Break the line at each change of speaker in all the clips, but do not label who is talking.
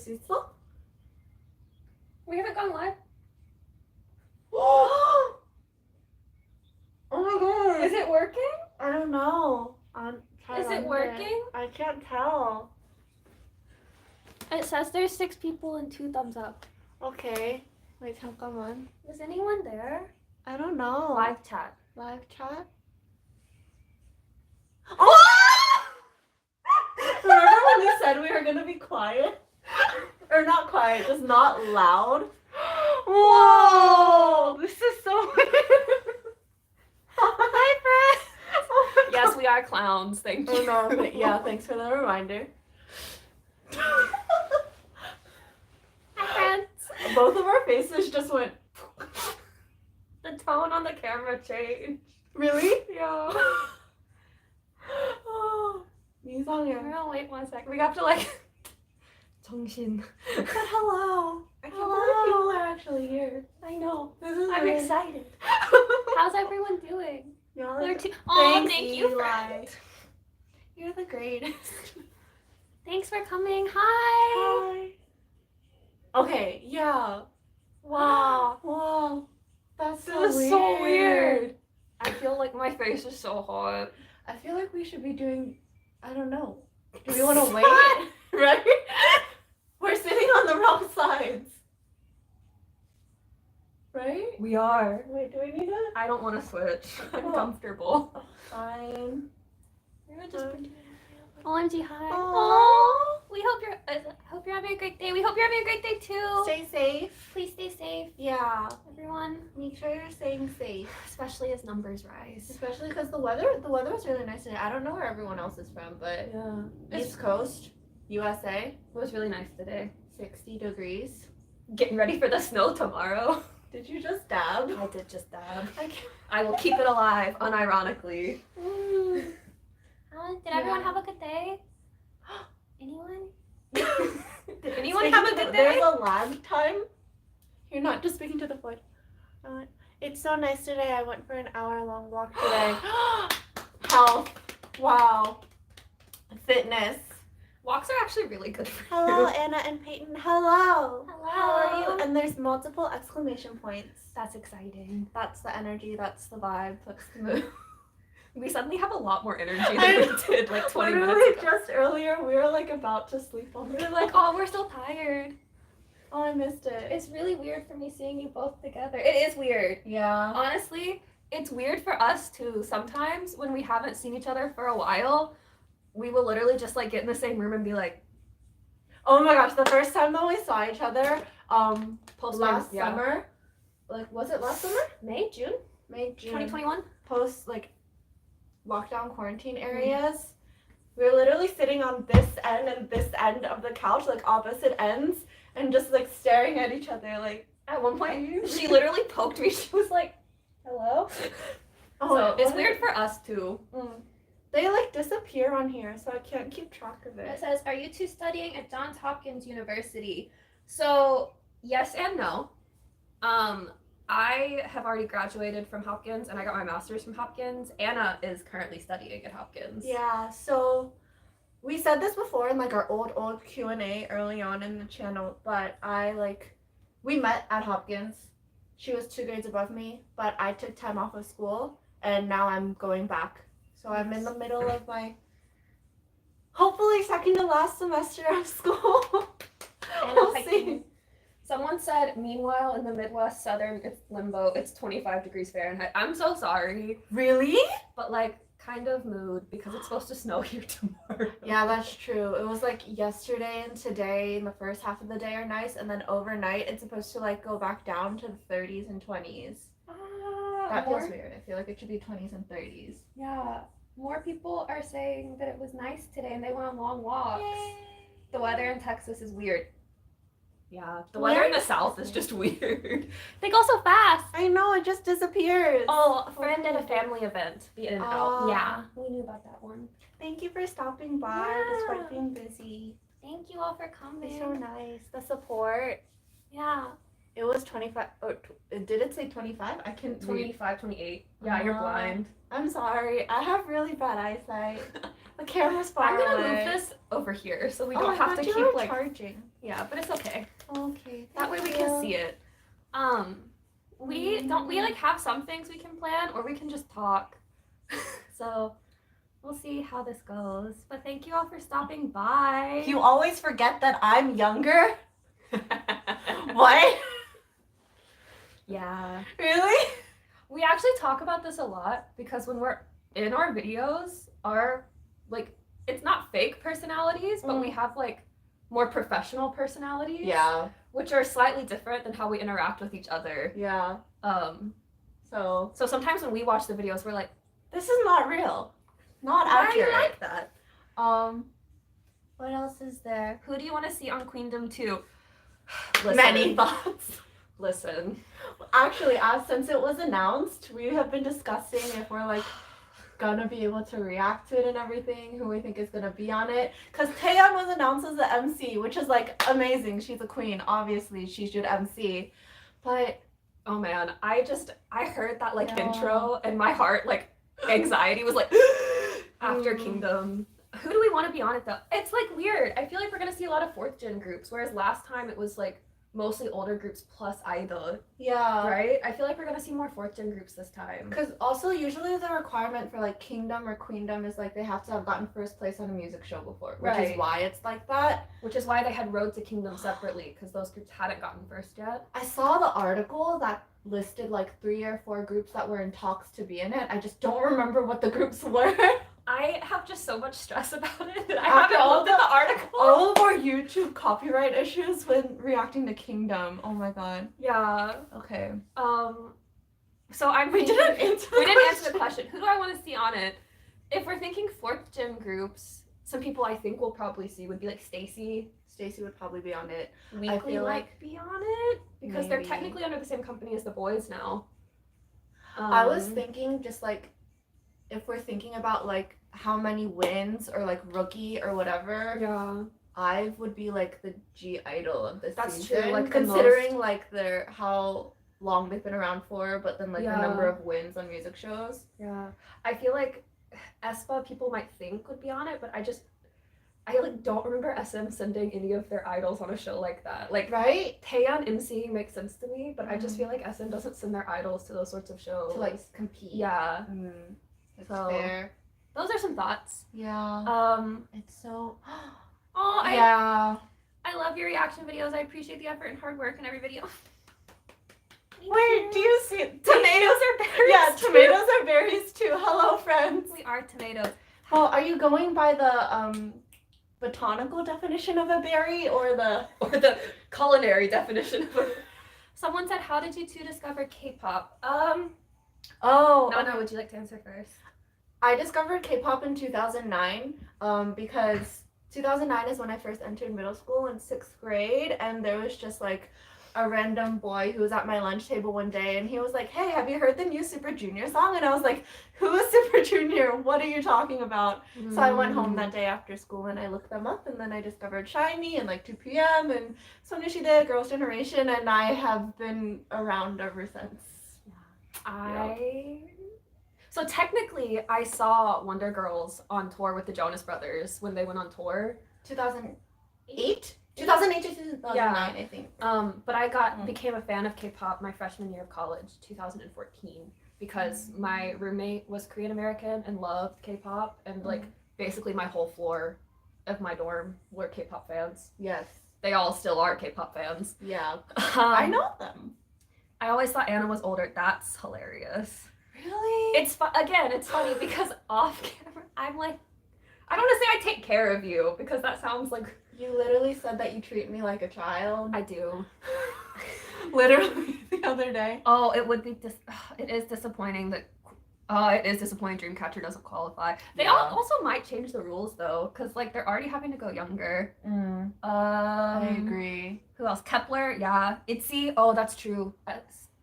수 있어?
We haven't gone live.
Oh my god.
Is it working?
I don't know.
Is it working?
I can't tell.
It says there's 6 people and 2 thumbs up.
Okay. Wait, 잠깐만.
Is anyone there?
I don't know.
Live chat.
Live chat?
Oh!
Remember when we said we were gonna be quiet? Or not quiet, just not loud? Whoa! This is so weird.
Hi, friends.
Oh my
Yes,
God.
we are clowns. Thank you.
Oh no, but yeah, thanks for the reminder.
Hi, friends.
Both of our faces just went.
The tone on the camera changed.
Really?
Yeah.
Oh, 이상해.
We're gonna wait 1 sec. We have to like. 정신.
But hello. I can't
Hello.
believe people are actually here.
I know.
This is
I'm
weird.
excited. How's everyone doing?
Y'all
They're
are
too. Oh,
Thanks,
thank you,
Eli.
friend.
You're the greatest.
Thanks for coming. Hi.
Hi. Okay, yeah.
Wow.
Wow. That's
This
so
is
weird.
so weird. I feel like my face is so hot.
I feel like we should be doing, I don't know. Do we want to wait? Right? We're sitting on the wrong sides. Right?
We are.
Wait, do we need it?
I don't want to switch. I'm
Oh.
comfortable.
Oh, fine.
OMG, hi.
Aw.
We hope you're having a great day. We hope you're having a great day too.
Stay safe.
Please stay safe,
Yeah.
everyone.
Make sure you're staying safe.
Especially as numbers rise.
Especially because the weather was really nice today. I don't know where everyone else is from, but
Yeah.
East Coast, USA,
It was really nice today.
60 degrees.
Getting ready for the snow tomorrow.
Did you just dab?
I did just dab.
I can't.
I will keep it alive, unironically. Did everyone
Yeah.
have a good day? Anyone?
Did
anyone have a good day?
There's a lag time. You're not just speaking to the void. It's so nice today. I went for an hour-long walk today. Health. Wow. Fitness.
Walks are actually really good for
Hello,
you.
Anna and Peyton. Hello.
Hello.
How are you? And there's multiple exclamation points.
That's exciting.
That's the energy. That's the vibe. That's the mood.
We suddenly have a lot more energy than
I
we
know.
did like 20
Literally,
minutes ago.
just earlier, we were like about to sleep on
We're like, oh, we're so tired.
Oh, I missed it.
It's really weird for me seeing you both together. It is weird.
Yeah.
Honestly, it's weird for us too. Sometimes when we haven't seen each other for a while, we will literally just like get in the same room and be like,
Oh my gosh, the first time that we saw each other, last
yeah.
summer, like, was it last summer?
May, June,
May, June.
2021.
Post, like, lockdown quarantine areas. We were literally sitting on this end and this end of the couch, like, opposite ends, and just, like, staring at each other, like,
At one point, she literally poked me. She was like, hello?
oh,
So it's
what?
weird for us too.
They, like, disappear on here, so I can't keep track of
It
it.
says, are you two studying at Johns Hopkins University? So, yes and no. I have already graduated from Hopkins and I got my master's from Hopkins. Anna is currently studying at Hopkins.
Yeah, so we said this before in, like, our old Q&A early on in the channel, but we met at Hopkins. She was 2 grades above me, but I took time off of school, and now I'm going back. So I'm in the middle of my, hopefully, second to last semester of school.
Anna
We'll
hiking.
see.
Someone said, meanwhile, in the Midwest, Southern, it's limbo. It's 25 degrees Fahrenheit. I'm so sorry,
Really?
but like, kind of mood because it's supposed to snow here tomorrow.
Yeah, that's true. It was like yesterday and today in the first half of the day are nice, and then overnight it's supposed to like go back down to the 30s and 20s. That feels weird. I feel like it should be 20s and 30s.
Yeah, more people are saying that it was nice today and they went on long walks.
Yay.
The weather in Texas is weird. Yeah, the
Where
weather in the
is
south
this?
is just weird. They go so fast.
I know, it just disappears.
Oh, a friend at a family event. Be in and out.
Oh.
Yeah, we knew about that one.
Thank you for stopping by
Yeah.
despite being busy.
Thank you all for coming.
It's so nice. The support.
Yeah.
It was 25. Oh, did it say 25? I can read.
25, 28. Yeah, you're
Oh.
blind.
I'm sorry. I have really bad eyesight. The camera's far
I'm gonna
away.
move this over here so we
Oh,
don't
I
have
thought
to
you
keep
were
like
charging.
yeah, but it's okay.
Okay.
That way we can see it. We like have some things we can plan or we can just talk. So we'll see how this goes. But thank you all for stopping by.
You always forget that I'm younger. What?
Yeah.
Really?
We actually talk about this a lot because when we're in our videos, our like it's not fake personalities, but we have like more professional personalities.
Yeah.
Which are slightly different than how we interact with each other.
Yeah.
So sometimes when we watch the videos, we're like,
this is not real. Not
why
accurate.
are you like that?
What else is there?
Who do you want to see on Queendom 2?
Many thoughts.
Listen.
Actually, since it was announced, we have been discussing if we're like gonna be able to react to it and everything, who we think is gonna be on it. Because Taeyeon was announced as the MC, which is like amazing. She's a queen. Obviously, she should MC. But
oh man, I heard that like intro and my heart like anxiety was like after Kingdom. Who do we want to be on it though? It's like weird. I feel like we're gonna see a lot of 4th gen groups, whereas last time it was like mostly older groups plus idol.
yeah.
Right? I feel like we're gonna see more 4th gen groups this time.
Because also usually the requirement for like Kingdom or Queendom is like they have to have gotten first place on a music show before, which is why it's like that.
Which is why they had Road to Kingdom separately, because those groups hadn't gotten first yet.
I saw the article that listed like 3 or 4 groups that were in talks to be in it. I just don't remember what the groups were.
I have just so much stress about it. I
After
haven't looked at the article.
All of our YouTube copyright issues when reacting to Kingdom. Oh my god.
Yeah.
Okay.
So
We didn't answer
the question. Who do I want to see on it? If we're thinking 4th gen groups, some people I think we'll probably see would be like Stacy.
Stacy would probably be on it.
Weekly
feel
might be on it because they're
maybe.
technically under the same company as the boys now.
I was thinking just like if we're thinking about like how many wins or like rookie or whatever,
yeah,
I would be like the G idol of this
that's
season.
true. Like
considering like their how long they've been around for, but then like
Yeah.
the number of wins on music shows.
yeah, I feel like aespa people might think would be on it, but I like don't remember SM sending any of their idols on a show like that. Like
Right?
Taeyeon emceeing makes sense to me, but I just feel like SM doesn't send their idols to those sorts of shows
To like compete.
Yeah.
It's
So-
fair.
Those are some thoughts.
Yeah. It's so.
Oh,
Yeah.
I love your reaction videos. I appreciate the effort and hard work in every video.
Wait, do you see
Tomatoes are berries.
Yeah,
too.
tomatoes are berries too. Hello, friends.
We are tomatoes.
Well, are you going by the botanical definition of a berry or the?
Or the culinary definition of it. Someone said, "How did you two discover K-pop?"
Oh.
No. Would you like to answer first?
I discovered K-pop in 2009 because 2009 is when I first entered middle school in 6th grade, and there was just like a random boy who was at my lunch table one day, and he was like, "Hey, have you heard the new Super Junior song?" And I was like, "Who is Super Junior? What are you talking about?" So I went home that day after school and I looked them up, and then I discovered Shiny and like 2PM and Sonushide, Girls' Generation, and I have been around ever since.
So technically, I saw Wonder Girls on tour with the Jonas Brothers when they went on tour.
2008? 2008 to 2009,
Yeah.
I think.
But I became a fan of K-pop my freshman year of college, 2014, because my roommate was Korean American and loved K-pop, and like basically my whole floor of my dorm were K-pop fans.
Yes.
They all still are K-pop fans.
Yeah. I know them.
I always thought Anna was older. That's hilarious.
Really?
It's it's funny because off camera, I'm like, I don't want to say I take care of you because that sounds like
You literally said that you treat me like a child.
I do.
Literally the other day.
Oh, it would be it is disappointing that it is disappointing Dreamcatcher doesn't qualify. They also might change the rules though, because like they're already having to go younger.
I agree.
Who else? Kepler, yeah. ITZY, oh that's true.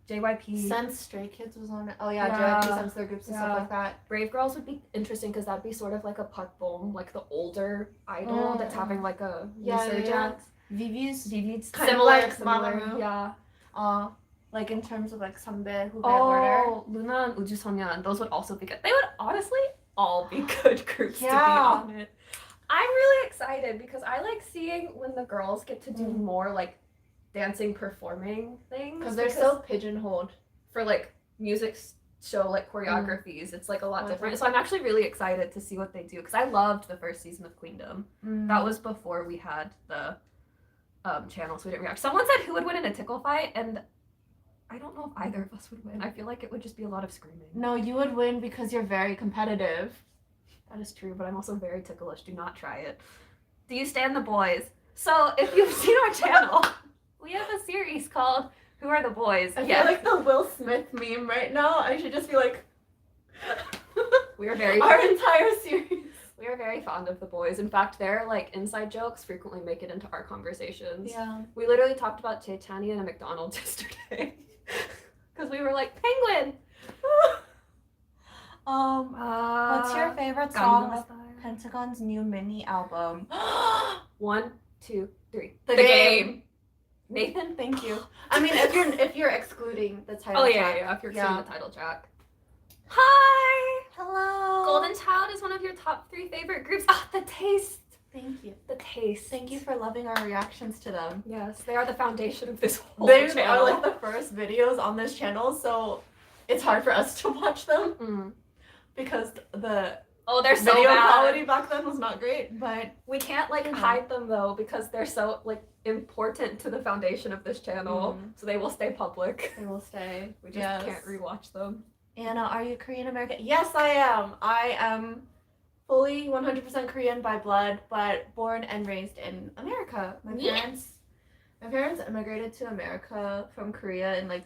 JYP.
Since Stray Kids was on it. Oh yeah,
Yeah.
JYP since their groups and stuff like that.
Brave Girls would be interesting because that'd be sort of like a Pakbom, like the older idol that's having like a resurgence.
Vivi's
Kind
similar,
of like
Mamamoo.
Yeah.
Like in terms of like Sunbae, who order.
Luna and Uju Sonyeon, those would also be good. They would honestly all be good groups to be on it. I'm really excited because I like seeing when the girls get to do more like dancing, performing things.
Because they're so pigeonholed.
For like music show like choreographies, it's like a lot different. So I'm actually really excited to see what they do because I loved the first season of Queendom. That was before we had the channel, so we didn't react. Someone said who would win in a tickle fight, and I don't know if either of us would win. I feel like it would just be a lot of screaming.
No, you would win because you're very competitive.
That is true, but I'm also very ticklish. Do not try it. Do you stand the boys? So if you've seen our channel, we have a series called Who Are the Boys?
I feel like the Will Smith meme right now. I should just be like,
we are very
our entire series.
We are very fond of the boys. In fact, their like inside jokes frequently make it into our conversations.
Yeah.
We literally talked about Titania and a McDonald's yesterday. Because we were like, penguin!
What's your favorite song of Pentagon's new mini album?
1, 2, 3.
The Game.
Nathan?
Thank you. I mean, if you're excluding the title track.
Yeah, if you're excluding the title track. Hi!
Hello!
Golden Child is one of your top 3 favorite groups. Ah, the taste!
Thank you.
The taste.
Thank you for loving our reactions to them.
Yes, they are the foundation of this whole
They
channel.
are like the first videos on this channel, so it's hard for us to watch them because the
they're so
video
bad.
quality back then was not great, but
we can't like hide them though because they're so like important to the foundation of this channel, so they will stay public.
They will stay.
We just can't rewatch them.
Anna, are you Korean American? Yes, I am. I am fully 100% Korean by blood, but born and raised in America. My parents immigrated to America from Korea, and like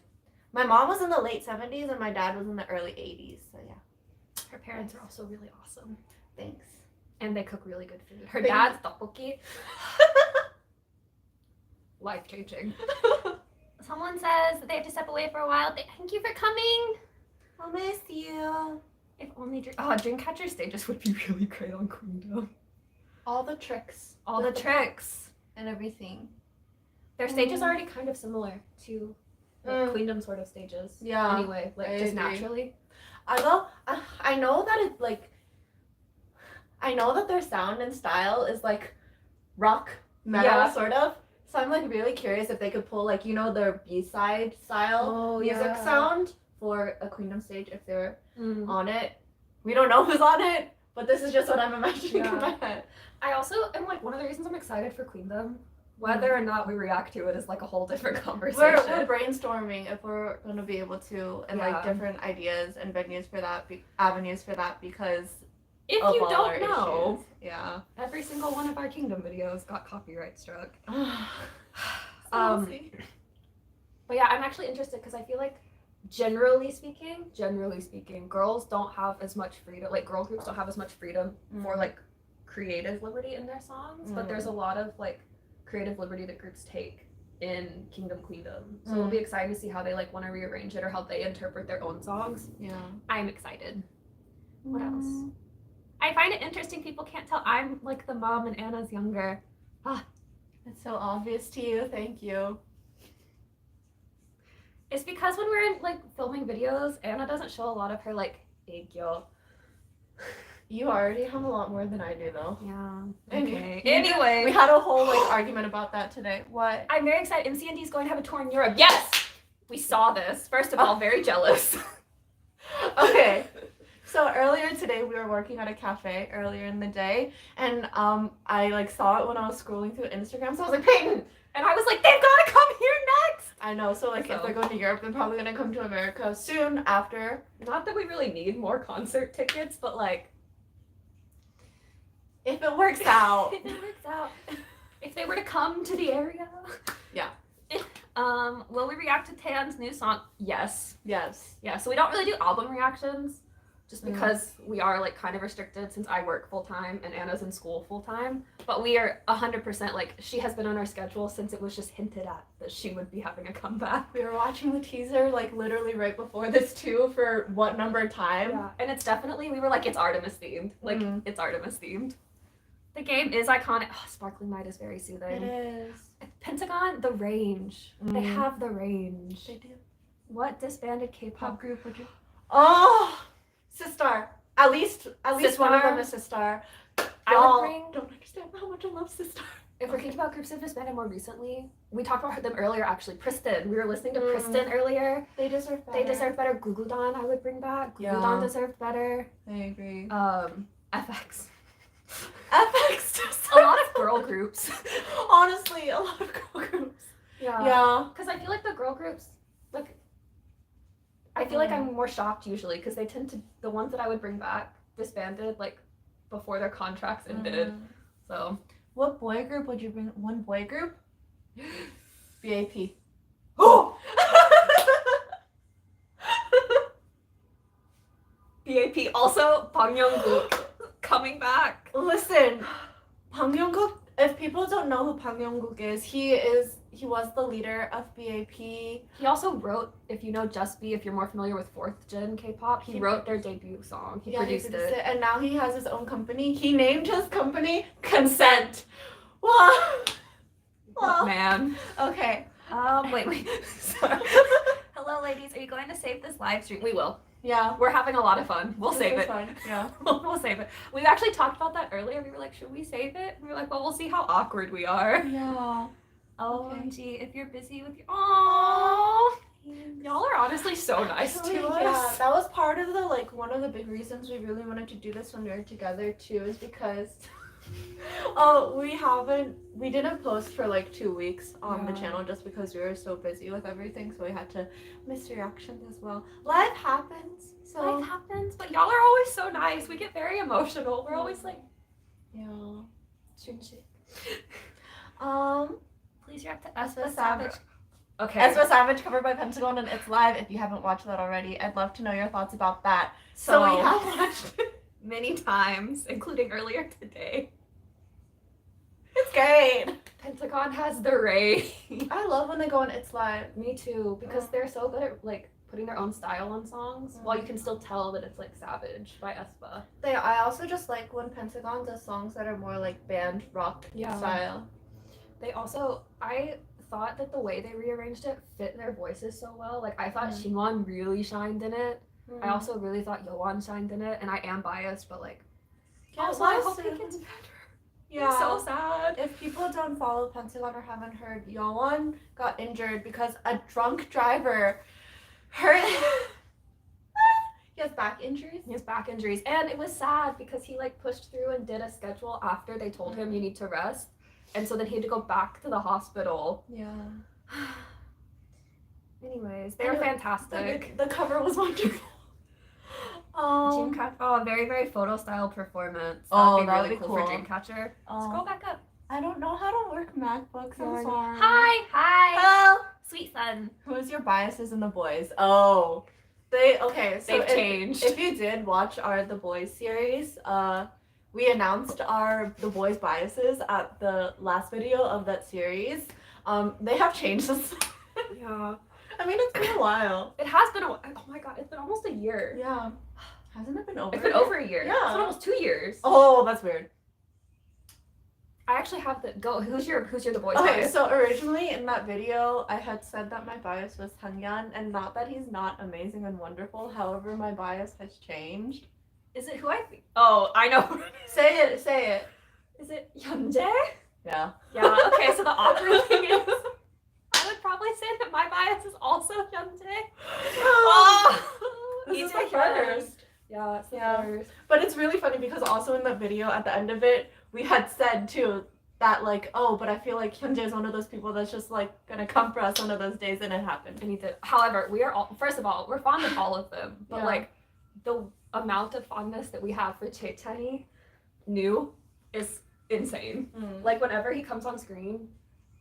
my mom was in the late 70s and my dad was in the early 80s. So yeah.
Her parents are also really awesome.
Thanks.
And they cook really good food. Her dad's tteokbokki. Life-changing. Someone says that they have to step away for a while. Thank you for coming.
I'll miss you.
If only Dreamcatcher stages would be really great on Queendom.
All the tricks.
All the tricks.
And everything.
Their stage is already kind of similar to like, Queendom sort of stages.
Yeah.
Anyway, like just naturally.
I know that it's like, I know that their sound and style is like rock metal sort of. So I'm like really curious if they could pull like, you know, their B-side style music sound for a Queendom stage if they're on it. We don't know who's on it, but this is just what I'm imagining in my head.
I also am like, one of the reasons I'm excited for Queendom, whether or not we react to it is like a whole different conversation.
We're brainstorming if we're going to be able to, and like different ideas and venues for that, avenues for that, because
if
of
you
all
don't
our
know,
issues.
every single one of our Kingdom videos got copyright struck.
But
yeah, I'm actually interested because I feel like generally speaking, girls don't have as much freedom, like girl groups don't have as much freedom for like creative liberty in their songs, but there's a lot of like creative liberty that groups take in Queendom. So it'll be exciting to see how they like want to rearrange it or how they interpret their own songs.
Yeah.
I'm excited. What else? I find it interesting people can't tell I'm like the mom and Anna's younger.
It's so obvious to you. Thank you.
It's because when we're in like filming videos, Anna doesn't show a lot of her like aegyo.
You already have a lot more than I do, though.
Yeah. Okay. Anyway,
we had a whole like argument about that today. What?
I'm very excited. MCND is going to have a tour in Europe. Yes, we saw this. First of all, very jealous.
Okay. So earlier today, we were working at a cafe earlier in the day, and I like saw it when I was scrolling through Instagram. So I was like, Peyton,
and I was like, they've got to come here next.
I know. So like, if they're going to Europe, they're probably gonna come to America soon after.
Not that we really need more concert tickets, but like.
If it works out.
If they were to come to the area.
Yeah.
Will we react to Tan's new song? Yes.
Yes.
Yeah, so we don't really do album reactions just because we are like kind of restricted since I work full time and Anna's in school full time. But we are 100% like, she has been on our schedule since it was just hinted at that she would be having a comeback.
We were watching the teaser like literally right before this too for what number time.
Yeah, and it's definitely, we were like, it's Artemis themed. Like, it's Artemis themed. The game is iconic. Oh, Sparkling Light is very soothing.
It is.
Pentagon, the range. They have the range.
They do.
What disbanded K-pop
Group would you? Oh, Sistar. At least one of them is Sistar.
I
Y'all
would bring,
don't understand how much I love Sistar.
if we're thinking about groups that have disbanded more recently, we talked about them earlier actually. Pristin. We were listening to Pristin earlier.
They deserve better.
They deserve better. Gugudan I would bring back. Gugudan deserved better.
I agree.
FX.
FX.
A lot of girl groups.
Honestly, a lot of girl groups. Yeah.
Because I feel like the girl groups, like, I feel like I'm more shocked usually because they tend to, the ones that I would bring back disbanded like before their contracts ended. So.
What boy group would you bring? One boy group? BAP.
Oh! BAP. Also, Bang Young-guk coming back.
Listen, Bang Young-guk, if people don't know who Bang Young-guk is, he was the leader of BAP.
He also wrote, if you know Just Be, if you're more familiar with 4th gen K-pop, he wrote their debut song. He produced it.
And now he has his own company. He named his company Consent. Wow.
Man.
Okay.
Wait. Sorry. Hello, ladies. Are you going to save this live stream? We will.
Yeah.
We're having a lot of fun. We'll save it.
Fun. Yeah.
We'll save it. We actually talked about that earlier. We were like, should we save it? And we were like, well, we'll see how awkward we are.
Yeah.
OMG, if you're busy with your... Aww. Y'all are honestly so nice to us.
Yeah, that was part of the, like, one of the big reasons we really wanted to do this when we were together, too, is because... we didn't post for like 2 weeks on the channel just because we were so busy with everything, so we had to miss reactions as well. Life happens,
but y'all are always so nice. We get very emotional. We're always like, please react to Espa Savage. Okay.
Espa Savage covered by Pentagon, and it's live. If you haven't watched that already, I'd love to know your thoughts about that. So we have watched it
many times, including earlier today.
It's great.
Pentagon has the Ray.
I love when they go on It's Live.
Me too, because they're so good at like putting their own style on songs, while you can still tell that it's like Savage by Espa.
I also just like when Pentagon does songs that are more like band rock style.
They also, I thought that the way they rearranged it fit their voices so well. Like I thought Shinwon really shined in it. I also really thought Yoan shined in it, and I am biased, but like, also I hope it gets better.
Yeah.
I'm so sad.
If people don't follow Pentagon or haven't heard, Yoan got injured because a drunk driver hurt. He has back injuries.
And it was sad because he like pushed through and did a schedule after they told him you need to rest. And so then he had to go back to the hospital.
Yeah.
Anyways, they were fantastic.
The cover was wonderful.
A very, very photo style performance.
That'd
be really cool for Dreamcatcher. Scroll back up.
I don't know how to work MacBooks. I'm sorry.
Hi.
Hello.
Sweet son.
Who is your biases in The Boys? Oh. They've
changed.
If you did watch our The Boys series, we announced The Boys biases at the last video of that series. They have changed since.
Yeah.
I mean, it's been a while.
It has been oh my god, it's been almost a year.
Yeah. Hasn't it been over?
It's been over a year.
Yeah.
It's been almost 2 years.
Oh, that's weird.
I actually have who's your The Boys
Okay,
bias?
so originally in that video, I had said that my bias was Hangyan, and not that he's not amazing and wonderful. However, my bias has changed.
Is it who I think? Oh, I know.
Say it.
Is it Hyunjae?
Yeah.
Yeah, okay, so the awkward thing is, I would probably say that my bias is also Hyunjae.
This is the first.
Yeah, it's the first.
But it's really funny because also in the video at the end of it, we had said too that like, oh, but I feel like Hyunjae is one of those people that's just like gonna come for us one of those days, and it happened.
And he did. However, we are all, first of all, we're fond of all of them, but like the amount of fondness that we have for Chae New is insane. Like whenever he comes on screen,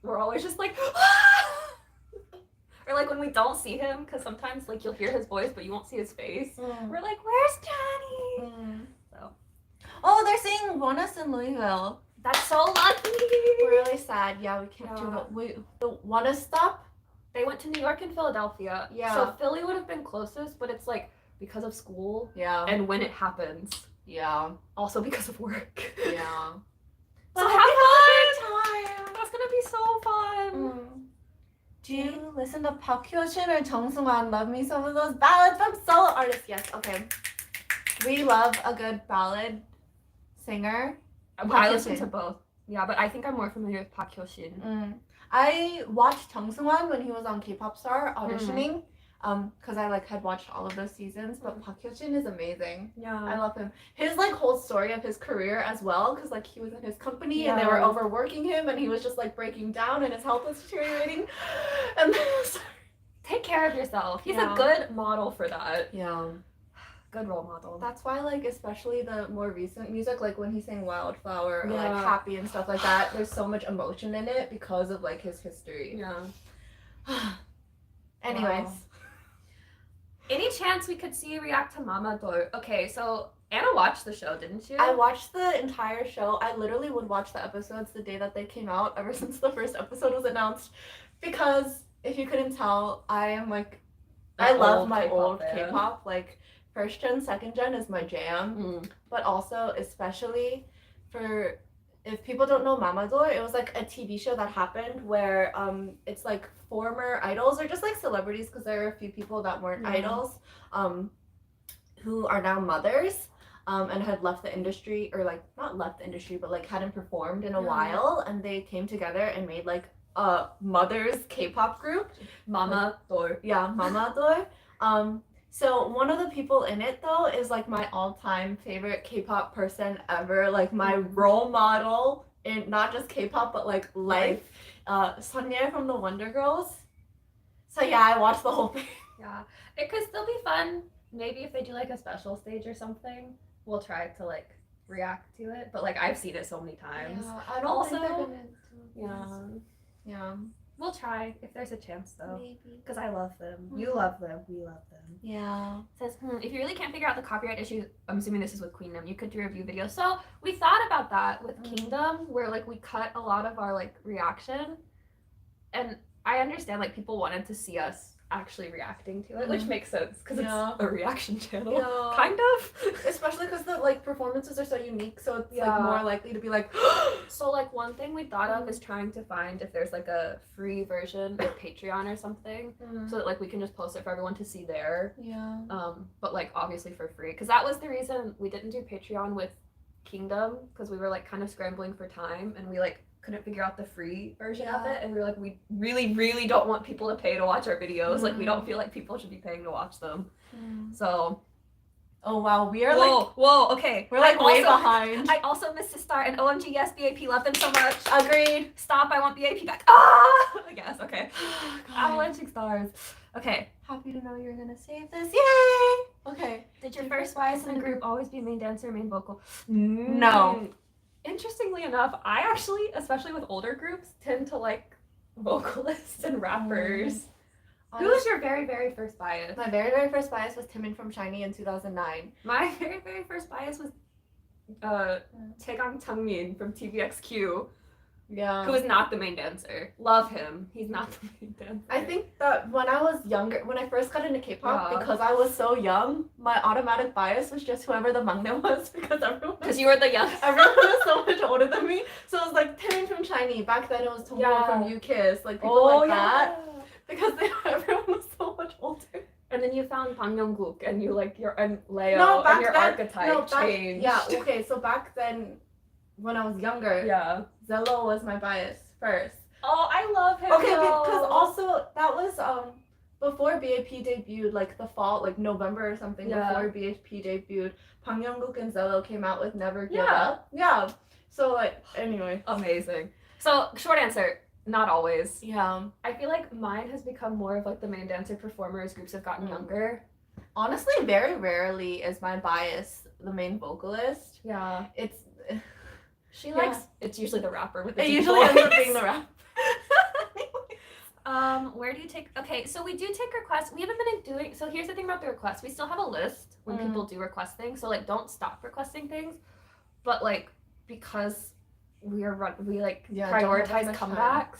we're always just like or like when we don't see him, because sometimes like you'll hear his voice but you won't see his face, we're like, where's Johnny? So
they're singing Bonus in Louisville.
that's so lucky.
We're really sad. Yeah, we can't do it. The Wanna Stop?
They went to New York and Philadelphia.
Yeah.
So Philly would have been closest, but it's like because of school.
Yeah.
And when it happens.
Yeah.
Also because of work.
Yeah.
So have fun! That's gonna be so fun.
Do you listen to Park Hyo-shin or Jung Sung-hwan? Love me some of those ballads from solo artists. Yes, okay. We love a good ballad singer.
I listen to both. Yeah, but I think I'm more familiar with Park Hyo-shin.
I watched Jung Seung-wan when he was on K-pop Star auditioning. Because I like had watched all of those seasons, but Park Hyo-shin is amazing. I
Yeah.
love him. His like whole story of his career as well, because like he was in his company and they were overworking him, and he was just like breaking down and his health was deteriorating. And
Take care of yourself. He's
Yeah.
a good model for that.
yeah,
Good role model.
that's why like especially the more recent music, like when he sang Wildflower or like
Yeah.
Happy and stuff like that, there's so much emotion in it because of like his history.
Yeah.
Anyways.
Wow. Any chance we could see you react to Mama Dor? Okay, so Anna watched the show, didn't you?
I watched the entire show. I literally would watch the episodes the day that they came out, ever since the first episode was announced. Because if you couldn't tell, I am like, I love my old K-pop. Like, first gen, second gen is my jam. But also, especially for, if people don't know Mamador, it was like a TV show that happened where it's like former idols or just like celebrities, because there are a few people that weren't idols who are now mothers. And had left the industry, or like not left the industry, but like hadn't performed in a while, and they came together and made like a mothers K-pop group,
Mama Dor.
yeah, Mama Dor. So one of the people in it though is like my all-time favorite K-pop person ever, like my role model in not just K-pop but like life. Sunye from the Wonder Girls. So yeah, I watched the whole thing.
Yeah, it could still be fun. Maybe if they do like a special stage or something, we'll try to like react to it. But like I've seen it so many times.
Yeah, I don't
Also,
think they're gonna
Yeah,
yeah,
we'll try if there's a chance though.
maybe.
Because I love them. You love them. We love them.
Yeah.
It says, if you really can't figure out the copyright issue, I'm assuming this is with Queendom, you could do review videos. So we thought about that with Kingdom, where like we cut a lot of our like reaction. And I understand like people wanted to see us actually reacting to it, which makes sense because it's a reaction channel.
Yeah.
Kind of.
Especially because the like performances are so unique, so it's
Yeah.
like more likely to be like
So like one thing we thought of is trying to find if there's like a free version of Patreon or something, so that like we can just post it for everyone to see there.
Yeah.
But like obviously for free, because that was the reason we didn't do Patreon with Kingdom, because we were like kind of scrambling for time and we like couldn't figure out the free version of it, and we were like, we really don't want people to pay to watch our videos. Like we don't feel like people should be paying to watch them. So
oh wow, we are
whoa, okay,
we're like way behind.
I also miss Star and OMG, yes, BAP, love them so much.
Agreed.
Stop, I want BAP back. I guess, okay.
God.
Avalanching stars. Okay.
Happy to know you're gonna save this. Yay! Okay.
Did your first bias in a group always be main dancer, main vocal?
No.
Interestingly enough, I actually, especially with older groups, tend to like vocalists and rappers. Who was your very, very first bias?
My very first bias was Timon from SHINee in 2009.
My very first bias was Taegang Changmin from TVXQ,
Yeah.
who is not the main dancer. Love him. He's not the main dancer.
I think that when I was younger, when I first got into K-pop, because I was so young, my automatic bias was just whoever the maknae was, because
you were the young.
everyone was so much older than me. So it was like Timon from SHINee. Back then it was Tomorrow from U-Kiss, like people like that. Because everyone was so much older.
And then you found Bang Young-guk, and you like your and Leo,
No, back
and your
then,
archetype changed.
Yeah, okay, so back then, when I was younger,
Yeah.
Zello was my bias first.
Oh, I love him.
Okay,
though.
because also that was before BAP debuted, like the fall, like November or something. Before BAP debuted, Bang Young-guk and Zello came out with Never Give Up. Yeah. So like, anyway.
Amazing. So short answer, not always.
Yeah.
I feel like mine has become more of like the main dancer performer as groups have gotten younger.
Honestly, very rarely is my bias the main vocalist.
Yeah.
It's.
She likes. It's usually the rapper with the
It
deep
usually ends up
voice.
being the rap.
Where do you take? Okay, so we do take requests. We haven't been doing. So here's the thing about the requests. We still have a list when people do request things. So like, don't stop requesting things. But like, because we prioritize comebacks.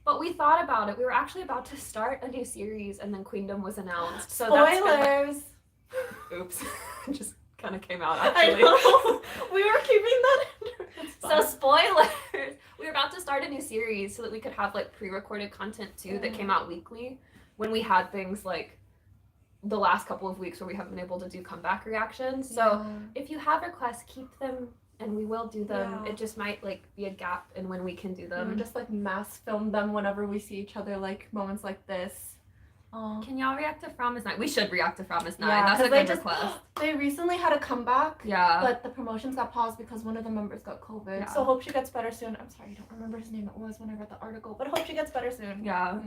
But we thought about it. We were actually about to start a new series, and then Queendom was announced. So
Spoilers.
Oops, just kind of came out
I
actually.
know. We were keeping that in.
So spoilers. We were about to start a new series so that we could have like pre-recorded content too that came out weekly when we had things like the last couple of weeks where we haven't been able to do comeback reactions. So if you have requests, keep them and we will do them.
Yeah.
It just might like be a gap in when we can do them.
Just like mass film them whenever we see each other, like moments like this.
Can y'all react to From Is Nine? We should react to From Is Nine.
Yeah,
That's a
'cause
good
they just-
request.
They recently had a comeback,
Yeah.
but the promotions got paused because one of the members got COVID.
Yeah.
So hope she gets better soon. I'm sorry, I don't remember his name. It was when I read the article, but hope she gets better soon.
Yeah.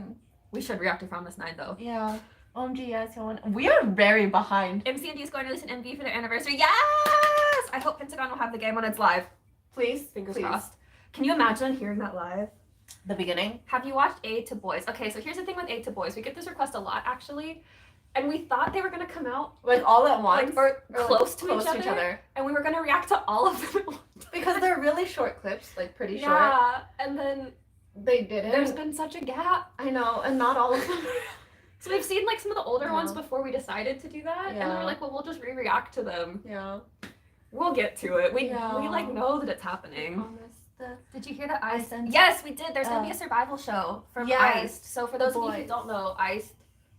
We should react to From Is Nine though.
Yeah. OMG, yes, we are very behind.
MC&D is going to release an MV for their anniversary. Yes! I hope Pentagon will have the game when it's live.
Please,
Fingers
please.
crossed. Can you imagine hearing that live?
The beginning.
Have you watched A to Boys? Okay, so here's the thing with A to Boys. We get this request a lot, actually. And we thought they were going to come out
Like all at once.
or
like,
close to each other. And we were going to react to all of them at once.
Because they're really short clips, like pretty short.
Yeah, and then
They didn't.
there's been such a gap.
I know, and not all of them.
So we've seen like some of the older
Yeah.
ones before we decided to do that. And we
Yeah.
were like, well, we'll just re-react to them.
Yeah.
We'll get to it. We
Yeah.
like know that it's happening.
Promise the
Did you hear that
I
Iced?
sent-
Yes, we did. There's gonna be a survival show from
Yes.
Iced. So for those of you who
boys.
don't know, Iced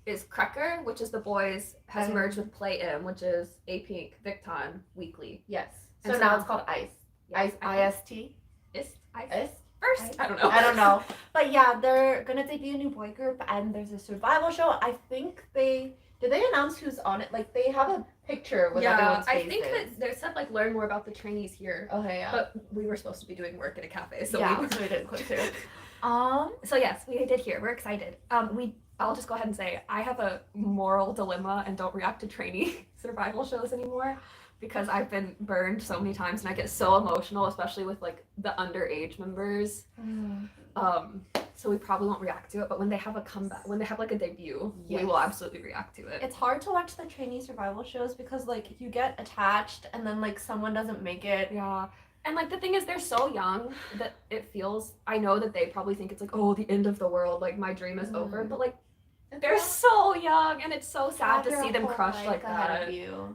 is Cracker, which is the boys, has
And-
merged with Play M, which is A Pink, Victon, Weekly.
Yes.
And
So
so
now
now-
it's called ICE.
Yes,
IST.
Is Iced
ICE.
first? I don't know.
I don't know. But yeah, they're gonna debut a new boy group and there's a survival show. I think did they announce who's on it? Like they have a picture with
Yeah,
everyone's
I
faces.
think that they said like learn more about the trainees here.
Okay, yeah.
But we were supposed to be doing work at a cafe, so
yeah,
we were
so we didn't click through.
So yes, we did hear. We're excited. I'll just go ahead and say I have a moral dilemma and don't react to trainee survival shows anymore because I've been burned so many times and I get so emotional, especially with like the underage members. So we probably won't react to it, but when they have a comeback, when they have like a debut, we will
Yes.
absolutely react to it.
It's hard to watch the trainee survival shows because like you get attached and then like someone doesn't make it.
Yeah. And like the thing is they're so young that it feels, I know that they probably think it's like, oh, the end of the world, like my dream is over, but like they're so young and it's so sad to see them crushed like that.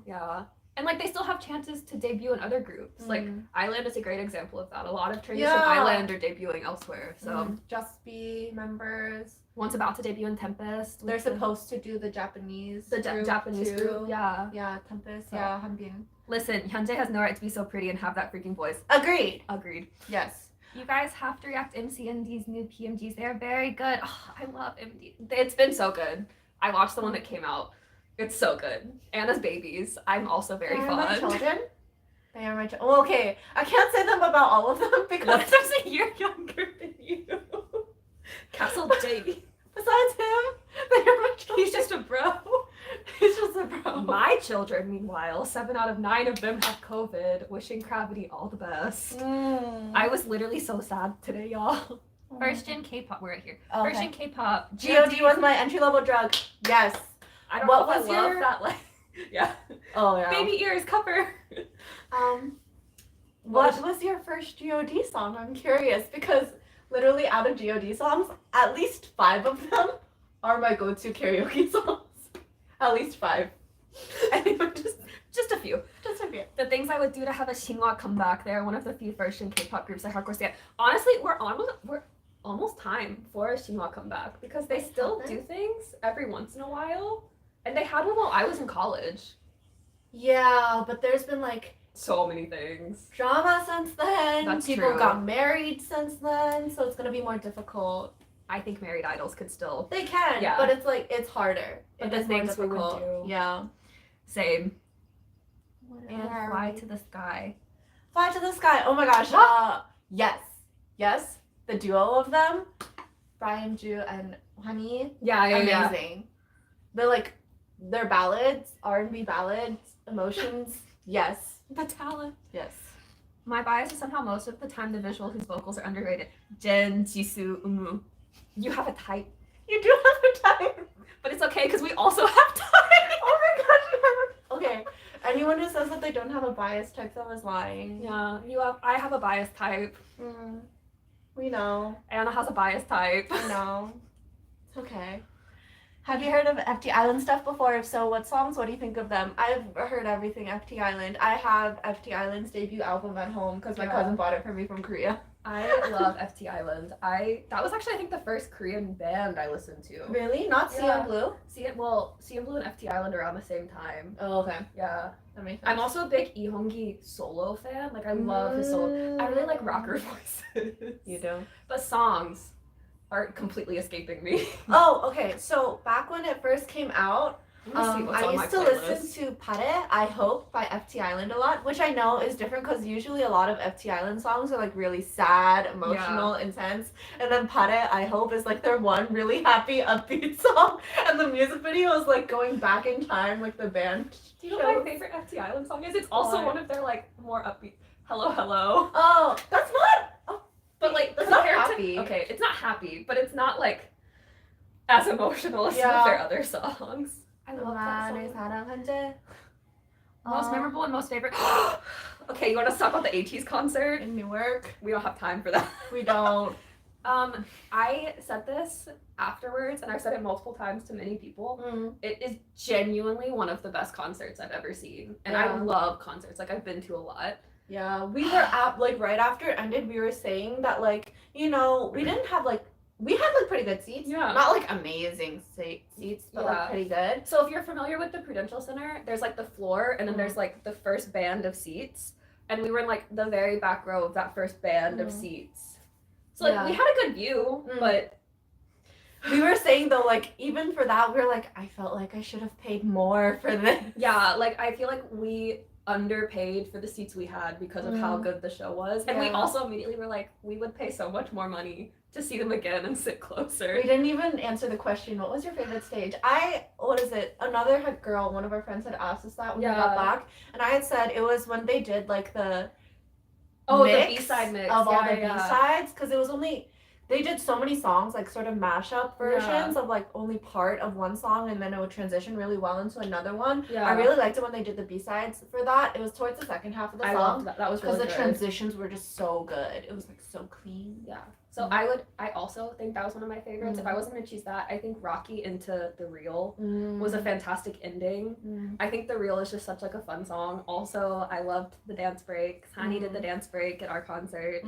Yeah. And like they still have chances to debut in other groups. Like Island is a great example of that. A lot of trainees from Island are debuting elsewhere. So
Just Be members.
one's about to debut in Tempest.
They're supposed to do the Japanese
Japanese
too.
group. Yeah.
Yeah, Tempest.
So-
Yeah, Hanbin.
Listen, Hyunjae has no right to be so pretty and have that freaking voice.
Agreed.
Agreed.
Yes.
You guys have to react to MC&D's new PMGs. They're very good. Oh, I love MD. It's been so good. I watched the one that came out. It's so good. Anna's babies. I'm also very
They are my
fond.
children. They are my children. Well, okay, I can't say them about all of them because
There's a year younger than you. Castle J.
besides him, they are my children.
He's just a bro.
He's just a bro.
My children, meanwhile, 7 out of 9 of them have COVID. Wishing Gravity all the best. I was literally so sad today, y'all. First gen K-pop, we're right here.
Okay.
First gen K-pop.
God was my entry level drug. Yes.
I don't
What
know if
was
I love
your-
that. Like, yeah.
Oh yeah.
Baby ears cover.
What was your first God song? I'm curious because literally out of God songs, at least 5 of them are my go-to karaoke songs. At least 5.
Anyway, just a few.
Just a few.
The things I would do to have a Shinhwa come back. They're one of the few first gen K-pop groups I hardcore stand. Honestly, we're almost time for a Shinhwa comeback because they still do things every once in a while, and they had one while I was in college.
Yeah, but there's been like
So many things.
drama since then.
That's
People
true.
got married since then, so it's gonna be more difficult.
I think married idols could still
They can,
Yeah.
but it's like it's harder.
But
It
the
is more
things we would
difficult.
do.
Yeah.
same
And
and fly to the sky.
Fly to the sky. Oh my gosh. Yes. The duo of them, Brian Ju and Hwani,
Yeah,
amazing. They're like their ballads, R&B ballads, emotions. Yes.
The talent.
Yes.
My bias is somehow most of the time the visual whose vocals are underrated. Jin, Jisoo, Umu. You have a type,
You do have a time.
but it's okay because we also have type.
Oh my gosh. You have okay. Anyone who says that they don't have a bias type them is lying.
Yeah, I have a bias type.
We know.
Anna has a bias type.
I know. It's okay. Have you heard of FT Island stuff before? If so, what songs? What do you think of them? I've heard everything FT Island. I have FT Island's debut album at home because my
Yeah.
cousin bought it for me from Korea.
I love FT Island. That was actually I think the first Korean band I listened to.
Really? Not
Yeah.
CN Blue?
CN Blue and FT Island around the same time.
Oh, okay.
Yeah.
That makes sense.
I'm also a big Lee Hong-gi solo fan. Like I love his solo. I really like rocker voices.
You do?
But songs are completely escaping me.
Oh, okay. So back when it first came out,
Let me see what's
I
on
used
my
to
playlist.
listen to Pare, I Hope by FT Island a lot, which I know is different because usually a lot of FT Island songs are like really sad, emotional, intense. And then Pare, I Hope is like their one really happy, upbeat song. And the music video is like going back in time, like the band.
Do you know what my favorite FT Island song is? It's also
What?
one of their like more upbeat. Hello, hello.
Oh, that's not. Oh,
But like
It's not
compared to-
happy.
okay, it's not happy, but it's not like as emotional as some
Yeah.
of their other songs. I love that
나를
song.
사랑한대.
Most memorable and most favorite. Okay, you want to talk about the ATEEZ concert?
In Newark.
We don't have time for that.
We don't.
I said this afterwards, and I've said it multiple times to many people.
Mm.
It is genuinely one of the best concerts I've ever seen, and
Yeah.
I love concerts. Like I've been to a lot.
Yeah, we were at like right after it ended, we were saying that like, you know, we didn't have like we had like pretty good seats.
Yeah.
Not like amazing seats, but
Yeah.
like pretty good.
So if you're familiar with the Prudential Center, there's like the floor, and then there's like the first band of seats, and we were in like the very back row of that first band of seats. So like we
Yeah.
had a good view, but
We were saying though, like even for that, we were like, I felt like I should have paid more for this.
yeah, like I feel like we underpaid for the seats we had because of how good the show was, and we
Yeah.
also immediately were like, we would pay so much more money to see them again and sit closer.
We didn't even answer the question, what was your favorite stage? What is it? Another girl, one of our friends had asked us that when we got
Yeah.
back. And I had said it was when they did like the
Oh,
mix
the B-side mix.
of all
Yeah,
the
yeah.
B-sides. Because it was only, they did so many songs, like sort of mashup versions of like only part of one song. And then it would transition really well into another one.
Yeah.
I really liked it when they did the B-sides for that. It was towards the second half of the
I
song.
loved that. That was
Because
really
the
good.
transitions were just so good. It was like so clean.
Yeah. So
Mm.
I also think that was one of my favorites. If I wasn't gonna choose that, I think Rocky Into the Real was a fantastic ending. I think The Real is just such like a fun song. Also, I loved the dance break. Hani did the dance break at our concert.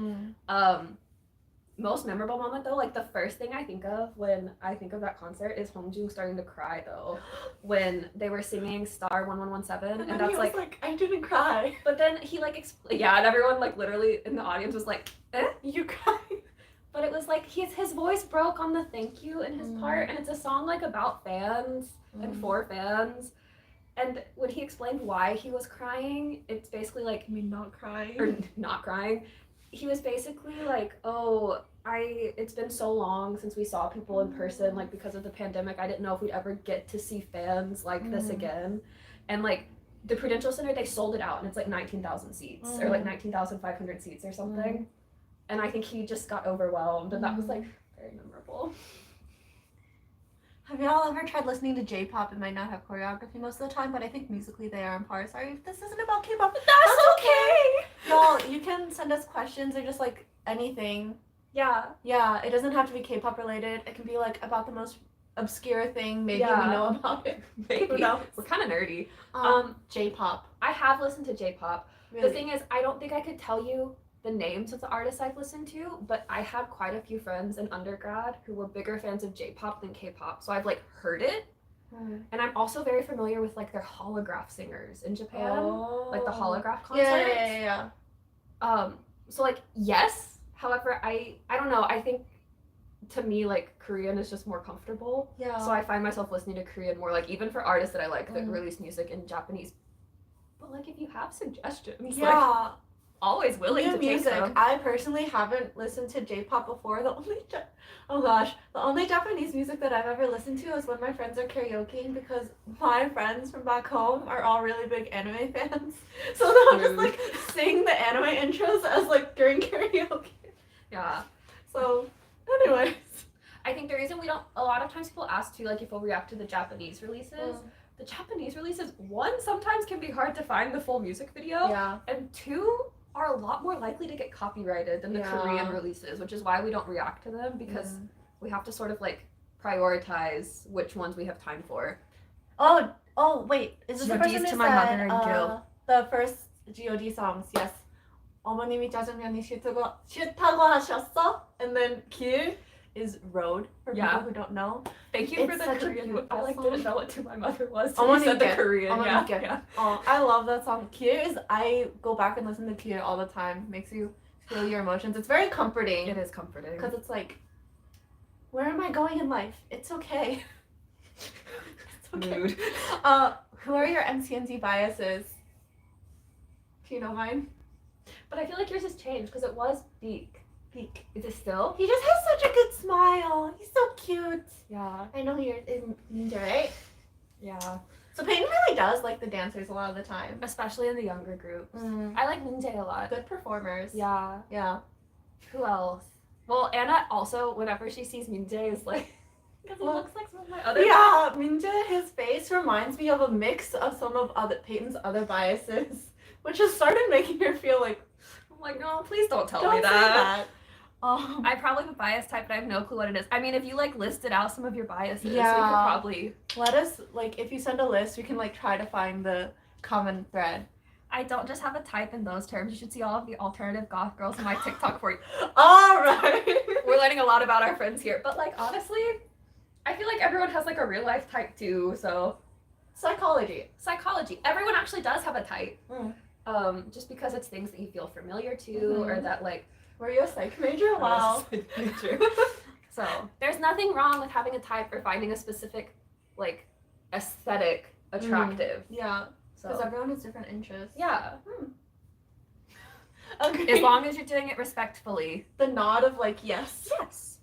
Most memorable moment though, like the first thing I think of when I think of that concert is Hongjoong starting to cry though, when they were singing Star 1117, and
then
that's
he was like, I didn't cry.
But then he like and everyone like literally in the audience was like, eh?
You cried.
But it was like his voice broke on the thank you in his part, and it's a song like about fans and for fans. And when he explained why he was crying, it's basically like
I mean, not crying.
or not crying. He was basically like, oh, it's been so long since we saw people in person, like because of the pandemic. I didn't know if we'd ever get to see fans like this again. And like the Prudential Center, they sold it out, and it's like 19,000 seats or like 19,500 seats or something. And I think he just got overwhelmed, and that was like very memorable.
Have y'all ever tried listening to J-pop? It might not have choreography most of the time, but I think musically they are on par. Sorry if this isn't about K-pop.
That's okay.
Y'all, you can send us questions or just like anything.
Yeah.
Yeah, it doesn't have to be K-pop related. It can be like about the most obscure thing maybe
Yeah.
we know about it.
Maybe.
Who knows?
We're kind of nerdy.
J-pop.
I have listened to J-pop.
Really?
The thing is, I don't think I could tell you the names of the artists I've listened to, but I had quite a few friends in undergrad who were bigger fans of J-pop than K-pop, so I've like heard it, and I'm also very familiar with like their holograph singers in Japan, like the holograph concerts.
Yeah.
So like yes, however, I don't know. I think to me like Korean is just more comfortable,
Yeah.
so I find myself listening to Korean more, like even for artists that I like that release music in Japanese. But like if you have suggestions, like
Yeah.
always willing
New
to take
music.
them.
I personally haven't listened to J-pop before. The only Japanese music that I've ever listened to is when my friends are karaokeing, because my friends from back home are all really big anime fans. So they'll just like sing the anime intros as like during karaoke.
Yeah.
So, anyways.
I think the reason we don't, a lot of times people ask too, like if we'll react to the Japanese releases. The Japanese releases, one, sometimes can be hard to find the full music video,
Yeah.
and two, are a lot more likely to get copyrighted than the Korean releases, which is why we don't react to them, because we have to sort of like prioritize which ones we have time for.
Oh, wait. Is this the
GODs
person who
to my
said,
mother and Gil.
the first GOD songs? Yes. 어머님이 짜장면이 싫다고 하셨어? And then 길 is road for
Yeah.
people who don't know.
Thank you for
It's
the
such a
Korean.
beautiful
I like
song.
didn't know what to my mother was. So you said the
어머님께.
Korean. Yeah.
어머님께.
Yeah.
Oh, I love that song. 길 is, I go back and listen to 길 all the time. Makes you feel your emotions. It's very comforting.
It is comforting.
Because it's like, where am I going in life? It's okay. It's okay.
Mood.
Who are your MCNZ biases? Do you know mine?
But I feel like yours has changed because it was Beak.
Beak.
Is it still?
He just has such a good smile. He's so cute.
Yeah.
I know yours is Ninja, right?
Yeah.
So Peyton really does like the dancers a lot of the time.
Especially in the younger groups. I like Ninja a lot.
Good performers.
Yeah.
Yeah.
Who else? Well, Anna also, whenever she sees Minjae, is like, because he
Well,
looks like some of my other.
Yeah, Minja, his face reminds me of a mix of some of Peyton's other biases, which has started making her feel like,
I'm like, no, please don't tell
don't
me
say
that.
that.
I probably have a bias type, but I have no clue what it is. I mean, if you like listed out some of your biases, we could
Yeah.
probably.
Let us, like, if you send a list, we can, like, try to find the common thread.
I don't just have a type in those terms. You should see all of the alternative goth girls in my TikTok for you.
All right.
We're learning a lot about our friends here, but like honestly, I feel like everyone has like a real life type too. So
Psychology.
psychology, everyone actually does have a type.
Mm.
Just because it's things that you feel familiar to or that like.
Were you a psych major? Wow.
So there's nothing wrong with having a type or finding a specific like aesthetic attractive.
Yeah, because
So
everyone has different interests.
yeah,
Okay.
as long as you're doing it respectfully.
The nod of like, yes.
Yes.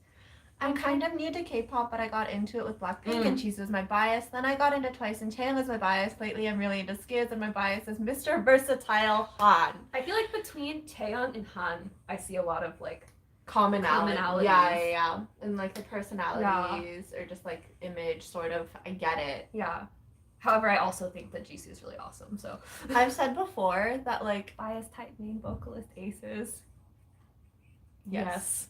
I'm kind of new to K-pop, but I got into it with Blackpink and Cheese was my bias. Then I got into Twice and Chain was my bias. Lately I'm really into Skids and my bias is Mr. Versatile Han.
I feel like between Taeyeon and Han, I see a lot of like
Commonalities.
Commonalities.
Yeah. And like the personalities or just like image sort of, I get it.
yeah. However, I also think that Jisoo is really awesome. So
I've said before that like,
bias type main vocalist aces.
yes.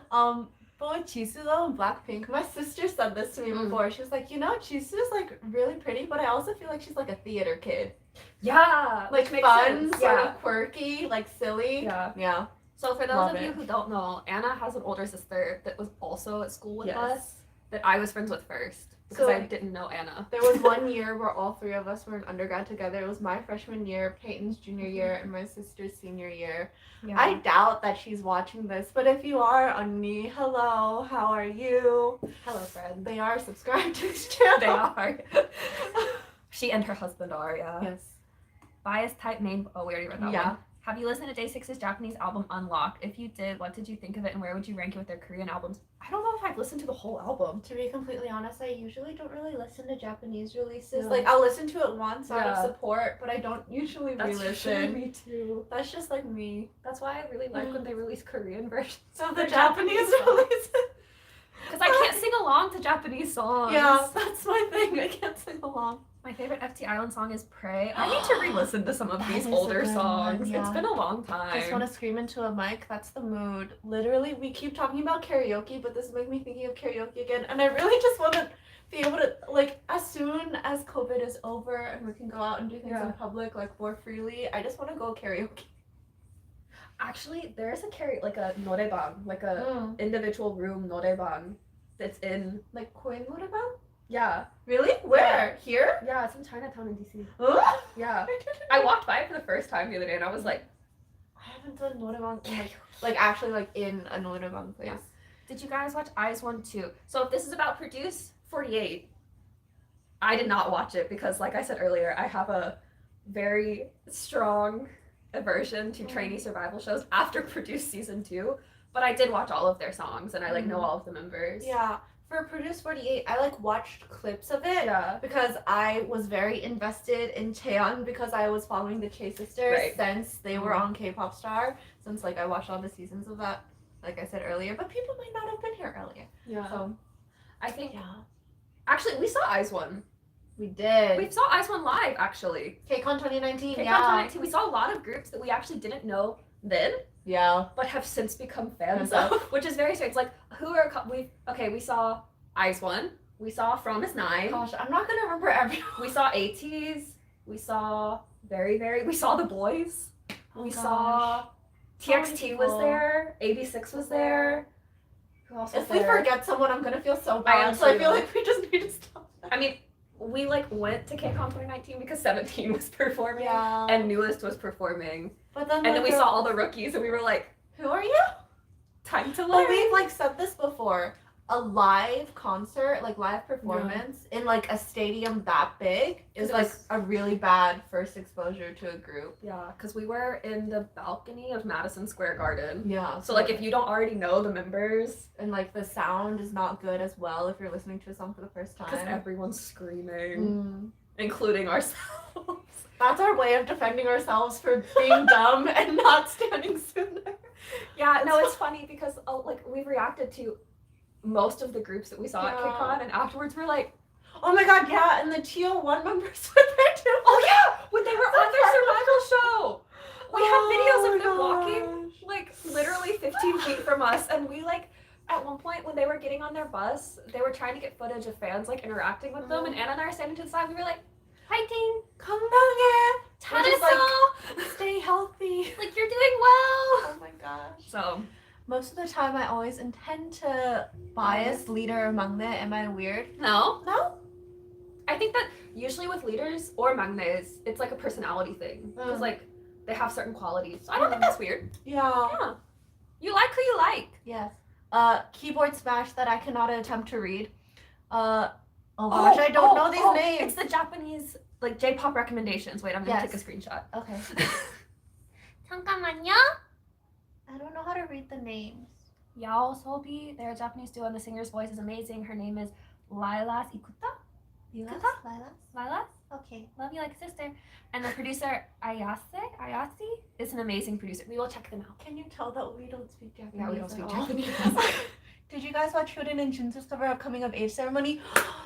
But with Jisoo though and Blackpink, my sister said this to me before. She was like, you know, Jisoo is like really pretty, but I also feel like she's like a theater kid.
Yeah.
Like
which makes
fun,
sense.
sort
Yeah.
of quirky, like silly.
Yeah.
Yeah.
So for those
Love
of you
it.
who don't know, Anna has an older sister that was also at school with
Yes.
us that I was friends with first because
So-
I didn't know Anna.
There was one year where all three of us were in undergrad together. It was my freshman year, Peyton's junior year, and my sister's senior year.
Yeah.
I doubt that she's watching this, but if you are, Unni, hello, how are you?
Hello, friend.
They are subscribed to this channel.
They are. She and her husband are, yeah.
Yes.
Bias type main. Oh, we already read that
Yeah.
one. Have you listened to Day 6's Japanese album Unlocked? If you did, what did you think of it and where would you rank it with their Korean albums? I don't know if I've listened to the whole album.
To be completely honest, I usually don't really listen to Japanese releases.
Yeah.
Like, I'll listen to it once out of
Yeah.
support, but I don't usually re-listen.
me too.
That's just like me.
That's why I really like when they release Korean versions.
So
of
the
their
Japanese
songs.
releases.
Because I can't sing along to Japanese songs.
Yeah, that's my thing. I can't sing along.
My favorite FT Island song is Pray. I need to re-listen to some of
That
these
is a
older
good
songs.
one,
It's
yeah.
been a long time.
Just want to scream into a mic. That's the mood. Literally, we keep talking about karaoke, but this makes me thinking of karaoke again. And I really just want to be able to, like, as soon as COVID is over and we can go out and do things
Yeah.
in public, like, more freely, I just want to go karaoke.
Actually, there's a norebang, like a individual room norebang that's in,
Like, Korean Norebang?
yeah.
Really? Where? Here?
Yeah, it's in Chinatown in DC.
Huh?
Yeah. I walked by it for the first time the other day and I was like,
I haven't done Norebang in, like, actually, like, in a Norebang place.
Yeah. Did you guys watch Eyes 1 2? So if this is about Produce 48, I did not watch it because, like I said earlier, I have a very strong aversion to trainee survival shows after Produce season 2. But I did watch all of their songs and I like know all of the members.
Yeah. For Produce 48, I, like, watched clips of it.
Yeah.
Because I was very invested in Cheon because I was following the Che sisters
Right.
since they were on K-Pop Star. Since like I watched all the seasons of that, like I said earlier. But people might not have been here earlier.
Yeah.
So
I think
yeah,
actually we saw Eyes 1.
we did.
We saw Eyes 1 live actually.
KCON 2019.
KCON
Yeah.
2019. We saw a lot of groups that we actually didn't know then,
Yeah.
but have since become fans
Fans
of, which is very strange. Like who are we saw Eyes 1, we saw From Is 9,
Gosh, I'm not gonna remember everyone.
we saw ATEEZ, we saw we saw The Boys.
Oh,
we
gosh.
saw
So many
TXT was
people.
there. AB6 was there. Who else was
If we
there?
forget someone, I'm gonna feel so
I
bad.
am
So I
too.
feel like we just need to stop.
I mean, we like went to KCON 2019 because 17 was performing
Yeah.
and Newest was performing.
But then,
And then we
like,
saw all the rookies and we were like,
who are you?
time to learn.
But we've like said this before. A live concert, like live performance in like a stadium that big is
It
like
was-
a really bad first exposure to a group.
Yeah, because we were in the balcony of Madison Square Garden.
Yeah.
So like if you don't already know the members,
and like the sound is not good as well if you're listening to a song for the first
because
time.
everyone's screaming, including ourselves.
That's our way of defending ourselves for being dumb and not standing sooner.
Yeah, no, it's funny because like we reacted to most of the groups that we saw at
Yeah.
KCON, and afterwards we're like,
Oh my god, yeah, and the TO1 members were there too.
oh yeah, when they were on their survival show, we had videos of them
Oh my
walking
gosh.
like literally 15 feet from us, and we like at one point when they were getting on their bus, they were trying to get footage of fans like interacting with them, and Anna and I are standing to the side. We were like, fighting,
Come down here. We're just
Tanaso,
Stay healthy.
like you're doing well.
Oh my gosh.
So
Most of the time, I always intend to bias leader among them. Am I weird?
no,
No.
I think that usually with leaders or magnes, it's like a personality thing because like they have certain qualities. So I don't think that's weird.
Yeah.
Yeah, you like who you like.
Yes. Keyboard smash that I cannot attempt to read. Oh gosh, I don't know these names.
It's the Japanese like J-pop recommendations. Wait, I'm gonna
Yes.
take a screenshot.
Okay.
잠깐만요.
I don't know how to read the names.
Yao Sobi, they're a Japanese duo, and the singer's voice is amazing. Her name is Lilas Ikuta.
Lilas?
Lilas,
Okay.
love you like a sister. And the producer Ayase is an amazing producer. We will check them out.
Can you tell that we don't speak Japanese?
Yeah, we don't
at
speak
all?
Japanese.
Did you guys watch Hyuden and Junsu's cover coming of age ceremony?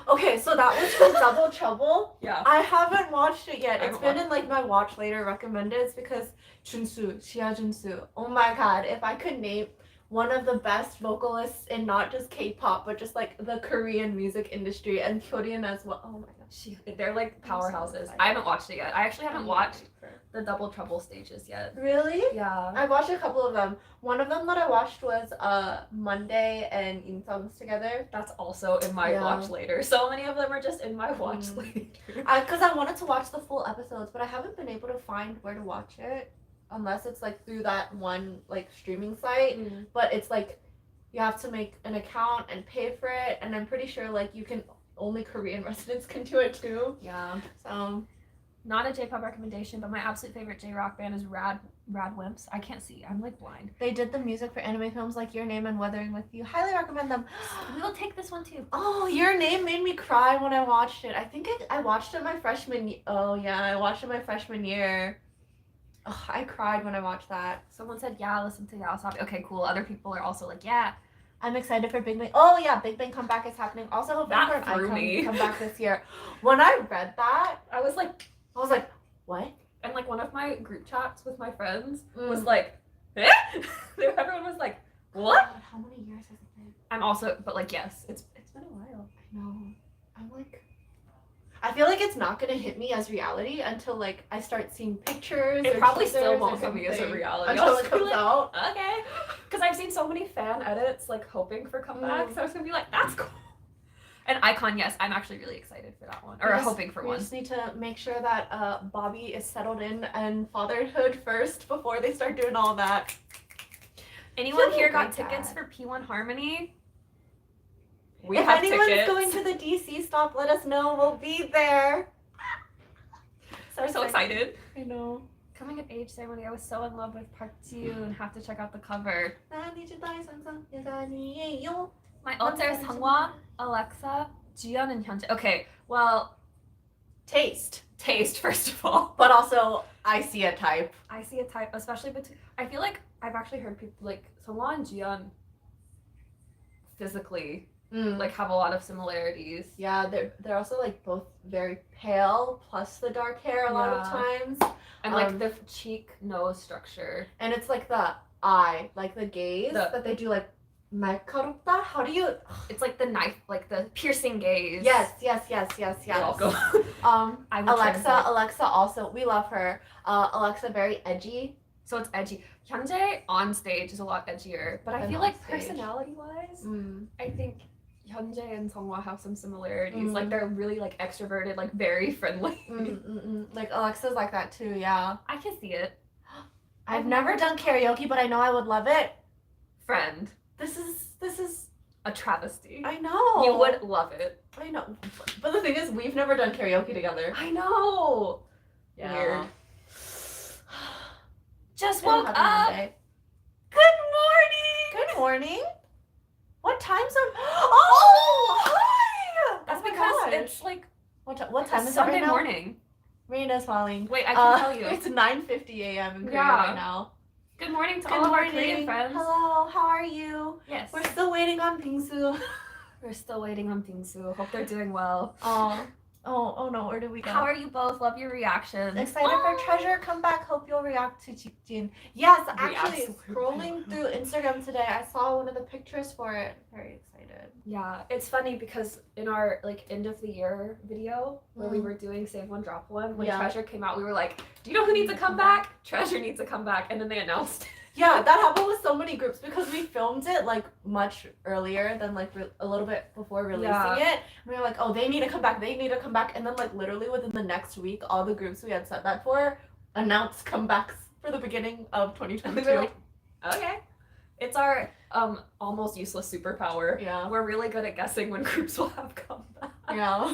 Okay, so that was from Double Trouble.
Yeah.
I haven't watched it yet.
I
It's
haven't
been in like my watch later recommendeds because Junsu, Shia Junsu. Oh my god, if I could name one of the best vocalists in not just K-pop but just like the Korean music industry and Korean as well. Oh my gosh.
They're like
I'm so
powerhouses.
excited.
I haven't watched it yet. I actually haven't watched the Double Trouble stages yet.
Really?
Yeah.
I watched a couple of them. One of them that I watched was Monday and Insung's together.
That's also in my
Yeah.
watch later. So many of them are just in my watch later.
Because I wanted to watch the full episodes, but I haven't been able to find where to watch it unless it's like through that one like streaming site. But it's like you have to make an account and pay for it, and I'm pretty sure like you can only Korean residents can do it too.
Yeah.
So
Not a J-pop recommendation, but my absolute favorite J-rock band is Rad Wimps. I can't see. I'm like blind.
they did the music for anime films like Your Name and Weathering with You. Highly recommend them.
We will take this one too.
Oh, Your Name made me cry when I watched it. I think I watched it my freshman year. Oh yeah, I watched it my freshman year. Oh, I cried when I watched that.
Someone said, yeah, listen to Yaosabi. Okay, cool. Other people are also like, yeah.
I'm excited for Big Bang. Oh yeah, Big Bang comeback is happening. Also hoping
That
for an
threw
icon
me.
comeback this year. When I read that,
I was like,
what?
and like one of my group chats with my friends
Mm.
was like, eh? Everyone was like, what?
God, how many years has it been?
I'm also, but like, yes, it's been a while.
I know. I'm like, I feel like it's not gonna hit me as reality until like I start seeing pictures.
It
or
probably
teasers
still
or
won't hit me as a
something
reality.
until
I'll
it
just be
comes
like,
out.
okay. Because I've seen so many fan edits, like hoping for comebacks. So I was gonna be like, that's cool. And Icon, yes, I'm actually really excited for that one, or
We just-
hoping for
We
one.
just need to make sure that Bobby is settled in and fatherhood first before they start doing all that.
Anyone
Feel
here got
great,
tickets
Dad.
for P1 Harmony? We
If
have
anyone's
tickets.
going to the DC stop, let us know. We'll be there.
I'm so excited.
I know.
Coming of age ceremony, I was so in love with Park Ji and have to check out the cover. My alter is Hanghwa, Alexa, Jiyeon, and Hyunjin. Okay, well,
Taste.
taste first of all.
But also, I see a type.
I see a type, especially between. I feel like I've actually heard people like Hanghwa and Jiyeon physically like have a lot of similarities.
Yeah, they're also like both very pale, plus the dark hair a lot of
Yeah.
times.
And like the cheek nose structure.
And it's like the eye, like the gaze
The-
that they do like 날카롭다? How do you?
It's like the knife, like the piercing gaze.
Yes.
They all go.
Um,
I will
Alexa,
translate.
Alexa also, we love her. Alexa very edgy.
So it's edgy. Hyunjae on stage is a lot edgier, but I
Than
feel
on
like
stage.
personality-wise,
Mm.
I think Hyunjae and Songhwa have some similarities.
Mm.
Like they're really like extroverted, like very friendly.
Like Alexa's like that too, yeah.
I can see it.
I've never done karaoke, but I know I would love it.
Friend,
This is
a travesty.
I know.
You would love it.
I know. But the thing is, we've never done karaoke together.
I know.
Yeah.
Weird. Just
It'll
woke
happen one
up.
day.
Good morning.
Good morning. What time zone? Oh, hi!
That's
Oh my
because
gosh.
it's like
what time is it
Sunday
right now?
morning.
Raina's falling.
Wait, I can tell you.
It's 9:50 a.m. in Korea
Yeah.
right now.
Good morning to
Good
all
morning.
of our Korean friends.
Hello, how are you?
Yes.
We're still waiting on Bingsu.
We're still waiting on Bingsu. Hope they're doing well.
Oh no, where do we go?
How are you both? Love your reactions.
Excited for Treasure comeback. Hope you'll react to Jin. Yes, actually,
absolutely
scrolling through Instagram today, I saw one of the pictures for it. Very excited.
Yeah, it's funny because in our like end of the year video where we were doing Save One Drop One, when
Yeah.
Treasure came out, we were like, "Do you know who needs to come back? Treasure needs to come back," and then they announced it.
Yeah, that happened with so many groups because we filmed it like much earlier than like a little bit before releasing it. And we were like, oh, they need to come back, and then like literally within the next week, all the groups we had set that for announced comebacks for the beginning of 2022.
We were like, okay. It's our almost useless superpower.
Yeah.
We're really good at guessing when groups will have comebacks.
Yeah.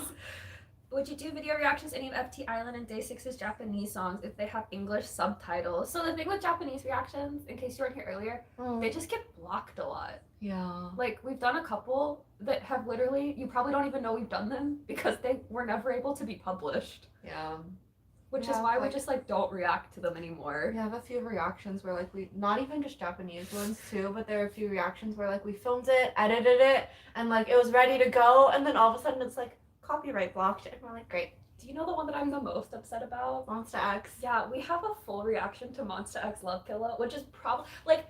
Would you do video reactions to any of FT Island and Day 6's Japanese songs if they have English subtitles? So the thing with Japanese reactions, in case you weren't here earlier, they just get blocked a lot.
Yeah.
Like, we've done a couple that have literally, you probably don't even know we've done them because they were never able to be published.
Yeah.
Which
Yeah,
is why we
like-
just, like, don't react to them anymore.
We have a few reactions where like we, not even just Japanese ones too, but there are a few reactions where like we filmed it, edited it, and like it was ready to go, and then all of a sudden it's like copyright blocked, and we're like, great.
Do you know the one that I'm the most upset about?
Monster X.
Yeah, we have a full reaction to Monster X Love Pillow, which is probably, like,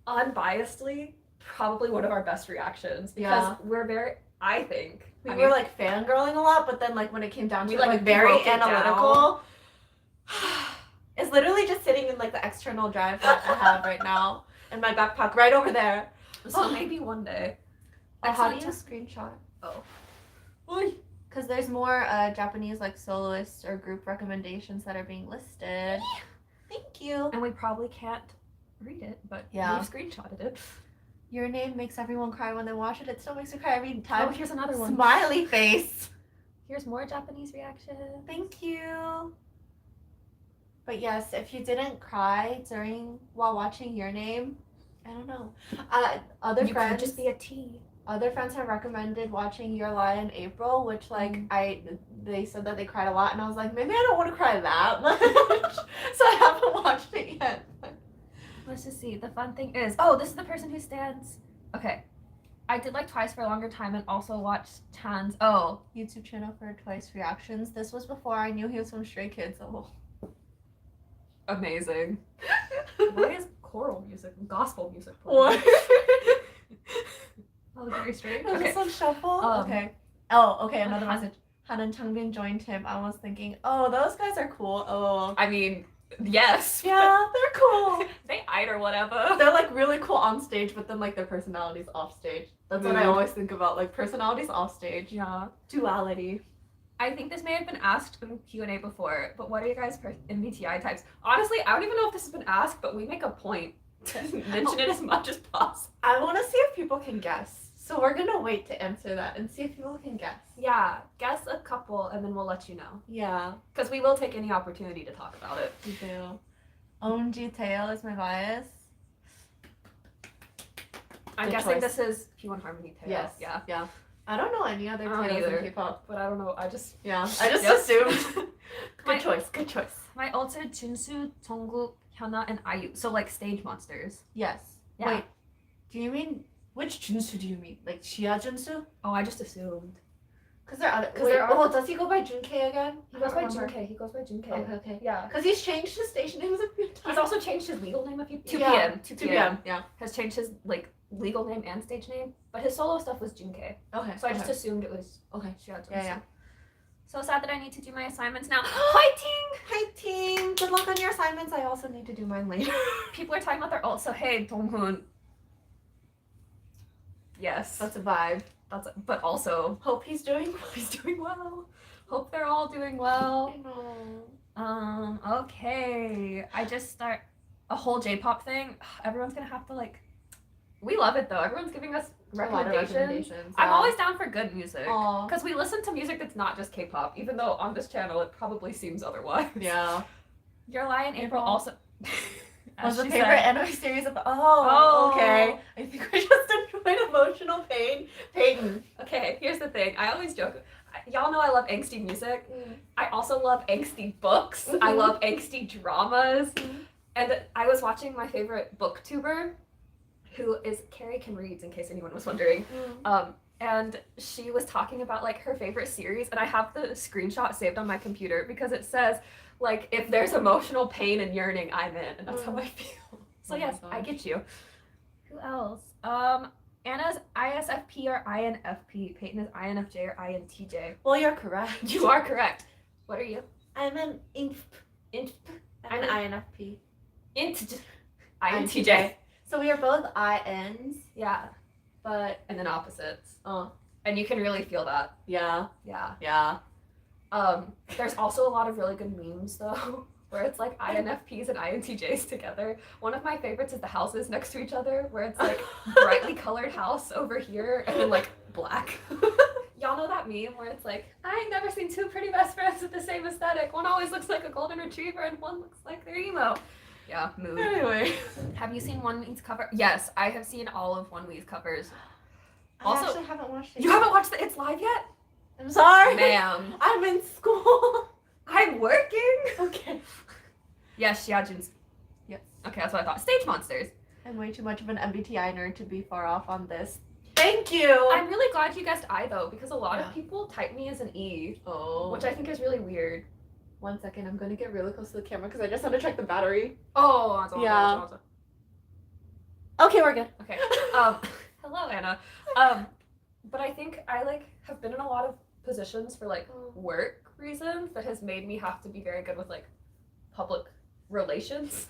unbiasedly, probably one of our best reactions. Because we're very, I think.
We were like fangirling a lot, but then like when it came down to
We,
it, like
like,
very
broke it
analytical. It's literally just sitting in like the external drive that I have right now in my backpack right over there.
So maybe one day.
How do you
Excellent.
screenshot?
Oh.
Because there's more Japanese like soloists or group recommendations that are being listed. Thank you.
And we probably can't read it, but
Yeah.
we've screenshotted it.
Your name makes everyone cry when they watch it. It still makes me cry every time.
Oh, here's another one.
Smiley face.
Here's more Japanese reaction.
Thank you. But yes, if you didn't cry while watching Your Name, I don't know. Other
You
friends
could just be a T.
Other friends have recommended watching Your Lie in April, which like they said that they cried a lot, and I was like, maybe I don't want to cry that much, so I haven't watched it yet.
Let's just see. The fun thing is, oh, this is the person who stands. Okay. I did like Twice for a longer time and also watched Chan's
YouTube channel for Twice reactions. This was before I knew he was from Stray Kids. Oh.
Amazing. Why is choral music, gospel music
What?
Oh, very strange.
Is
Okay.
this on shuffle?
Okay.
Okay, another
Han-
message. Han and Changbin joined him. I was thinking, oh, those guys are cool. Oh.
I mean, yes.
Yeah, they're cool.
They eyed or whatever.
They're like really cool on stage, but then like their personalities off stage. That's what I
Mood.
always think about, like personalities off stage.
Yeah.
Duality.
I think this may have been asked in Q&A before, but what are your guys' MBTI types? Honestly, I don't even know if this has been asked, but we make a point to mention it as much as possible.
I want to see if people can guess. So we're gonna wait to answer that and see if people can guess.
Yeah, guess a couple and then we'll let you know.
Yeah,
Because we will take any opportunity to talk about it.
we do. OMG Tail is my bias.
I'm
Good
guessing
choice.
this is P1 Harmony Tail.
Yes.
Yeah.
Yeah. I don't know any other
I don't
tails
either.
in K-pop.
But I don't know. I just.
Yeah, I just
Yep.
assumed.
My-
Good choice. Good choice.
My ults are Junsu, Jungkook, Hyuna, and IU. So like stage monsters.
Yes.
Yeah.
Wait. Do you mean which Junsu do you mean? Like Shia Junsu?
Oh, I just assumed.
Because there are other.
Wait,
Oh, does he go by Junkei again?
He goes by
I don't remember.
Junkei. He goes by Junkei.
Okay. Okay.
Yeah.
Because he's changed his station names a few times.
He's also changed his legal name a few. 2
Yeah,
p.m. 2
2
p.m.
p.m. Yeah.
Has changed his like legal name and stage name, but his solo stuff was Junkei.
Okay.
So I just assumed it was
Okay.
Shia Junsu.
Yeah, yeah.
So sad that I need to do my assignments now. Fighting!
Hi team. Good luck on your assignments. I also need to do mine later.
People are talking about their ult, so hey, Donghoon. Yes.
That's a vibe.
But also,
Hope he's doing
well. Hope they're all doing well.
I know.
Okay. I just start a whole J-pop thing. Everyone's gonna have to like. We love it though. Everyone's giving us
A lot of
recommendations. I'm
yeah.
always down for good music.
Aw.
Because we listen to music that's not just K-pop, even though on this channel it probably seems otherwise.
Yeah.
Your Lie in April also.
Was
As
the
she
favorite
said.
anime series of
Oh.
okay. I think we just enjoyed emotional pain. Peyton.
Okay, here's the thing. I always joke. Y'all know I love angsty music. I also love angsty books. I
Mhm.
love angsty dramas.
Mhm.
And I was watching my favorite booktuber, who is Carrie Can Reads, in case anyone was wondering. And she was talking about like her favorite series, and I have the screenshot saved on my computer because it says like if there's emotional pain and yearning, I'm in, and that's how I feel. So
Oh my
yes, I
gosh.
get you. Who else? Anna's ISFP or INFP. Peyton is INFJ or INTJ.
Well, you're correct.
You are correct. What are you?
I'm an INFP.
I'm
an
an
INFP.
INTJ.
So we are both INs,
Yeah,
but
and then opposites.
oh
And you can really feel that.
yeah,
Yeah.
yeah.
There's also a lot of really good memes though, where it's like INFPs and INTJs together. One of my favorites is the houses next to each other, where it's like brightly colored house over here and then like black. Y'all know that meme where it's like, I ain't never seen two pretty best friends with the same aesthetic. One always looks like a golden retriever and one looks like they're emo. Yeah, mood.
Anyway,
Have you seen One We's cover? Yes, I have seen all of One We's covers.
I
Also-
actually haven't watched it.
You haven't watched the It's Live yet?
I'm sorry,
Ma'am.
I'm in school.
I'm working.
Okay.
Yes, Xiaojun's.
Yes.
Okay, that's what I thought. Stage Monsters.
I'm way too much of an MBTI nerd to be far off on this. Thank you.
I'm really glad you guessed I though, because a lot
Yeah.
of people type me as an E,
Oh.
which I think is really weird.
1 second, I'm gonna get really close to the camera because I just had to check the battery.
Oh,
Yeah. Okay, we're good.
Okay. Hello, Anna. But I think I like have been in a lot of positions for like work reasons that has made me have to be very good with like public relations.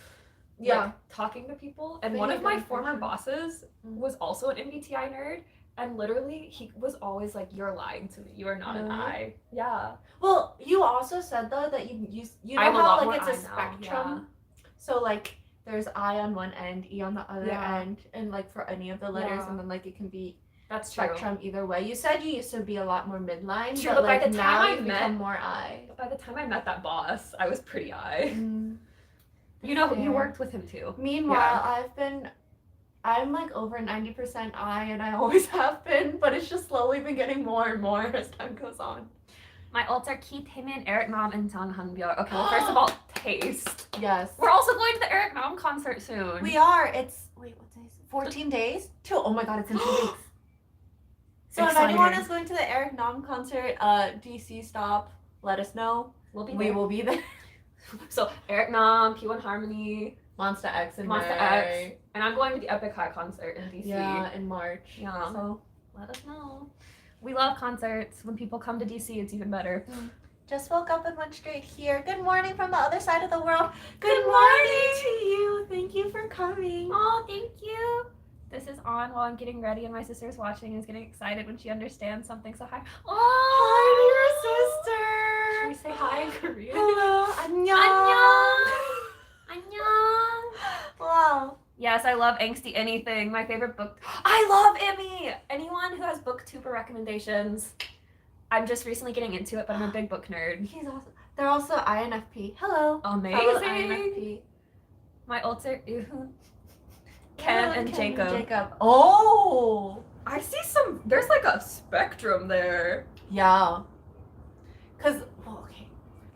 Yeah.
Like, talking to people. And
Being
one
a
of my
good
former
person.
bosses
Mm.
was also an MBTI nerd. And literally, he was always like, "You're lying to me. You are not an
Really?
I." Yeah.
Well, you also said though that you know
I'm a
how
lot
like
more
it's a
I now,
spectrum. So like there's I on one end, E on the other
Yeah.
end, and like for any of the letters,
Yeah.
and then like it can be
That's true.
spectrum either way. You said you used to be a lot more midline,
True,
but
but by
like
the time
now
I
you've
met-
become more I.
But by the time I met that boss, I was pretty I.
Mm.
You know, you
Fair.
worked with him too.
Meanwhile, I'm like over 90% I, and I always have been, but it's just slowly been getting more and more as time goes on.
My alts are Keith Heyman, Eric Nam, and Jang Hanbyeol. Okay, well, first of all, taste.
Yes.
We're also going to the Eric Nam concert soon.
We are. It's wait, what day is it? 14 days? Oh my god, it's in 2 weeks. So
Exciting.
if anyone is going to the Eric Nam concert, DC stop, let us know.
We'll be
We
there.
will be there.
So Eric Nam, P1 Harmony,
Monster X in
Monster
May.
X, and I'm going to the Epic High concert in DC.
Yeah, in March.
Yeah.
So
Let us know. We love concerts. When people come to DC, it's even better.
just woke up and went straight here. Good morning from the other side of the world. Good
Good
morning to you. Thank you for coming.
Oh, thank you. This is on while I'm getting ready, and my sister's watching and is getting excited when she understands something. So hi.
Hi,
Should we
dear sister.
say hi in Korean?
Hello. Annyeong.
Annyeong. Annyeong.
Wow.
Yes, I love angsty anything. My favorite book. I love Emmy. Anyone who has booktuber recommendations. I'm just recently getting into it, but I'm a big book nerd.
He's awesome. They're also INFP. Hello. Fellow
Amazing.
INFP.
My alts are Ken and Jacob.
Oh.
I see some. There's like a spectrum there.
Yeah. Cause okay.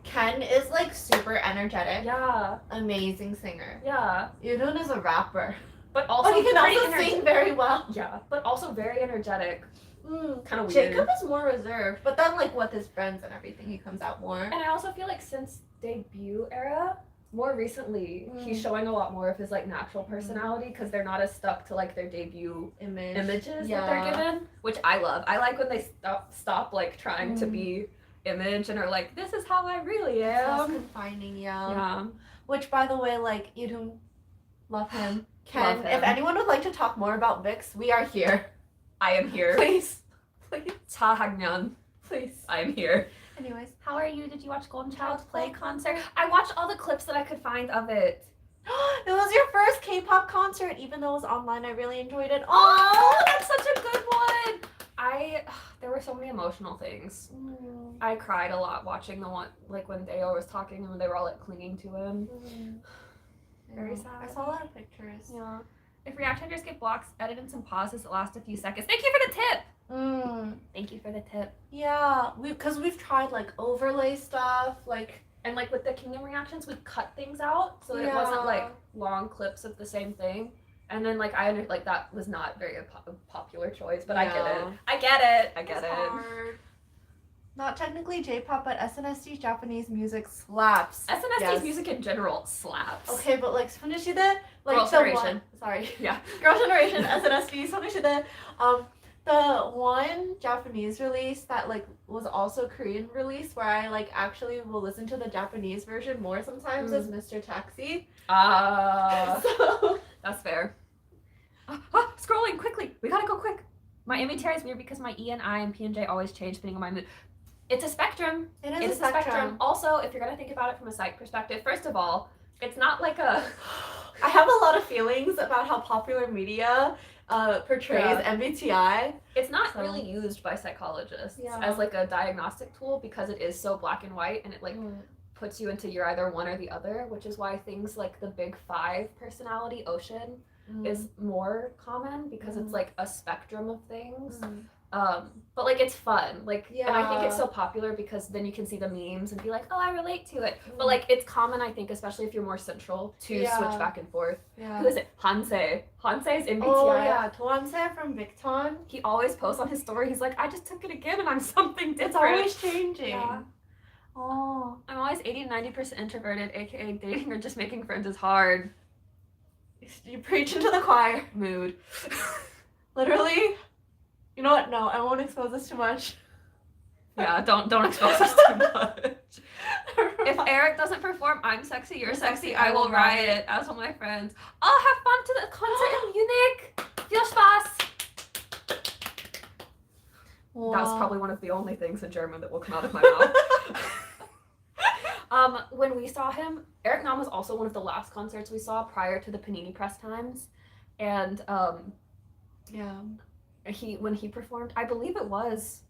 Ken is like super energetic.
Yeah.
Amazing singer.
Yeah.
Yudun is a rapper.
But also
But he can
pretty
also sing very well.
Yeah, but also very energetic.
Mm.
Kind of weird.
Jacob is more reserved, but then like with his friends and everything, he comes out more.
And I also feel like since debut era, more recently, he's
Mm.
showing a lot more of his like natural personality because they're not as stuck to like their debut images that
Yeah.
they're given, which I love. I like when they stop like trying to
Mm.
be image and are like, this is how I really
That's
am.
confining, yeah.
Yeah.
Which, by the way, like, you don't love him.
Love him.
If anyone would like to talk more about Vix, we are here.
I am here.
Please.
Chahagnan.
Please.
I am here.
Anyways.
How are you? Did you watch Golden Child play concert? I watched all the clips that I could find of it.
It was your first K-pop concert, even though it was online. I really enjoyed it.
Oh, that's such a good one. There were so many emotional things. I cried a lot watching the one, like when Dayo was talking and they were all like clinging to him. Very sad.
I saw a lot of pictures.
Yeah. If reaction just get blocks, edit in some pauses that last a few seconds. Thank you for the tip. Thank you for the tip.
Yeah, because we've tried like overlay stuff, like.
And like with the Kingdom reactions, we cut things out so that it wasn't like long clips of the same thing. And then like that was not very a popular choice, but
Yeah.
I get it.
Hard. Not technically J-pop, but SNSD Japanese music slaps.
SNSD's music in general slaps.
Okay, but like 손으시대, like
Girl
the
Generation.
one. Sorry.
Yeah.
Girl Generation SNSD 손으시대. The one Japanese release that like was also Korean release where I like actually will listen to the Japanese version more sometimes is Mr. Taxi. So
That's fair. Scrolling quickly. We gotta go quick. My MBTI is weird because my E and I and P and J always change depending on my mood. It's a spectrum.
it's a spectrum.
Also, if you're gonna think about it from a psych perspective, first of all, it's not like a.
I have a lot of feelings about how popular media portrays MBTI.
It's not really used by psychologists as like a diagnostic tool because it is so black and white and it like puts you into you're either one or the other, which is why things like the Big Five personality ocean is more common because it's like a spectrum of things. But like it's fun, like, and I think it's so popular because then you can see the memes and be like, oh, I relate to it. But like it's common, I think, especially if you're more central, to switch back and forth. Who is it? Hanse. Hanse's MBTI.
Oh yeah, Toanse from Victon.
He always posts on his story. He's like, I just took it again and I'm something different.
It's always changing.
Yeah.
Oh,
I'm always 80 to 90% introverted, aka dating or just making friends is hard.
you preach into the choir.
Mood.
Literally. You know what? No, I won't expose this too much.
Yeah, don't expose us too much. If Eric doesn't perform I'm Sexy, You're Sexy, I will riot, as will my friends. Oh, have fun to the concert in Munich! Viel Spaß! That's probably one of the only things in German that will come out of my mouth. When we saw him, Eric Nam was also one of the last concerts we saw prior to the Panini Press times. And when he performed, I believe it was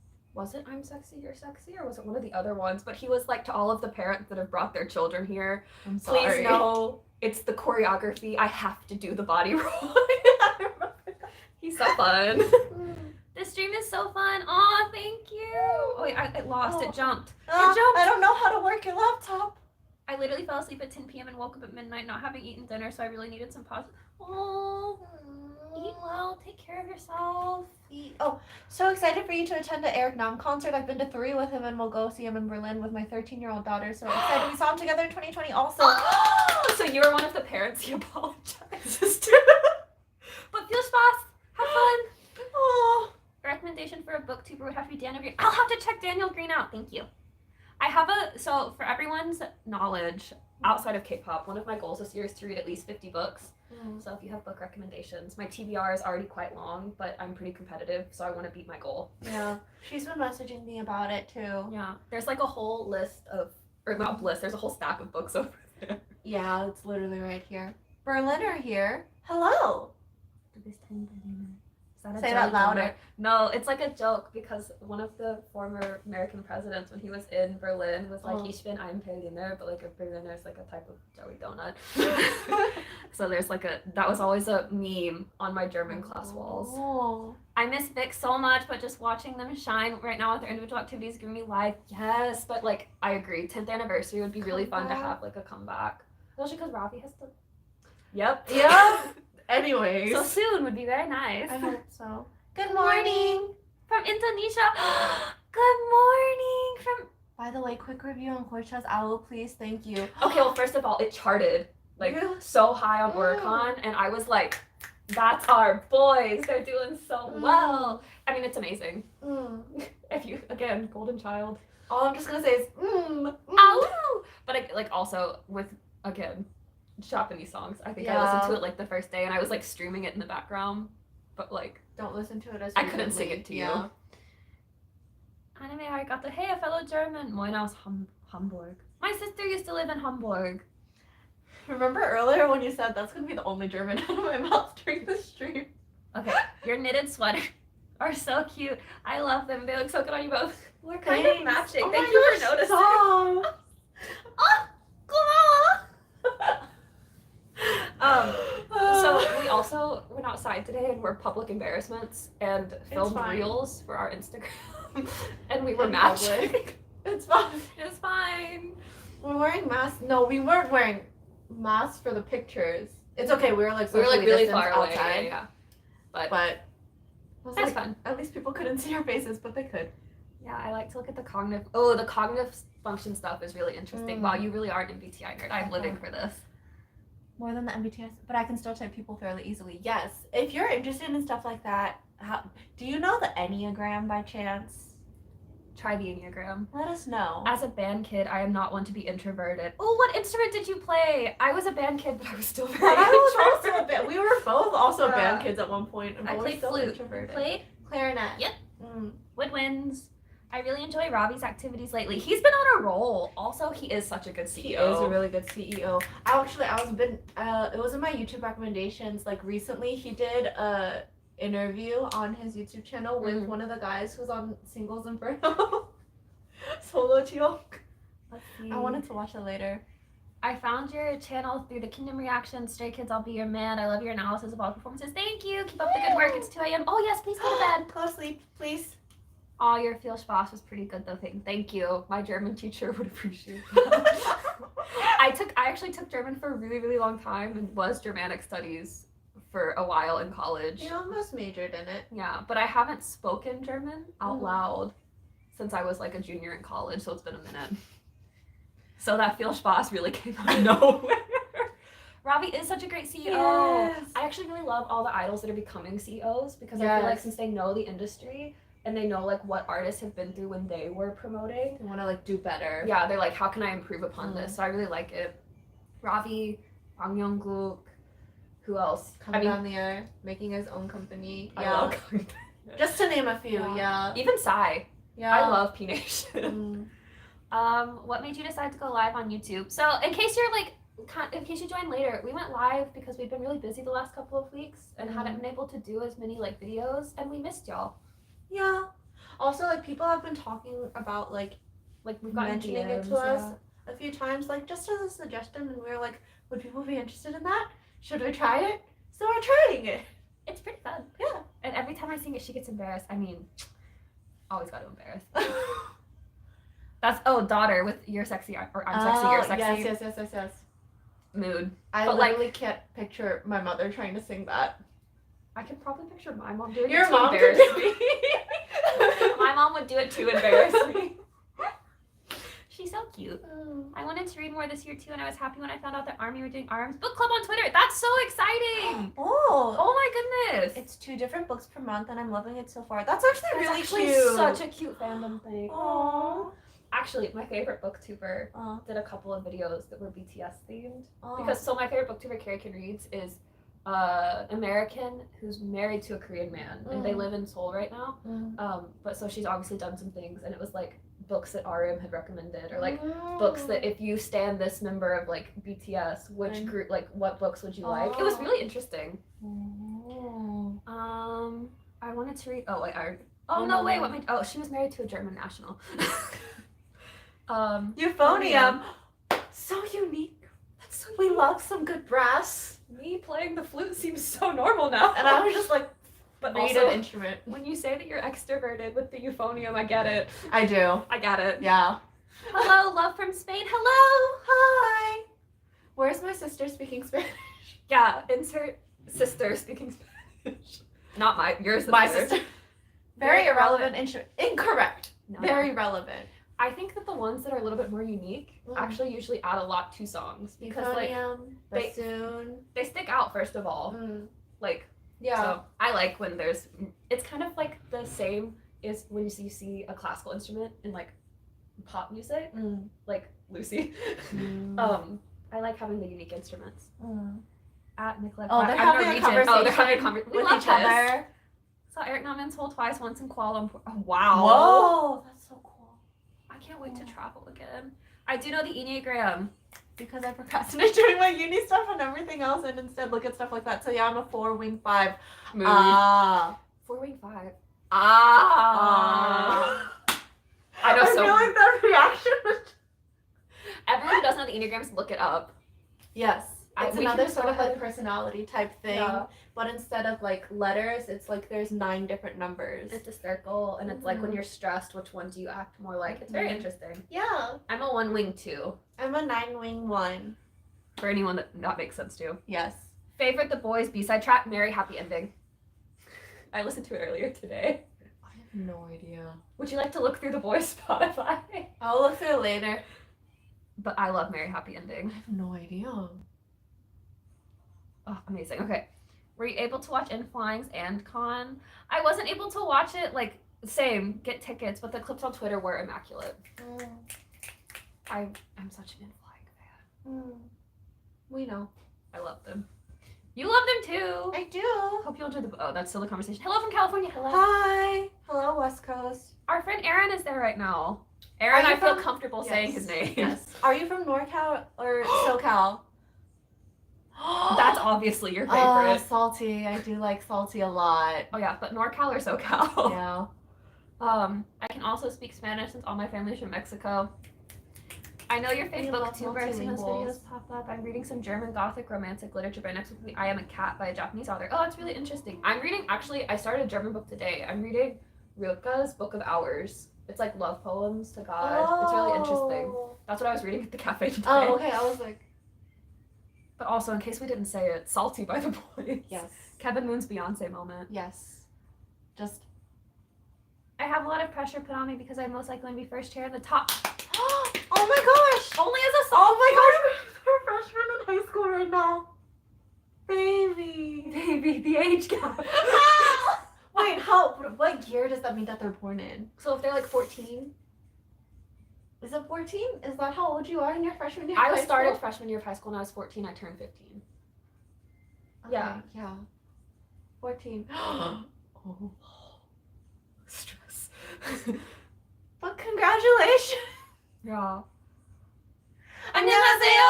it I'm Sexy, You're Sexy, or was it one of the other ones? But he was like, to all of the parents that have brought their children here,
I'm sorry.
Please know it's the choreography. I have to do the body roll. He's so fun. This stream is so fun. Aw, thank you. Oh wait, it lost. It jumped. It jumped.
I don't know how to work your laptop.
I literally fell asleep at 10 p.m. and woke up at midnight not having eaten dinner, so I really needed some pause. Oh, eat well. Take care of yourself.
Oh, so excited for you to attend the Eric Nam concert. I've been to 3 with him and we'll go see him in Berlin with my 13-year-old daughter. So excited. We saw him together in 2020 also.
So you were one of the parents he apologizes to. But feel Spaß. Have fun.
Oh.
A recommendation for a booktuber would have to be Daniel Green. I'll have to check Daniel Green out. Thank you. I have so for everyone's knowledge, outside of K-pop, one of my goals this year is to read at least 50 books. So if you have book recommendations, my TBR is already quite long, but I'm pretty competitive, so I want to beat my goal.
Yeah, she's been messaging me about it too.
Yeah, there's like a whole list of, or not list, there's a whole stack of books over there.
Yeah, it's literally right here. Berliner here. Hello. Say that louder.
No, it's like a joke because one of the former American presidents, when he was in Berlin, was like, Ich bin ein Berliner, but like a Berliner is like a type of Joey donut. So there's like that was always a meme on my German class walls.
Oh.
I miss Vic so much, but just watching them shine right now with their individual activities giving me life. Yes, but like, I agree. 10th anniversary would be really fun to have like a comeback. Especially because Ravi has to. Yep.
Anyways.
So soon would be very nice.
I hope so. Good morning.
From Indonesia. Good morning. From.
By the way, quick review on Koicha's Owl, please. Thank you.
Okay, well, first of all, it charted like so high on Oricon, and I was like, that's our boys. They're doing so well. I mean, it's amazing. If you, again, Golden Child.
All I'm just gonna say is
Ow! But like also with, again, Japanese songs. I think I listened to it like the first day and I was like streaming it in the background. But like,
don't listen to it as
I couldn't sing it to you.
Yeah.
Anime arigato. Hey, a fellow German. Moin aus Hamburg. My sister used to live in Hamburg.
Remember earlier when you said that's gonna be the only German out of my mouth during the stream?
Okay, your knitted sweater are so cute. I love them. They look so good on you both. We're kind of matching.
Oh
Thank
my
you for
gosh,
noticing.
stop.
So we also went outside today and were public embarrassments and filmed
fine.
reels for our Instagram, and we were
In
matching.
public. It's fine.
It's fine.
We're wearing masks. No, we weren't wearing masks for the pictures. It's okay. We were like socially
really
distanced
far away.
outside.
Yeah. But
But I was
that's
like,
fun.
at least people couldn't see our faces, but they could.
Yeah, I like to look at the cognitive. Oh, the cognitive function stuff is really interesting.
Mm.
Wow, you really are an MBTI nerd. I'm living for this.
More than the MBTI, but I can still type people fairly easily. Yes, if you're interested in stuff like that, do you know the Enneagram by chance?
Try the Enneagram.
Let us know.
As a band kid, I am not one to be introverted. Oh, what instrument did you play? I was a band kid, but I was still very
But I was
introverted.
also a band. We were both also
Yeah.
band kids at one point. And
I
both
played
still
flute.
Introverted.
Played
Clarinet.
Yep.
Mm.
woodwinds. I really enjoy Robbie's activities lately. He's been on a roll. Also, he is such a good CEO.
He is a really good CEO. It was in my YouTube recommendations. Like recently, he did a interview on his YouTube channel with one of the guys who's on Singles Inferno. Solo Chiyok.
Let's see.
I wanted to watch it later.
I found your channel through the Kingdom Reaction. Stray Kids, I'll be your man. I love your analysis of all performances. Thank you. Keep up the good work. It's 2 a.m. Oh yes, please go to bed.
Go to sleep, please.
Oh, your Viel Spaß was pretty good though. Thank you. My German teacher would appreciate that. I actually took German for a really, really long time and was Germanic studies for a while in college.
You almost majored in it.
Yeah, but I haven't spoken German out loud since I was like a junior in college, so it's been a minute. So that Viel Spaß really came out of nowhere. Robbie is such a great CEO.
Yes.
I actually really love all the idols that are becoming CEOs because I feel like since they know the industry and they know like what artists have been through when they were promoting.
They want to like do better.
Yeah, they're like, how can I improve upon this? So I really like it. Robbie, Bang Young-guk, who else?
Coming down the air, making his own company.
I
Yeah.
love Coming Down the Air.
Just to name a few, yeah.
Even Psy.
Yeah.
I love P Nation. What made you decide to go live on YouTube? So in case you joined later, we went live because we've been really busy the last couple of weeks and hadn't been able to do as many like videos, and we missed y'all.
Yeah. Also, like people have been talking about like
We've gotten
mentioning
DMs,
it to us a few times, like just as a suggestion, and we were like, would people be interested in that? Should we try it? So we're trying it.
It's pretty fun.
Yeah.
And every time I sing it, she gets embarrassed. I mean, always got to embarrass. That's daughter with You're Sexy or I'm Sexy, You're Sexy.
Yes.
Mood.
I
But,
literally can't picture my mother trying to sing that.
I can probably picture my mom doing
Your
it to
mom could
embarrass
do
me. My mom would do it to embarrass me. She's so cute. I wanted to read more this year too, and I was happy when I found out that Army were doing ARMS book club on Twitter. That's so exciting!
Oh.
Oh my goodness!
It's 2 different books per month, and I'm loving it so far. That's actually really
actually
cute.
such a cute fandom thing.
Aww.
Actually, my favorite booktuber did a couple of videos that were BTS themed. Because my favorite booktuber, Carrie Can Reads, is American who's married to a Korean man, and they live in Seoul right now. But so she's obviously done some things, and it was like books that RM had recommended, or like books that if you stand this member of like BTS, which group, like what books would you like? It was really interesting. I wanted to read. Oh wait, she was married to a German national.
Euphonium. So unique.
That's so
We love some good brass.
Me playing the flute seems so normal now.
And I was just like,
but
read
also,
an instrument.
when you say that you're extroverted with the euphonium, I get it.
I do.
I get it.
Yeah.
Hello, love from Spain. Hello.
Hi. Where's my sister speaking Spanish?
Yeah, insert sister speaking Spanish. Not yours.
My sister. Very irrelevant instrument. Incorrect.
No.
Very relevant.
I think that the ones that are a little bit more unique actually usually add a lot to songs because
Euphonium,
like
bassoon.
they stick out first of all. Like
Yeah.
So I like when it's kind of like the same as when you see a classical instrument in like pop music, like Lucy. I like having the unique instruments. At Nicola.
Oh, they're
I'm
having a
Norwegian.
conversation
Oh, they're having a conversation. We
with
love
each
this.
other.
Saw Eric Nutman's whole twice, once in Kuala Lumpur. Oh, wow.
Whoa, that's so cool.
I can't wait to travel again. I do know the Enneagram.
Because I procrastinate doing my uni stuff and everything else and instead look at stuff like that. So yeah, I'm a 4 wing 5.
Mood. 4-wing 5. I know
I
so.
feel like that reaction was...
Everyone who doesn't know the Enneagrams, look it up.
Yes. It's
we
another
can
sort
go
of like
ahead.
personality type thing.
Yeah.
But instead of like letters, it's like there's 9 different numbers.
It's a circle, and it's like when you're stressed, which one do you act more like? It's very interesting.
Yeah.
I'm a 1-wing 2.
I'm a 9 wing 1.
For anyone that makes sense to.
Yes.
Favorite The Boys B-side track, Merry Happy Ending. I listened to it earlier today.
I have no idea.
Would you like to look through The Boys Spotify?
I'll look through it later.
But I love Merry Happy Ending.
I have no idea.
Oh, amazing. Okay. Were you able to watch In Flyings and Con? I wasn't able to watch it, like, same, get tickets, but the clips on Twitter were immaculate. I'm such an In Flying fan.
We know.
I love them. You love them too.
I do.
Hope you enjoyed the. Oh, that's still the conversation. Hello from California. Hello.
Hi. Hello, West Coast.
Our friend Aaron is there right now. Aaron,
Are you
I feel
from-
comfortable saying his name.
Yes. Are you from NorCal or SoCal?
That's obviously your
Oh,
favorite.
salty. I do like salty a lot.
Oh yeah, but NorCal or SoCal?
Yeah.
I can also speak Spanish since all my family's from Mexico. I know your favorite
We
book
love
too, where I've seen those
multilinguals.
videos pop up. I'm reading some German Gothic romantic literature by next week. I Am a Cat by a Japanese author. Oh, that's really interesting. I started a German book today. I'm reading Rilke's Book of Hours. It's like love poems to God. It's really interesting. That's what I was reading at the cafe today.
Oh, okay. I was like,
But also, in case we didn't say it, Salty by the Boys.
yes.
Kevin Moon's Beyonce moment.
Yes. Just.
I have a lot of pressure put on me because I'm most likely going to be first chair in the top.
Oh my gosh.
Only as a
Oh my gosh. We're freshmen in high school right now. Baby.
baby, the age gap.
Wait, what year does that mean that they're born in?
So if they're like 14,
Is it 14? Is that how old you are in your freshman year?
I
of
was
high
started
school?
freshman year of high school and I was 14. I turned 15.
Okay,
Yeah.
Yeah. 14.
Oh. Stress.
But congratulations.
Yeah.
안녕하세요.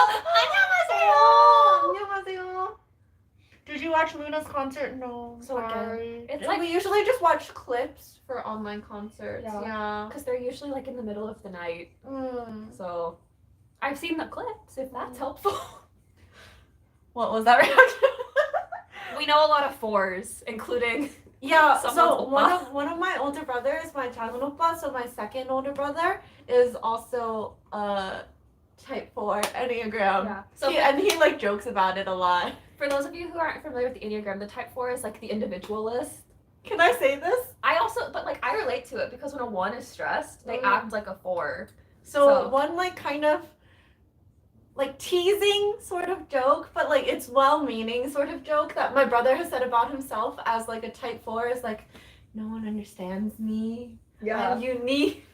안녕하세요. Did you watch Luna's concert? No.
So again,
sorry.
it's like-
we usually just watch clips for online concerts.
Yeah.
Yeah.
Because they're usually like in the middle of the night. So I've seen the clips if that's helpful.
What was that reaction?
We know a lot of 4s, including
Yeah,
Someone's
so
oppa.
one of my older brothers, my childhood oppa, so my second older brother is also type 4 Enneagram.
Yeah. So
And he like jokes about it a lot.
for those of you who aren't familiar with the Enneagram, the type 4 is like the individualist.
Can I say this?
I relate to it because when a 1 is stressed, they act like a 4.
So one like kind of like teasing sort of joke, but like it's well-meaning sort of joke that my brother has said about himself as like a type 4 is like, no one understands me. I'm unique.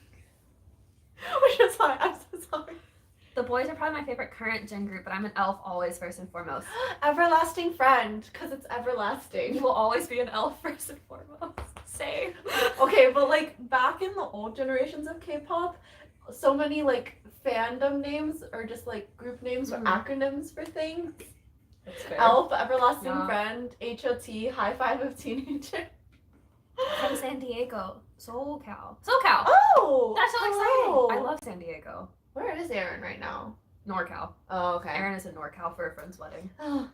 Which is why I'm so sorry.
The boys are probably my favorite current gen group, but I'm an elf always first and foremost.
Everlasting friend, because it's
You
everlasting.
will always be an elf first and foremost. Same.
Okay, but like back in the old generations of K-pop, so many like fandom names or just like group names or acronyms for things.
That's fair.
Elf, everlasting
Yeah.
friend, HOT, high five of teenager.
From San Diego. SoCal. SoCal!
Oh,
That's so
hello.
exciting. I love San Diego.
Where is Aaron right now?
NorCal.
Oh, okay.
Aaron is in NorCal for a friend's wedding.
Oh,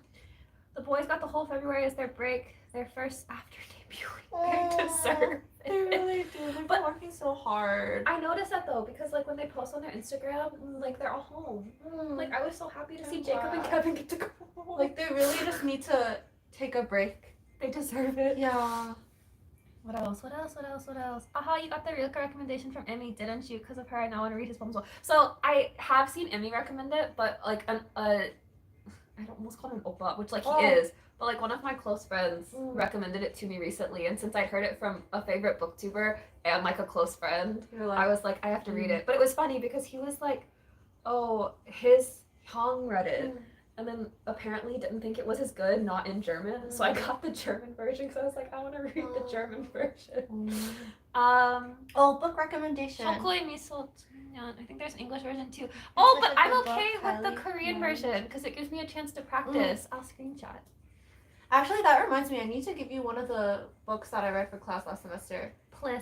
The boys got the whole February as their break, their first after debuting. They deserve
they
it.
really do. They've been working so hard.
I noticed that though, because like when they post on their Instagram, like they're all home. Like I was so happy to see
I'm
Jacob and
glad.
Kevin get to go home.
Like they really just need to take a break.
they deserve it.
Yeah.
What else? Aha, you got the Rilke recommendation from Emmy, didn't you? Because of her, I now want to read his poems. So I have seen Emmy recommend it, but like I don't almost call him an oppa, which like he
Oh.
is, But like one of my close friends recommended it to me recently, and since I'd heard it from a favorite booktuber and like a close friend,
You're like,
I was like, I have to read it. But it was funny because he was like, oh, his Hong read it. And then apparently didn't think it was as good, not in German. So I got the German version because I was like, I want to read the German version.
book recommendation.
Chocolate miso. I think there's an English version too. Oh,
like
but
a
I'm
good
okay
book,
with the
Kylie.
Korean version because it gives me a chance to practice. I'll screenshot.
Actually, that reminds me, I need to give you one of the books that I read for class last semester.
Please.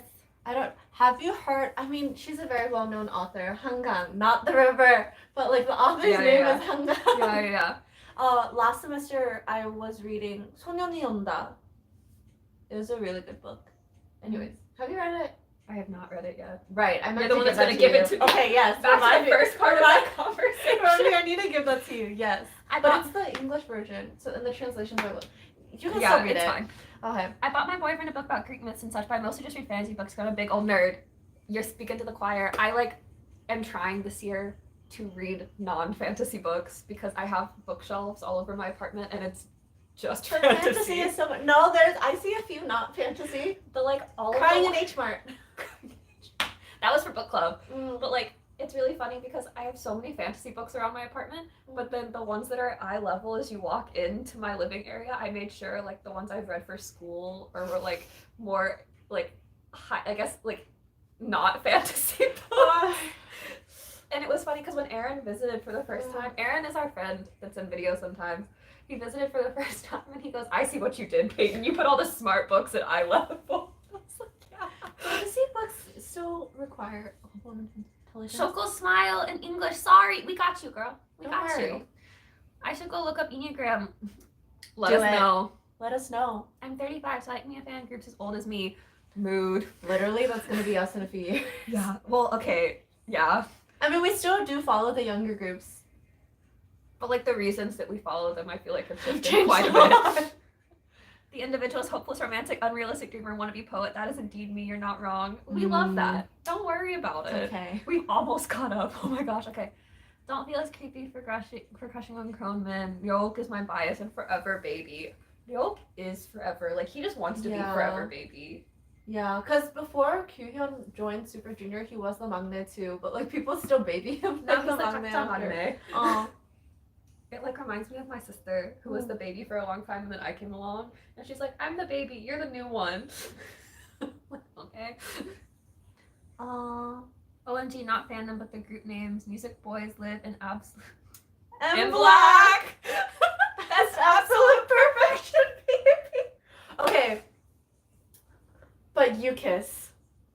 Have you heard, I mean, she's a very well-known author, Hangang, not the river, but like the author's name is Hangang.
Yeah.
Last semester I was reading 소년이 온다. It was a really good book. Anyways, have you read it?
I have not read it yet.
Right, I meant
You're the
to
one
give
that's
that
gonna give
you.
it to me.
Okay, yes.
That's
remind
the
me.
first part of
Remind-
that conversation.
Remind me, I need to give that to you, yes. But
But
it's the English version, so in the translations are, you can
yeah,
still read
it's
it.
fine.
Okay.
I bought my boyfriend a book about Greek myths and such, but I mostly just read fantasy books. I'm a big old nerd. You're speaking to the choir. I like am trying this year to read non-fantasy books because I have bookshelves all over my apartment and it's just
But
fantasy.
fantasy is so much. No, I see a few not fantasy.
But like all
Crying
of
in H Mart.
that was for book club. But like it's really funny because I have so many fantasy books around my apartment, but then the ones that are eye level as you walk into my living area, I made sure like the ones I've read for school or were like more like high, I guess like not fantasy books. And it was funny because when Aaron visited for the first time, Aaron is our friend that's in videos sometimes. He visited for the first time and he goes, I see what you did, Peyton. You put all the smart books at eye level. I was like, yeah.
Fantasy books still require a woman's intelligence.
Shoko smile in English. Sorry, we got you, girl. We
Don't
got
worry.
you. I should go look up Enneagram. Let
Do
us
it.
know.
Let us know.
I'm 35, so I can be a fan groups as old as me. Mood.
Literally, that's gonna be us in a few years.
Yeah. Well, okay. Yeah.
I mean, we still do follow the younger groups.
But like the reasons that we follow them, I feel like have shifted
Changed
quite a
a lot.
bit. The individualist, hopeless, romantic, unrealistic dreamer, wannabe poet. That is indeed me. You're not wrong. We love that. Don't worry about it.
Okay.
We've almost caught up. Oh my gosh. Okay. Don't feel as creepy for crushing on grown men. Yoke is my bias and forever baby. Yoke is forever. Like he just wants to be forever baby.
Yeah, because before Kyuhyun joined Super Junior, he was the maknae too, but like people still baby him.
Now
like
he's
the
like
maknae
Takta
after.
Manne.
Oh,
It like reminds me of my sister who was the baby for a long time and then I came along and she's like, I'm the baby, you're the new one. Like, okay. OMG, not fandom, but the group names. Music Boys live in absolute.
and black. That's absolute perfection, baby. Okay. But UKISS.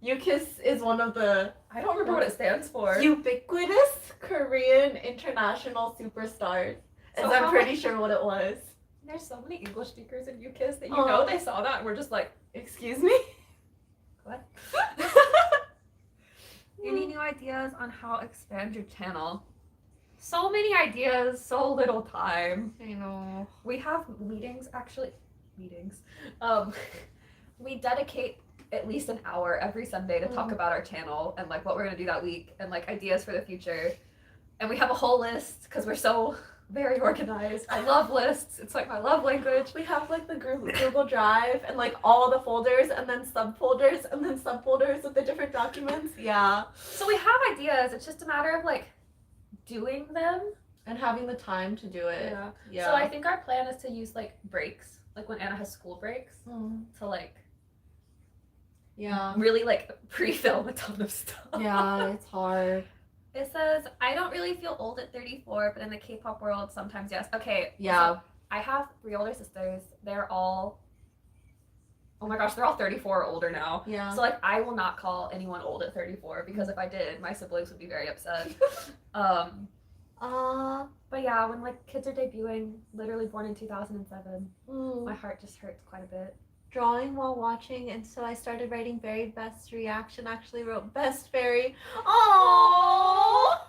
UKISS is one of the
I don't remember what it stands for.
ubiquitous Korean international superstars.
So
And I'm
how
pretty sure what it was.
There's so many English speakers in UKISS that you
Oh.
know they saw that and we're just like,
Excuse me?
what? Any new ideas on how to expand your channel? So many ideas, so little time.
I know.
We have meetings, actually. Meetings. We dedicate at least an hour every Sunday to talk about our channel and like what we're gonna do that week and like ideas for the future. And we have a whole list because we're so very organized. I love lists. It's like my love language.
We have like the Google Drive and like all the folders and then subfolders and then subfolders with the different documents. Yeah.
So we have ideas. It's just a matter of like doing them.
And having the time to do it. Yeah.
So I think our plan is to use like breaks, like when Anna has school breaks, to like
Yeah.
really like pre-film a ton of stuff.
Yeah, it's hard.
It says, I don't really feel old at 34, but in the K-pop world, sometimes yes. Okay.
Yeah.
So I have 3 older sisters. They're all, oh my gosh, they're all 34 or older now.
Yeah.
So like, I will not call anyone old at 34 because if I did, my siblings would be very upset. But yeah, when like kids are debuting, literally born in 2007, my heart just hurts quite a bit.
Drawing while watching, and so I started writing very best reaction. Actually wrote best fairy. Oh,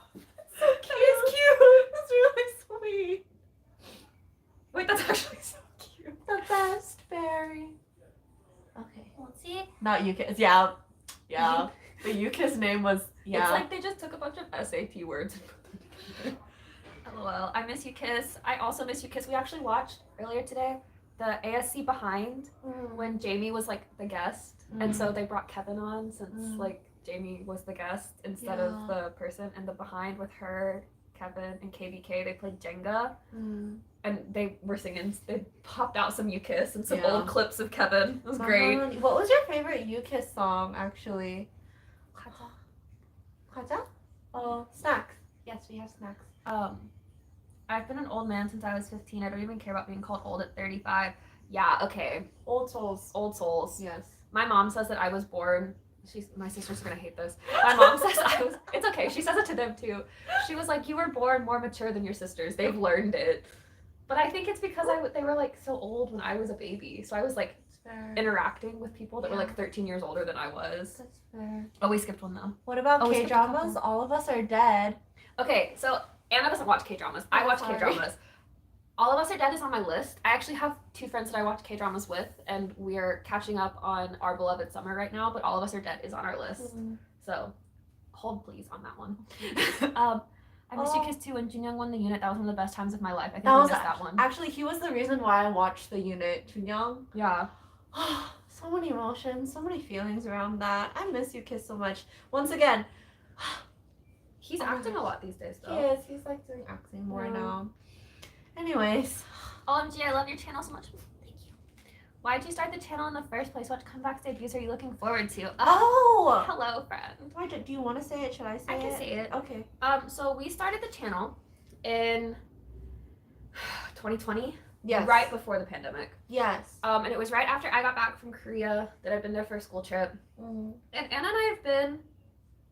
so cute. It's cute. That's really sweet.
Wait, that's actually so cute.
The best fairy. Okay.
Let's see.
Not UKISS. Yeah. Yeah. The UKISS name was
It's like they just took a bunch of SAT words and put them together. LOL. I miss you, Kiss. I also miss you, Kiss. We actually watched earlier today the ASC behind when Jamie was like the guest, and so they brought Kevin on since like Jamie was the guest instead of the person, and the behind with her, Kevin, and KBK, they played Jenga, and they were singing. They popped out some "You Kiss" and some old clips of Kevin. It was great.
What was your favorite "You Kiss" song, actually? Kaja? Oh, snacks. Yes, we have snacks.
I've been an old man since I was 15. I don't even care about being called old at 35. Yeah, okay.
Old souls.
Old souls.
Yes.
My mom says that I was born. My sisters are gonna hate this. My mom says I was. It's okay. She says it to them too. She was like, "You were born more mature than your sisters. They've learned it." But I think it's because they were like so old when I was a baby. So I was like interacting with people that were like 13 years older than I was.
That's fair.
Oh, we skipped one though.
What about K-dramas? All of Us Are Dead.
Okay, so Anna doesn't watch K-dramas. I watch K-dramas. All of Us Are Dead is on my list. I actually have 2 friends that I watch K-dramas with, and we're catching up on Our Beloved Summer right now, but All of Us Are Dead is on our list. So hold please on that one. I Missed You Kiss too when Junyoung won the unit. That was one of the best times of my life. I think I missed that one.
Actually, he was the reason why I watched the unit. Junyoung.
Yeah.
So many emotions, so many feelings around that. I miss You Kiss so much. Once again,
he's acting a lot these days though.
He is. He's like doing acting more now. Anyways.
OMG, I love your channel so much. Thank you. Why did you start the channel in the first place? What comebacks debuts are you looking forward to?
Oh!
Hello, friend.
Do you want to say it? Should I say it?
I can say it.
Okay.
So we started the channel in 2020.
Yes.
Right before the pandemic.
Yes.
And it was right after I got back from Korea that I'd been there for a school trip. And Anna and I have been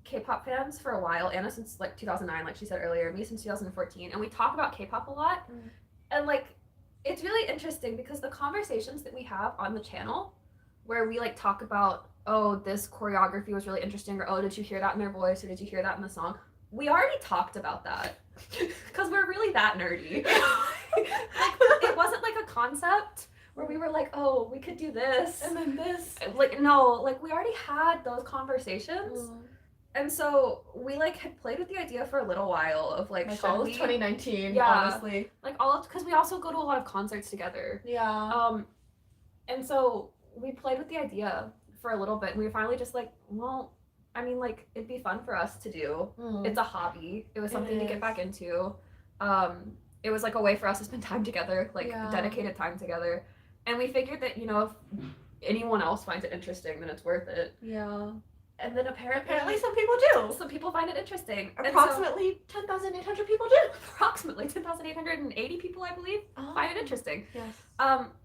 K-pop fans for a while. Anna since like 2009, like she said earlier. Me since 2014. And we talk about K-pop a lot. And like, it's really interesting because the conversations that we have on the channel where we like talk about, oh, this choreography was really interesting, or oh, did you hear that in their voice, or did you hear that in the song? We already talked about that because we're really that nerdy. It wasn't like a concept where we were like, oh, we could do this
and then this.
Like, no, like we already had those conversations. And so we like had played with the idea for a little while of like,
all of 2019, honestly.
Like all of, because we also go to a lot of concerts together.
Yeah.
And so we played with the idea for a little bit, and we were finally just like, well, I mean, like, it'd be fun for us to do. It's a hobby. It was something to get back into. It was like a way for us to spend time together, like dedicated time together. And we figured that, you know, if anyone else finds it interesting, then it's worth it.
Yeah.
And then apparently
some people do.
Some people find it interesting.
Approximately 10,800 people do.
Approximately 10,880 people, I believe, find it interesting.
Yes.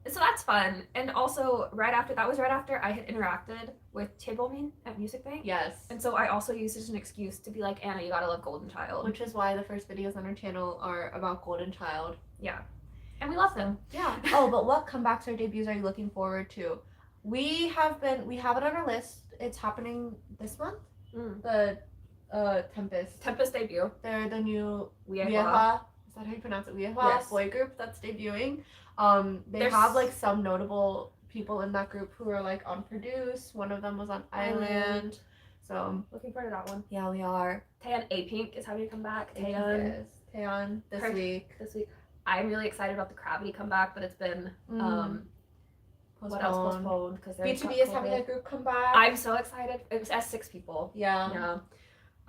So that's fun. And also, right after I had interacted with Chaebolmin at Music Bank.
Yes.
And so I also used it as an excuse to be like, Anna, you gotta love Golden Child.
Which is why the first videos on our channel are about Golden Child.
Yeah. And we love them.
Yeah. Oh, but what comebacks or debuts are you looking forward to? We have it on our list. It's happening this month. The Tempest.
Tempest debut.
They're the new
Wiehwa.
Is that how you pronounce it? Wiehwa
Yes.
boy group that's debuting. They have like some notable people in that group who are like on Produce. One of them was on Island. So
looking forward to that one.
yeah, we are.
Taeyeon A Pink is having to come back.
Taeyeon this week.
I'm really excited about the Gravity comeback, but it's been what else postponed because
B2B is having a group come back.
I'm so excited. It was S6 people.
Yeah.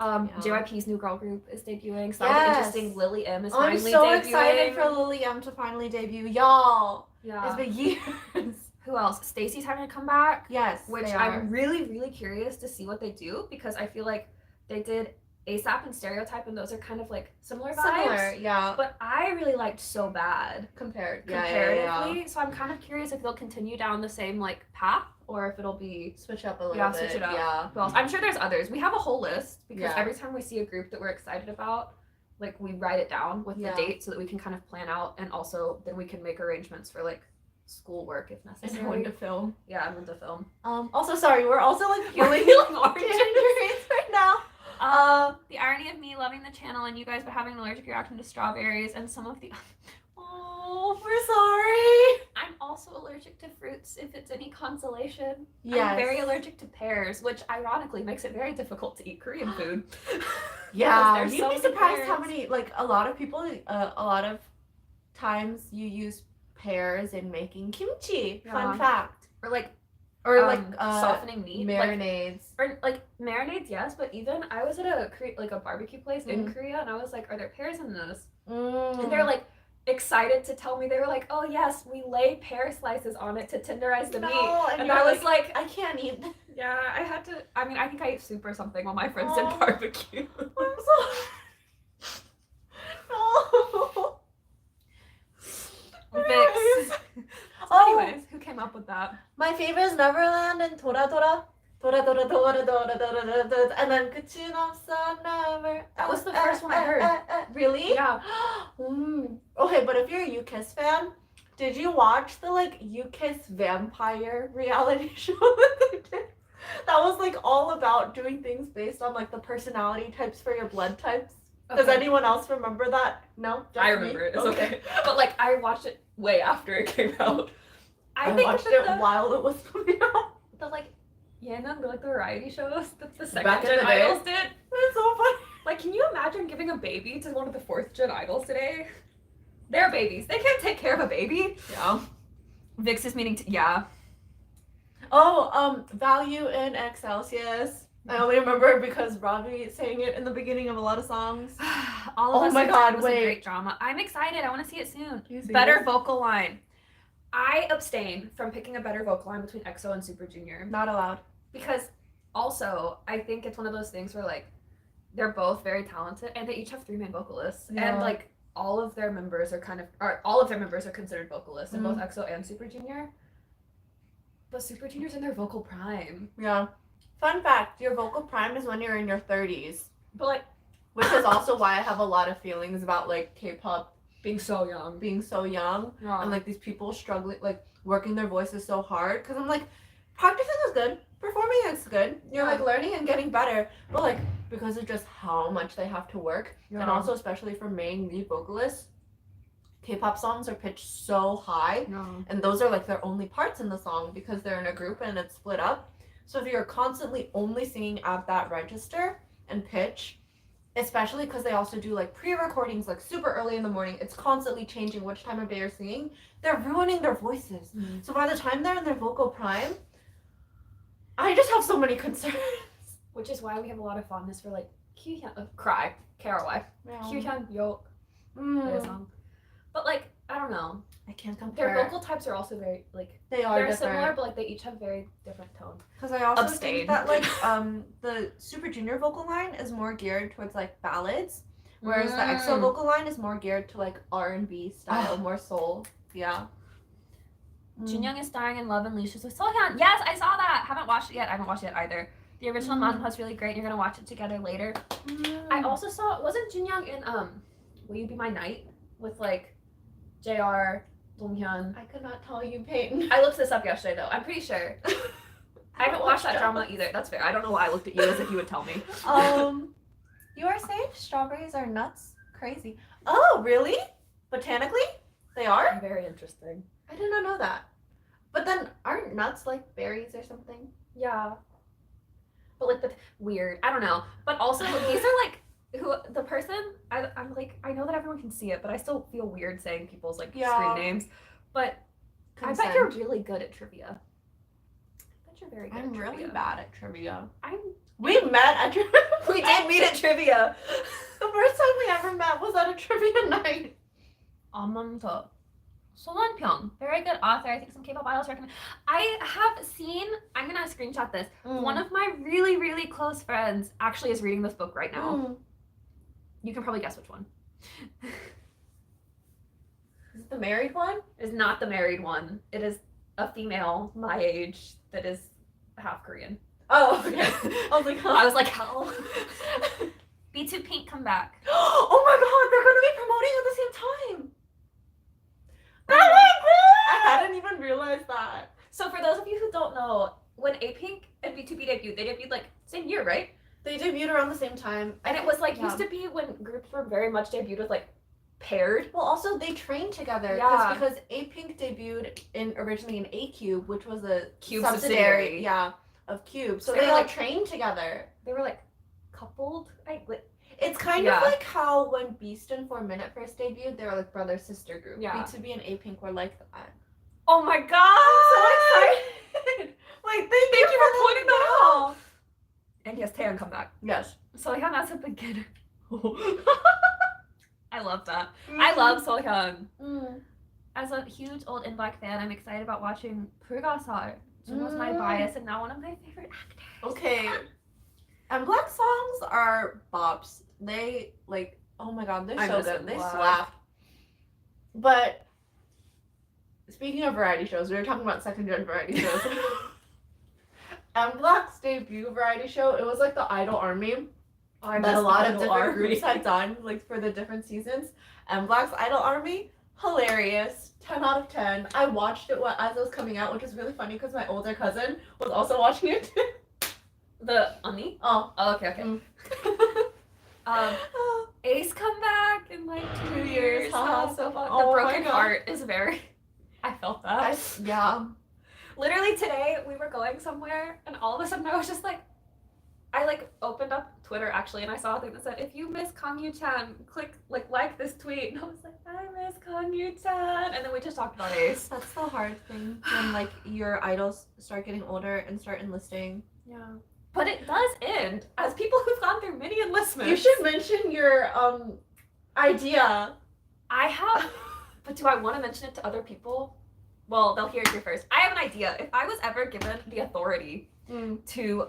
JYP's new girl group is debuting. So that's interesting. Lily M is finally debuting.
I'm so excited for Lily M to finally debut, y'all.
Yeah.
It's been years.
Who else? Stacy's having to come back.
Yes,
which I'm really, really curious to see what they do because I feel like they did ASAP and Stereotype, and those are kind of like similar vibes.
Yeah.
But I really liked So Bad comparatively.
Yeah.
So I'm kind of curious if they'll continue down the same like path or if it'll be
switch up a little bit.
Switch it up.
Yeah.
Who else? I'm sure there's others. We have a whole list because every time we see a group that we're excited about, like we write it down with the date so that we can kind of plan out, and also then we can make arrangements for like schoolwork if necessary.
And when to film.
Yeah, and when to film.
Also, sorry, we're also like
peeling oranges
right now.
The irony of me loving the channel and you guys but having an allergic reaction to strawberries and some of the
oh, we're sorry.
I'm also allergic to fruits if it's any consolation.
Yes.
I'm very allergic to pears, which ironically makes it very difficult to eat Korean food.
Yeah, you'd be surprised how many, like a lot of people, a lot of times you use pairs in making kimchi.
Yeah.
Fun fact.
Or like
Softening
meat,
marinades.
or like marinades, yes, but even I was at a barbecue place in Korea, and I was like, "Are there pears in this?" And they're like excited to tell me. They were like, "Oh yes, we lay pear slices on it to tenderize the meat." And I was like,
I can't eat that.
"Yeah, I had to." I mean, I think I ate soup or something while my friends did barbecue.
I'm so no.
Vix. So anyways, who came up with that?
My favorite is Neverland and Dora Dora. Dora Dora Dora Dora Dora Dora, and then 끝은 없어 never.
That was the first one I heard.
Really?
Yeah.
Okay, but if you're a U-Kiss fan, did you watch the like U-Kiss vampire reality show that they did? That was like all about doing things based on like the personality types for your blood types. Does anyone else remember that? No? Just
I remember
me?
it. It's okay. But like I watched it way after it came out.
I watched it while it was coming out.
The like Yeonang, the like the variety shows that the
Back
second
in
gen
the day.
idols did.
It's so funny.
Like, can you imagine giving a baby to one of the fourth gen idols today? They're babies. They can't take care of a baby.
Yeah.
Vix is meaning to
Value in Excelsius. I only remember because Robbie sang it in the beginning of a lot of songs.
All of
Oh
us
my
was
God,
a
wait.
great drama. I'm excited. I want to see it soon.
You see
Better
this?
vocal line. I abstain from picking a better vocal line between EXO and Super Junior
Not allowed.
because also I think it's one of those things where like they're both very talented and they each have 3 main vocalists and like all of their members are considered vocalists in both EXO and Super Junior. But Super Junior's in their vocal prime.
Yeah. Fun fact, your vocal prime is when you're in your 30s.
But like,
Which is also why I have a lot of feelings about like K-pop
being so young.
being so young.
Yeah.
And like these people struggling, like working their voices so hard. Because I'm like, practicing is good. Performing is good. You're like learning and getting better. But like, because of just how much they have to work. And also especially for main lead vocalists, K-pop songs are pitched so high. And those are like their only parts in the song because they're in a group and it's split up. So if you're constantly only singing at that register and pitch, especially because they also do like pre-recordings like super early in the morning, it's constantly changing which time of day you're singing, they're ruining their voices. So by the time they're in their vocal prime, I just have so many concerns.
Which is why we have a lot of fondness for like Kyuhyun, Cry, KRY, Kyuhyun, Yok, their song. But like, I don't know.
I can't compare.
Their vocal types are also very like
They are
they're
different.
similar, but like they each have very different tone.
Because I also
Abstain.
think that like the Super Junior vocal line is more geared towards like ballads, whereas the EXO vocal line is more geared to like R&B style, more soul. Yeah.
Junyoung is starring in Love and Leashes with Sohyun. Yes, I saw that. Haven't watched it yet. I haven't watched it either. The original manhwa is really great. You're gonna watch it together later. I also saw wasn't Junyoung in Will You Be My Knight with like JR, Donghyun.
I could not tell you, Peyton.
I looked this up yesterday though. I'm pretty sure. I haven't watched that drama either. That's fair. I don't know why I looked at you as if you would tell me.
You are safe. Strawberries are nuts. Crazy. Oh, really? Botanically? They are?
Very interesting.
I did not know that. But then aren't nuts like berries or something?
Yeah. But like the weird. I don't know. But also these are like who the person I'm like I know that everyone can see it, but I still feel weird saying people's like screen names. But I bet you're really good at trivia. I bet you're very good
I'm
at
really
trivia.
bad at trivia.
I'm
We met at trivia.
We did meet at trivia.
The first time we ever met was at a trivia night.
Amamto. Solanpyeong, very good author. I think some K-pop idols recommend. I have seen. I'm gonna screenshot this. One of my really, really close friends actually is reading this book right now. You can probably guess which one.
Is it the married one?
It is not the married one. It is a female my age that is half Korean.
Oh, okay. I was like,
how? B2 Pink, come back.
Oh my god, they're gonna be promoting at the same time. I hadn't even realized that.
So for those of you who don't know, when A-Pink and B2B debuted, they debuted like same year, right?
They debuted around the same time.
And it was like used to be when groups were very much debuted with like paired.
Well, also they trained together.
Yeah.
Because A-Pink debuted originally in A-Cube, which was a
Cube
subsidiary. Yeah, of Cube. So they like trained together.
They were like coupled.
It's kind
Yeah.
of like how when Beast and 4 Minute first debuted, they were like brother sister group.
Yeah.
B2B and A-Pink were like that.
Oh my god!
I'm so excited. Like, thank you
for pointing that
out.
out. And yes, Taeyeon come back.
Yes.
Sohyun as a beginner. I love that. I love Sohyun. As a huge old In Black fan, I'm excited about watching Purgasar. Jun was my bias and now one of my favorite actors.
Okay. And Black songs are bops. They, like, oh my god, they're
I
so
miss
good.
In
They
Black.
slap. But speaking of variety shows, we were talking about second gen variety shows. And Black's debut variety show, it was like the Idol Army that a lot of different groups had done, like for the different seasons. And Black's Idol Army, hilarious. 10 out of 10. I watched it as it was coming out, which is really funny because my older cousin was also watching it too.
The Ani?
Oh.
Oh, okay. Ace come back in like 2 years.
Haha.
So fun.
Oh
The
my
broken
God.
heart is very. I felt that.
Yeah.
Literally today we were going somewhere and all of a sudden I was just like, I like opened up Twitter actually and I saw a thing that said, if you miss Kang Yu-chan, click like this tweet. And I was like, I miss Kang Yu-chan. And then we just talked about Ace.
That's the hard thing when like your idols start getting older and start enlisting.
Yeah. But it does end as people who've gone through many enlistments.
You should mention your idea.
I have, but do I want to mention it to other people? Well, they'll hear it here first. I have an idea. If I was ever given the authority to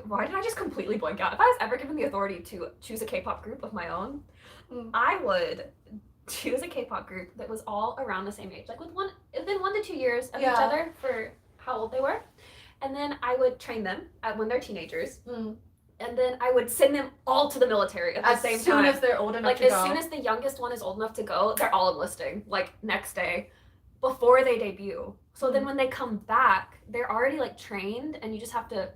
why did I just completely blank out? If I was ever given the authority to choose a K-pop group of my own, I would choose a K-pop group that was all around the same age, like within 1 to 2 years of each other for how old they were, and then I would train them when they're teenagers, and then I would send them all to the military at the same time.
As soon as they're old enough to go.
Like as soon as the youngest one is old enough to go, they're all enlisting, like next day, before they debut. So then when they come back, they're already like trained, and you just have to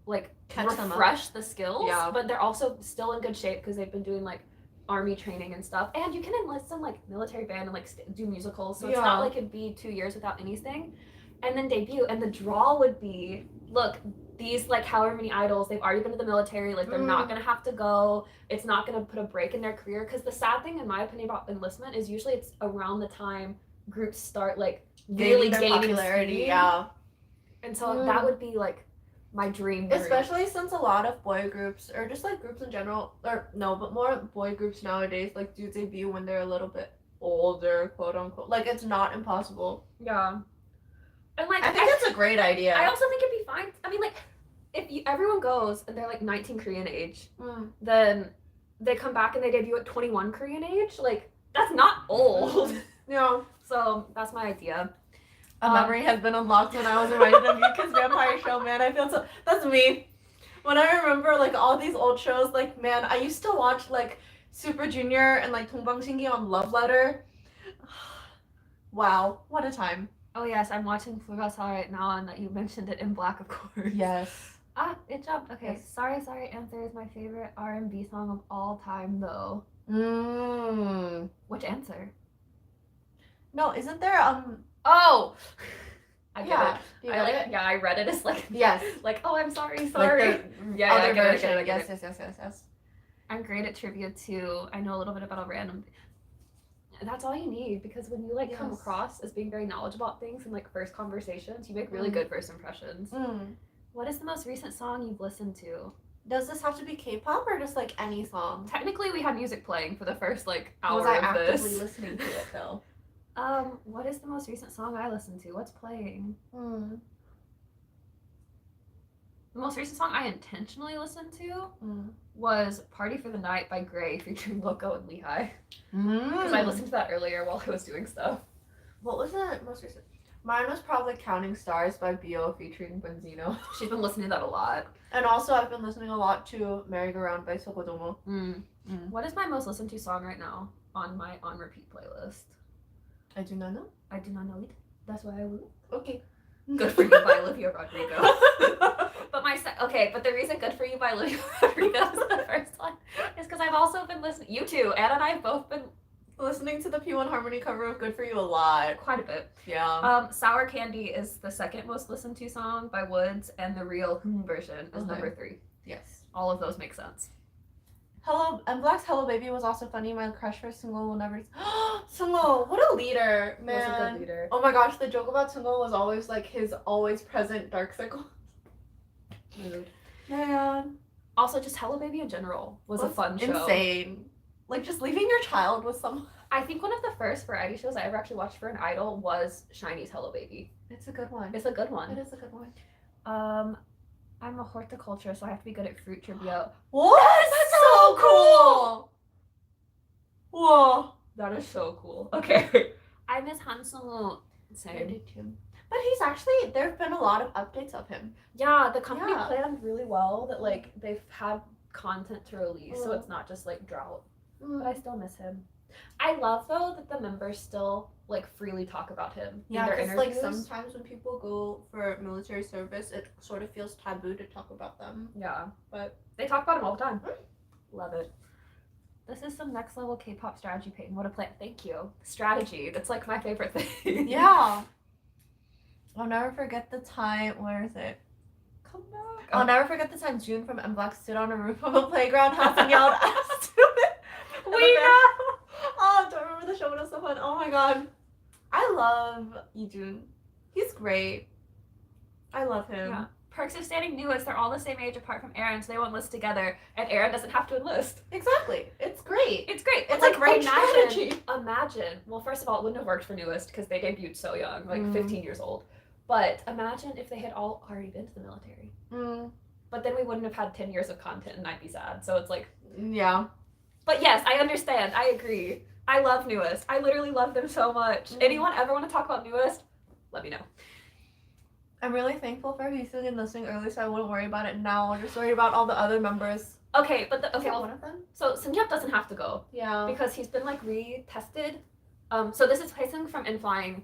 like refresh the skills. Yeah. But they're also still in good shape because they've been doing like army training and stuff. And you can enlist in like military band and like do musicals. So it's not like it'd be 2 years without anything. And then debut, and the draw would be, look, these like however many idols, they've already been to the military, like they're not gonna have to go, it's not gonna put a break in their career. Because the sad thing in my opinion about enlistment is usually it's around the time groups start like really gaining popularity. Speed.
Yeah.
And so that would be like my dream group.
Especially since a lot of boy groups, or just like groups in general, or no, but more boy groups nowadays, like do debut when they're a little bit older, quote unquote. Like it's not impossible.
Yeah. And like
I think that's a great idea.
I also think it'd be fine. I mean, like, if everyone goes and they're like 19 Korean age, then they come back and they debut at 21 Korean age. Like, that's not old.
No.
So that's my idea.
A memory has been unlocked when I was reminded of Yuka's Vampire Show, man. I feel so. That's me. When I remember like all these old shows, like man, I used to watch like Super Junior and like 동방신기 on Love Letter. Wow, what a time.
Oh yes, I'm watching Fugasa right now, and that you mentioned it in Black, of course.
Yes.
It jumped. Okay, yes. Sorry Answer is my favorite R&B song of all time, though. Which Answer?
No, isn't there
Oh! I get it.
Do you get it?
Yeah, I read it as like
yes.
Like, oh, I'm sorry.
Like the
yeah,
other
I get
version.
it.
Yes.
I'm great at trivia too. I know a little bit about a random. That's all you need, because when you like come across as being very knowledgeable about things in like first conversations, you make really good first impressions. What is the most recent song you've listened to?
Does this have to be K-pop or just like any song?
Technically, we had music playing for the first like hour
of this. Was I
actively
actively listening to it though?
What is the most recent song I listened to? What's playing? The most recent song I intentionally listened to was Party for the Night by Gray featuring Loco and Lehigh. Because I listened to that earlier while I was doing stuff.
What was the most recent? Mine was probably Counting Stars by B.O. featuring Benzino.
She's been listening to that a lot.
And also I've been listening a lot to Merry Go Round by Sokodomo.
What is my most listened to song right now on my on repeat playlist?
I do not know.
I do not know it. That's why I will.
Okay.
Good for You by Olivia Rodrigo. But the reason Good for You by Olivia Rodrigo is the first one is because I've also been listening. You two, Anna and I have both been
listening to the P1 Harmony cover of Good for You a lot.
Quite a bit.
Yeah.
Sour Candy is the second most listened to song by Woods, and the real version is number 3.
Yes.
All of those make sense.
Hello, and Black's Hello Baby was also funny. My crush for Sungho will never. Sungho, what a leader, man!
Was a good leader.
Oh my gosh, the joke about Sungho was always like his always present dark circle.
Mood.
Man,
Also, just Hello Baby in general was a fun show.
Insane. Like just leaving your child with someone.
I think one of the first variety shows I ever actually watched for an idol was Shiny's Hello Baby.
It's a good one.
It's a good one.
It is a good one.
I'm a horticulture, so I have to be good at fruit trivia.
What? That's so cool. Whoa.
That is so cool. Okay. I miss Han Sung-woo.
I
Same.
did too. But he's actually, there have been a lot of updates of him.
Yeah, the company
Yeah.
planned really well that like they've had content to release, so it's not just like drought. But I still miss him. I love though that the members still like freely talk about him in their
because like
interviews.
sometimes when people go for military service, it sort of feels taboo to talk about them.
Yeah,
But
they talk about him all the time. Love it. This is some next level K-pop strategy, Peyton. What a plan. Thank you. Strategy. That's like my favorite thing.
yeah. I'll never forget the time, where is it?
Come back.
I'll never forget the time June from M Block stood on a roof of a playground house and yelled at a student.
We know.
Oh, don't remember the show, but it was so fun. Oh my god. I love June. He's great. I love him.
Yeah. Perks of standing newest, they're all the same age apart from Aaron, so they won't enlist together, and Aaron doesn't have to enlist.
Exactly. It's great.
It's great.
It's a great strategy.
Imagine. Well, first of all, it wouldn't have worked for newest because they debuted so young, like
Mm.
15 years old. But imagine if they had all already been to the military. But then we wouldn't have had 10 years of content, and I'd be sad. So it's like,
Yeah.
but yes, I understand. I agree. I love newest. I literally love them so much. Anyone ever want to talk about newest? Let me know.
I'm really thankful for Hyesung and listening early, so I wouldn't worry about it now. I'll just worry about all the other members.
Okay, but
Is
okay,
that
well,
one of them?
so Seungyeop doesn't have to go.
Yeah.
Because he's been like retested. So this is Hyesung from In Flying.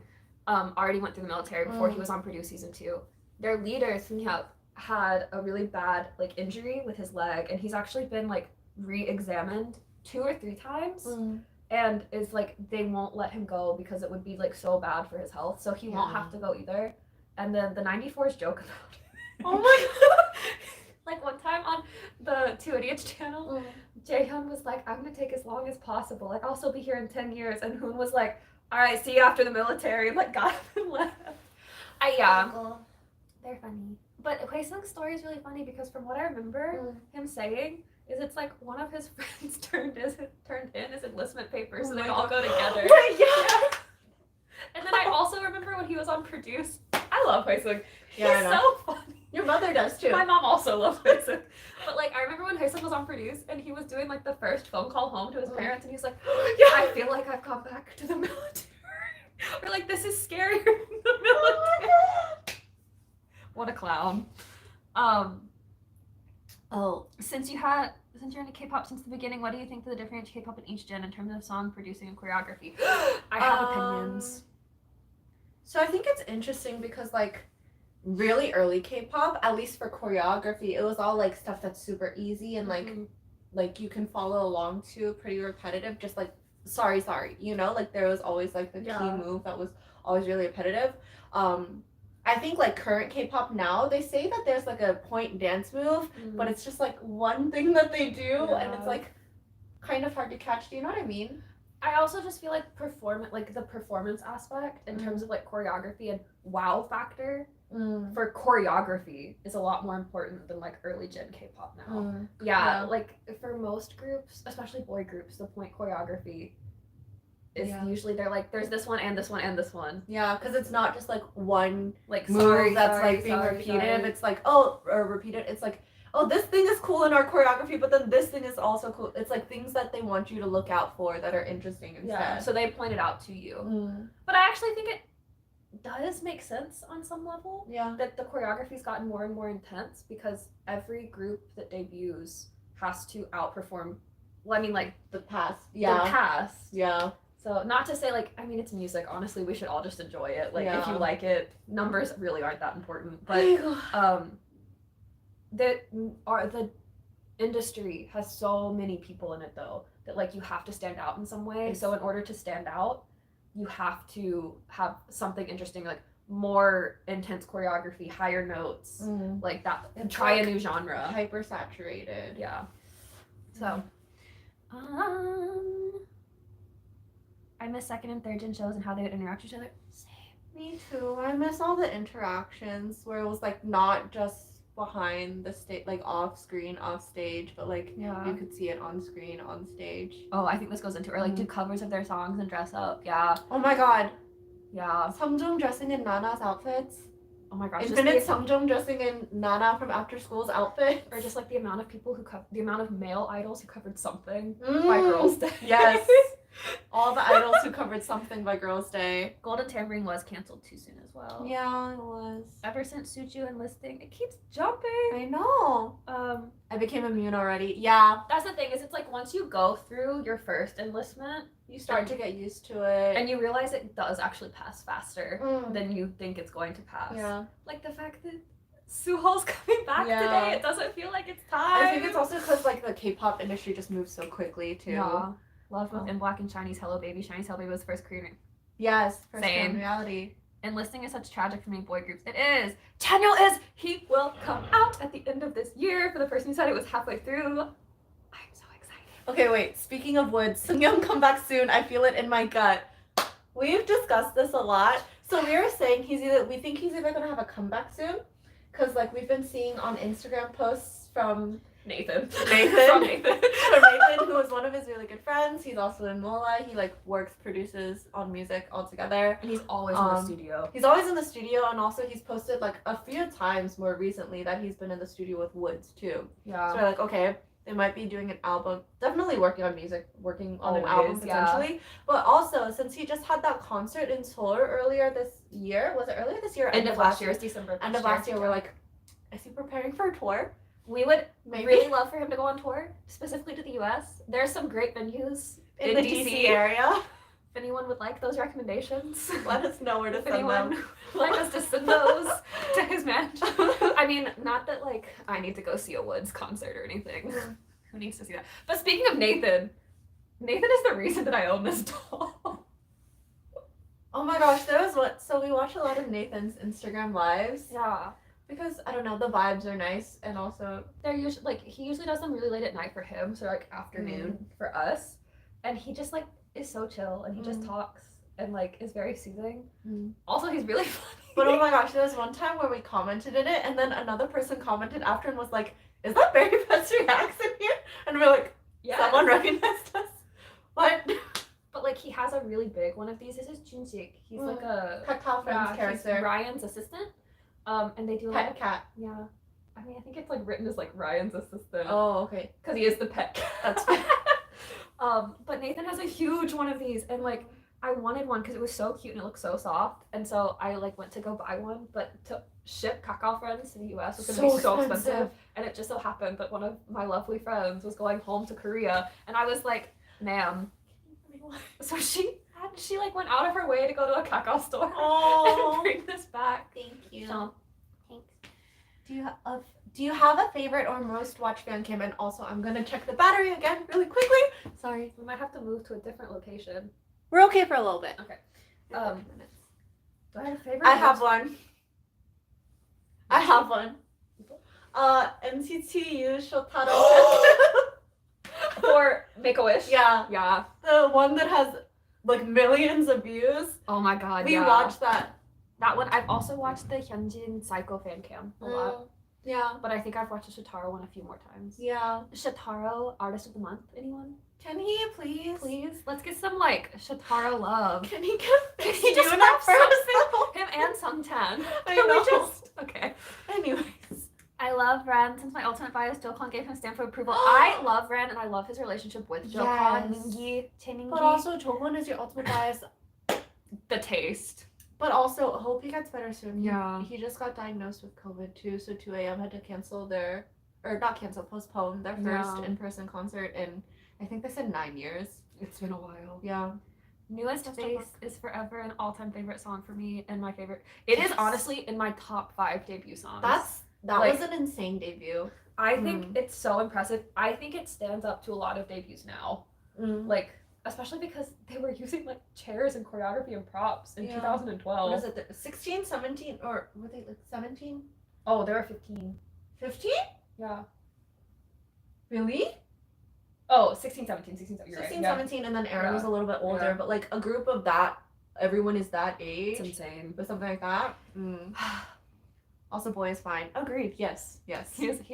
Already went through the military before he was on Purdue season 2. Their leader Seungyeop had a really bad like injury with his leg, and he's actually been like re-examined 2 or 3 times, and is like they won't let him go because it would be like so bad for his health. So he won't have to go either. And then the 94s joke about it.
Oh my god.
Like one time on the Two Idiots channel, Jaehyun was like, I'm gonna take as long as possible. Like, I'll still be here in 10 years. And Hoon was like, all right, see you after the military. Like, got up and left. They're funny. But Hyesung's story is really funny because from what I remember him saying is it's like one of his friends turned in his enlistment papers, so they all go together.
Wait, yeah.
And then I also remember when he was on Produce. I love Hyesung.
Yeah,
He's
I know.
so funny.
Your mother does too.
My mom also loves Hyesung. But like I remember when Hyesung was on Produce and he was doing like the first phone call home to his parents, and he was like,
Yeah.
I feel like I've gone back to the military. Or like this is scarier than the military. What a clown. Since you're into K-pop since the beginning, what do you think of the difference K-pop in each gen in terms of song producing and choreography? I have opinions.
So I think it's interesting because like really early K-pop, at least for choreography, it was all like stuff that's super easy and like you can follow along to, pretty repetitive, just like sorry, you know, like there was always like the key move that was always really repetitive. I think like current K-pop now, they say that there's like a point dance move, but it's just like one thing that they do, and it's like kind of hard to catch. Do you know what I mean?
I also just feel like the performance aspect in terms of like choreography and wow factor for choreography is a lot more important than like early gen K-pop now. Like for most groups, especially boy groups, the point choreography is usually they're like there's this one and this one and this one.
Yeah, because it's not just like one
Like
move that's like being repeated. It's like repeated. It's like this thing is cool in our choreography, but then this thing is also cool. It's like things that they want you to look out for that are interesting instead.
Yeah, so they point it out to you. But I actually think it does make sense on some level.
Yeah.
That the choreography's gotten more and more intense because every group that debuts has to outperform. Well, I mean, like
The past.
the past.
Yeah.
So not to say like I mean it's music. Honestly, we should all just enjoy it. Like if you like it, numbers really aren't that important. But the industry has so many people in it though that like you have to stand out in some way. So in order to stand out, you have to have something interesting. Like more intense choreography, higher notes, like that. And try a new genre.
Hyper saturated.
Yeah. So, I miss second and third gen shows and how they would interact with each other. Same.
Me too. I miss all the interactions where it was like not just behind the stage, like off screen, off stage, but like you could see it on screen, on stage.
Oh, I think this goes into or like do covers of their songs and dress up. Yeah.
Oh my god.
Yeah.
Seongjong dressing in Nana's outfits.
Oh my gosh.
Infinite Seongjong dressing in Nana from After School's outfit.
Or just like the amount of people who the amount of male idols who covered something by Girls' Day.
Yes. All the idols who covered something by Girls' Day.
Golden Tambourine was canceled too soon as well.
Yeah, it was.
Ever since Suju enlisting, it keeps jumping.
I know. I became immune already. Yeah.
That's the thing, is it's like once you go through your first enlistment,
you start to get used to it.
And you realize it does actually pass faster than you think it's going to pass.
Yeah.
Like the fact that Suho's coming back today, it doesn't feel like it's time.
I think it's also because like the K-pop industry just moves so quickly too.
Yeah. Love both In Black and Chinese Hello Baby. Chinese Hello Baby was the first Korean.
Yes, first Korean reality.
Enlisting is such tragic for many boy groups. It is. Chanyeol is. He will come out at the end of this year. For the person who said it was halfway through. I'm so excited.
Okay, wait. Speaking of Woods, Seungyeon come back soon. I feel it in my gut. We've discussed this a lot. So we were saying we think he's either gonna have a comeback soon, because like we've been seeing on Instagram posts from
Nathan.
From Nathan, who is one of his really good friends. He's also in Mola. He like works, produces on music all together.
And he's always in the studio.
He's always in the studio, and also he's posted like a few times more recently that he's been in the studio with Woods too.
Yeah.
So we're like, okay, they might be doing an album. Definitely working on music, working on an album potentially. Yeah. But also, since he just had that concert in Seoul earlier this year, was it earlier this year?
End of last year. It's December.
End of last year. We're like, is he preparing for a tour?
We would really love for him to go on tour, specifically to the US. There's some great venues
in the DC area.
If anyone would like those recommendations,
let us know where to send
anyone
them.
Would like us to send those to his mansion. I mean, not that like I need to go see a Woods concert or anything. Who needs to see that? But speaking of Nathan is the reason that I own this doll.
Oh my gosh, so we watch a lot of Nathan's Instagram lives.
Yeah.
Because I don't know, the vibes are nice, and also
they're usually like he usually does them really late at night for him, so like afternoon for us, and he just like is so chill and he just talks and like is very soothing. Also, he's really funny.
But oh my gosh, there was one time where we commented in it, and then another person commented after and was like, "Is that Barry Best reacts in here?" And we're like, "Yeah, someone recognized us." What?
But like he has a really big one of these. This is Junsik. He's like a
Kakao Friends character.
He's Ryan's assistant. And they do
pet
like
cat.
Yeah. I mean, I think it's like written as like Ryan's assistant.
Oh, okay.
Because he is the pet cat.
That's fine.
But Nathan has a huge one of these, and like I wanted one because it was so cute and it looked so soft, and so I like went to go buy one, but to ship Kakao Friends to the US was gonna be so expensive, and it just so happened that one of my lovely friends was going home to Korea, and I was like, "Ma'am," so she like went out of her way to go to a Kakao store and bring this back.
Thank you.
So, thanks.
Do you have a favorite or most watched fan cam? And also, I'm gonna check the battery again really quickly. Sorry,
we might have to move to a different location.
We're okay for a little bit.
Okay.
Do
I have a favorite?
I have one. NCT U Shotaro.
For Make-A-Wish?
Yeah.
Yeah.
The one that has like millions of views.
Oh my god,
We watched that.
That one. I've also watched the Hyunjin Psycho fan cam a lot.
Yeah.
But I think I've watched the Shotaro one a few more times.
Yeah.
Shotaro Artist of the Month, anyone?
Can he please?
Please? Let's get some like Shotaro love.
Can he
Can he just
that
first? Him and Sungtan.
I know.
Okay.
Anyways.
I love Ren. Since my ultimate bias, Jokon gave him stamp of approval. I love Ren and I love his relationship with Jokon, Mingi, Chae-Mingi.
But also, Jokon is your ultimate bias.
The taste.
But also, hope he gets better soon.
Yeah.
He just got diagnosed with COVID too, so 2AM had to postpone their first in-person concert in, I think they said 9 years.
It's been a while.
Yeah.
Newest Face is forever an all-time favorite song for me and my favorite. It is honestly in my top 5 debut songs.
That was an insane debut.
I think it's so impressive. I think it stands up to a lot of debuts now. Like, especially because they were using like chairs and choreography and props in
Yeah.
2012.
What is it? 16, 17, or were they like 17?
Oh, they were 15.
15?
Yeah.
Really?
Oh, 16, 17. You're
16,
right.
17, and then Aaron
Yeah.
was a little bit older,
Yeah.
but like a group of that, everyone is that age.
It's insane.
Or something like that. Also, Boy is Fine. Agreed. Yes.
He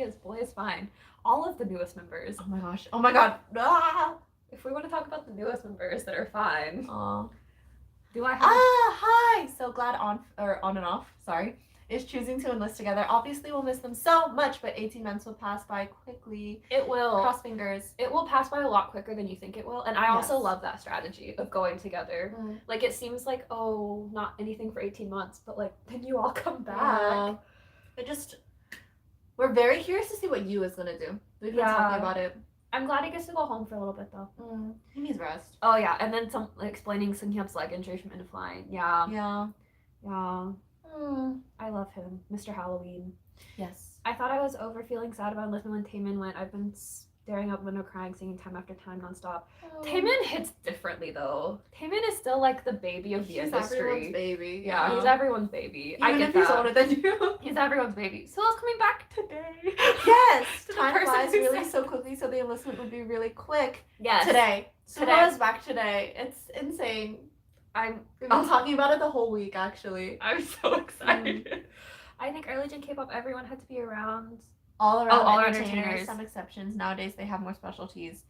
is. Boy is fine. All of the newest members.
Oh my gosh. Oh my god. Ah!
If we want to talk about the newest members that are fine, do I have?
Hi. So glad on and off. Sorry. Is choosing to enlist together. Obviously, we'll miss them so much, but 18 months will pass by quickly.
It will.
Cross fingers.
It will pass by a lot quicker than you think it will. And I also
Yes.
love that strategy of going together. Like, it seems like, oh, not anything for 18 months, but like, then you all come back.
Yeah. We're very curious to see what you is gonna do. We've been talking about it.
I'm glad he gets to go home for a little bit though.
He needs rest.
Oh yeah, and then some explaining Sunhyup's leg injury from Into Flying. Yeah. I love him, Mr. Halloween.
Yes.
I thought I was over feeling sad about Enlistment when Taemin went. I've been staring out the window crying, singing time after time nonstop. Taemin hits differently though. Taemin is still like the baby of the industry.
He's everyone's baby.
Yeah, he's everyone's baby.
Even
I get
if he's
that.
older than you.
He's everyone's baby. Solo's coming back today.
Yes.
To the
Time
person
flies
who
really
said-
so quickly, so the enlistment would be really quick.
Yes.
Today.
Today.
Solo's back today. It's insane. We've been talking about it the whole week, actually.
I'm so excited. I think early gen K-pop, everyone had to be around.
All around
all
entertainers. Some exceptions. Nowadays, they have more specialties.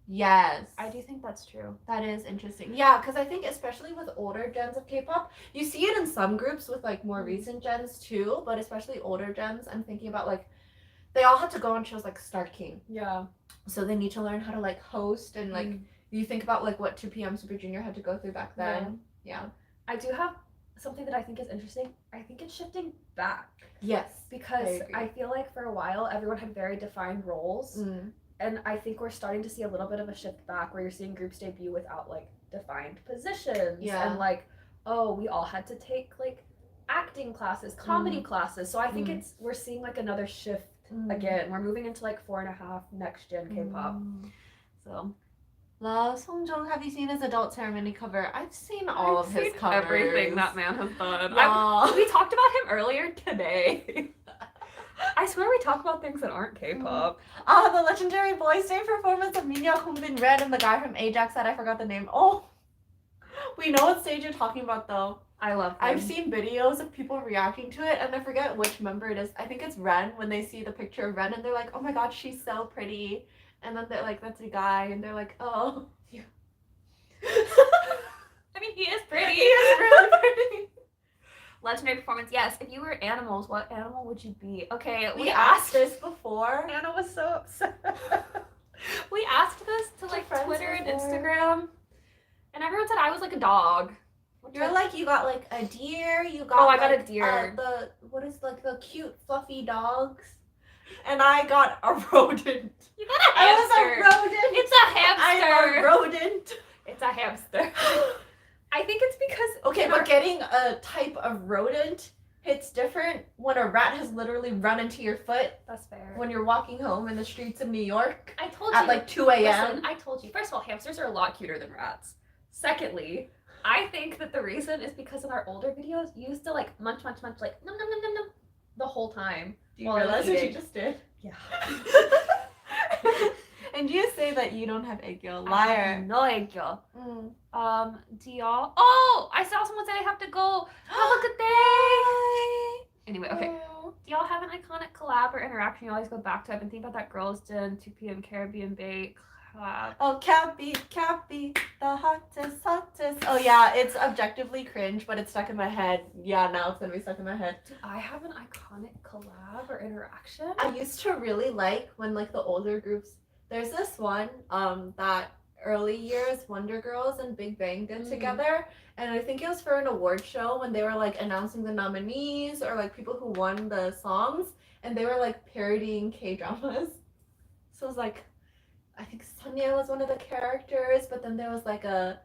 Yes.
I do think that's true.
That is interesting. Yeah, because I think especially with older gens of K-pop, you see it in some groups with like more recent gens too, but especially older gens, I'm thinking about like, they all had to go on shows like Star King.
Yeah.
So they need to learn how to like host and like, you think about like what 2PM Super Junior had to go through back then. Yeah.
I do have something that I think is interesting. I think it's shifting back.
Yes.
Because I feel like for a while, everyone had very defined roles. And I think we're starting to see a little bit of a shift back where you're seeing groups debut without like defined positions.
Yeah.
And like, oh, we all had to take like acting classes, comedy classes. So I think we're seeing like another shift again. We're moving into like 4.5 next gen K-pop. So
Love Songjong. Have you seen his adult ceremony cover? I've seen all of his covers.
Everything that man has done.
Yeah.
We talked about him earlier today. I swear we talk about things that aren't K-pop.
The legendary Boys Day performance of Minhyuk, Hongbin, Red, and the guy from Ajax that I forgot the name. Oh, we know what stage you're talking about though.
I love him.
I've seen videos of people reacting to it, and I forget which member it is. I think it's Ren, when they see the picture of Ren, and they're like, oh my god, she's so pretty. And then they're like, that's a guy, and they're like, oh. Yeah.
I mean, he is pretty.
He is really pretty.
Legendary performance. Yes, if you were animals, what animal would you be? Okay,
We asked this before.
Anna was so upset. We asked this to like
friends
Twitter and
before.
Instagram, and everyone said I was like a dog.
You're like, you got like a deer, you got
I got
like,
a deer.
What is like the cute fluffy dogs? And I got a rodent.
You got a
I
hamster.
was a rodent.
It's a hamster.
I'm a rodent.
It's a hamster. I think it's because
Okay, but getting a type of rodent hits different when a rat has literally run into your foot
that's fair.
when you're walking home in the streets of New York
I told
at
you
like 2 a.m.
Listen, I told you. First of all, hamsters are a lot cuter than rats. Secondly, I think that the reason is because in our older videos, you used to like munch, like num num num num num the whole time.
Do you
while I was
realize what you
eating.
just did?
Yeah.
And you say that you don't have egg yolk.
I
Liar.
have no egg yolk.
Mm.
Do y'all? Oh, I saw someone say I have to go. Have a good day. Anyway, okay.
Oh.
Do y'all have an iconic collab or interaction you always go back to? I've been thinking about that Girls' Den 2 p.m. Caribbean Bay collab.
Oh, Cappy, the hottest. Oh yeah, it's objectively cringe, but it's stuck in my head. Yeah, now it's gonna be stuck in my head.
Do I have an iconic collab or interaction?
I used to really like when like the older groups. There's this one that early years Wonder Girls and Big Bang did together, and I think it was for an award show when they were like announcing the nominees or like people who won the songs, and they were like parodying K-dramas. So it was like, I think Sonia was one of the characters, but then there was like and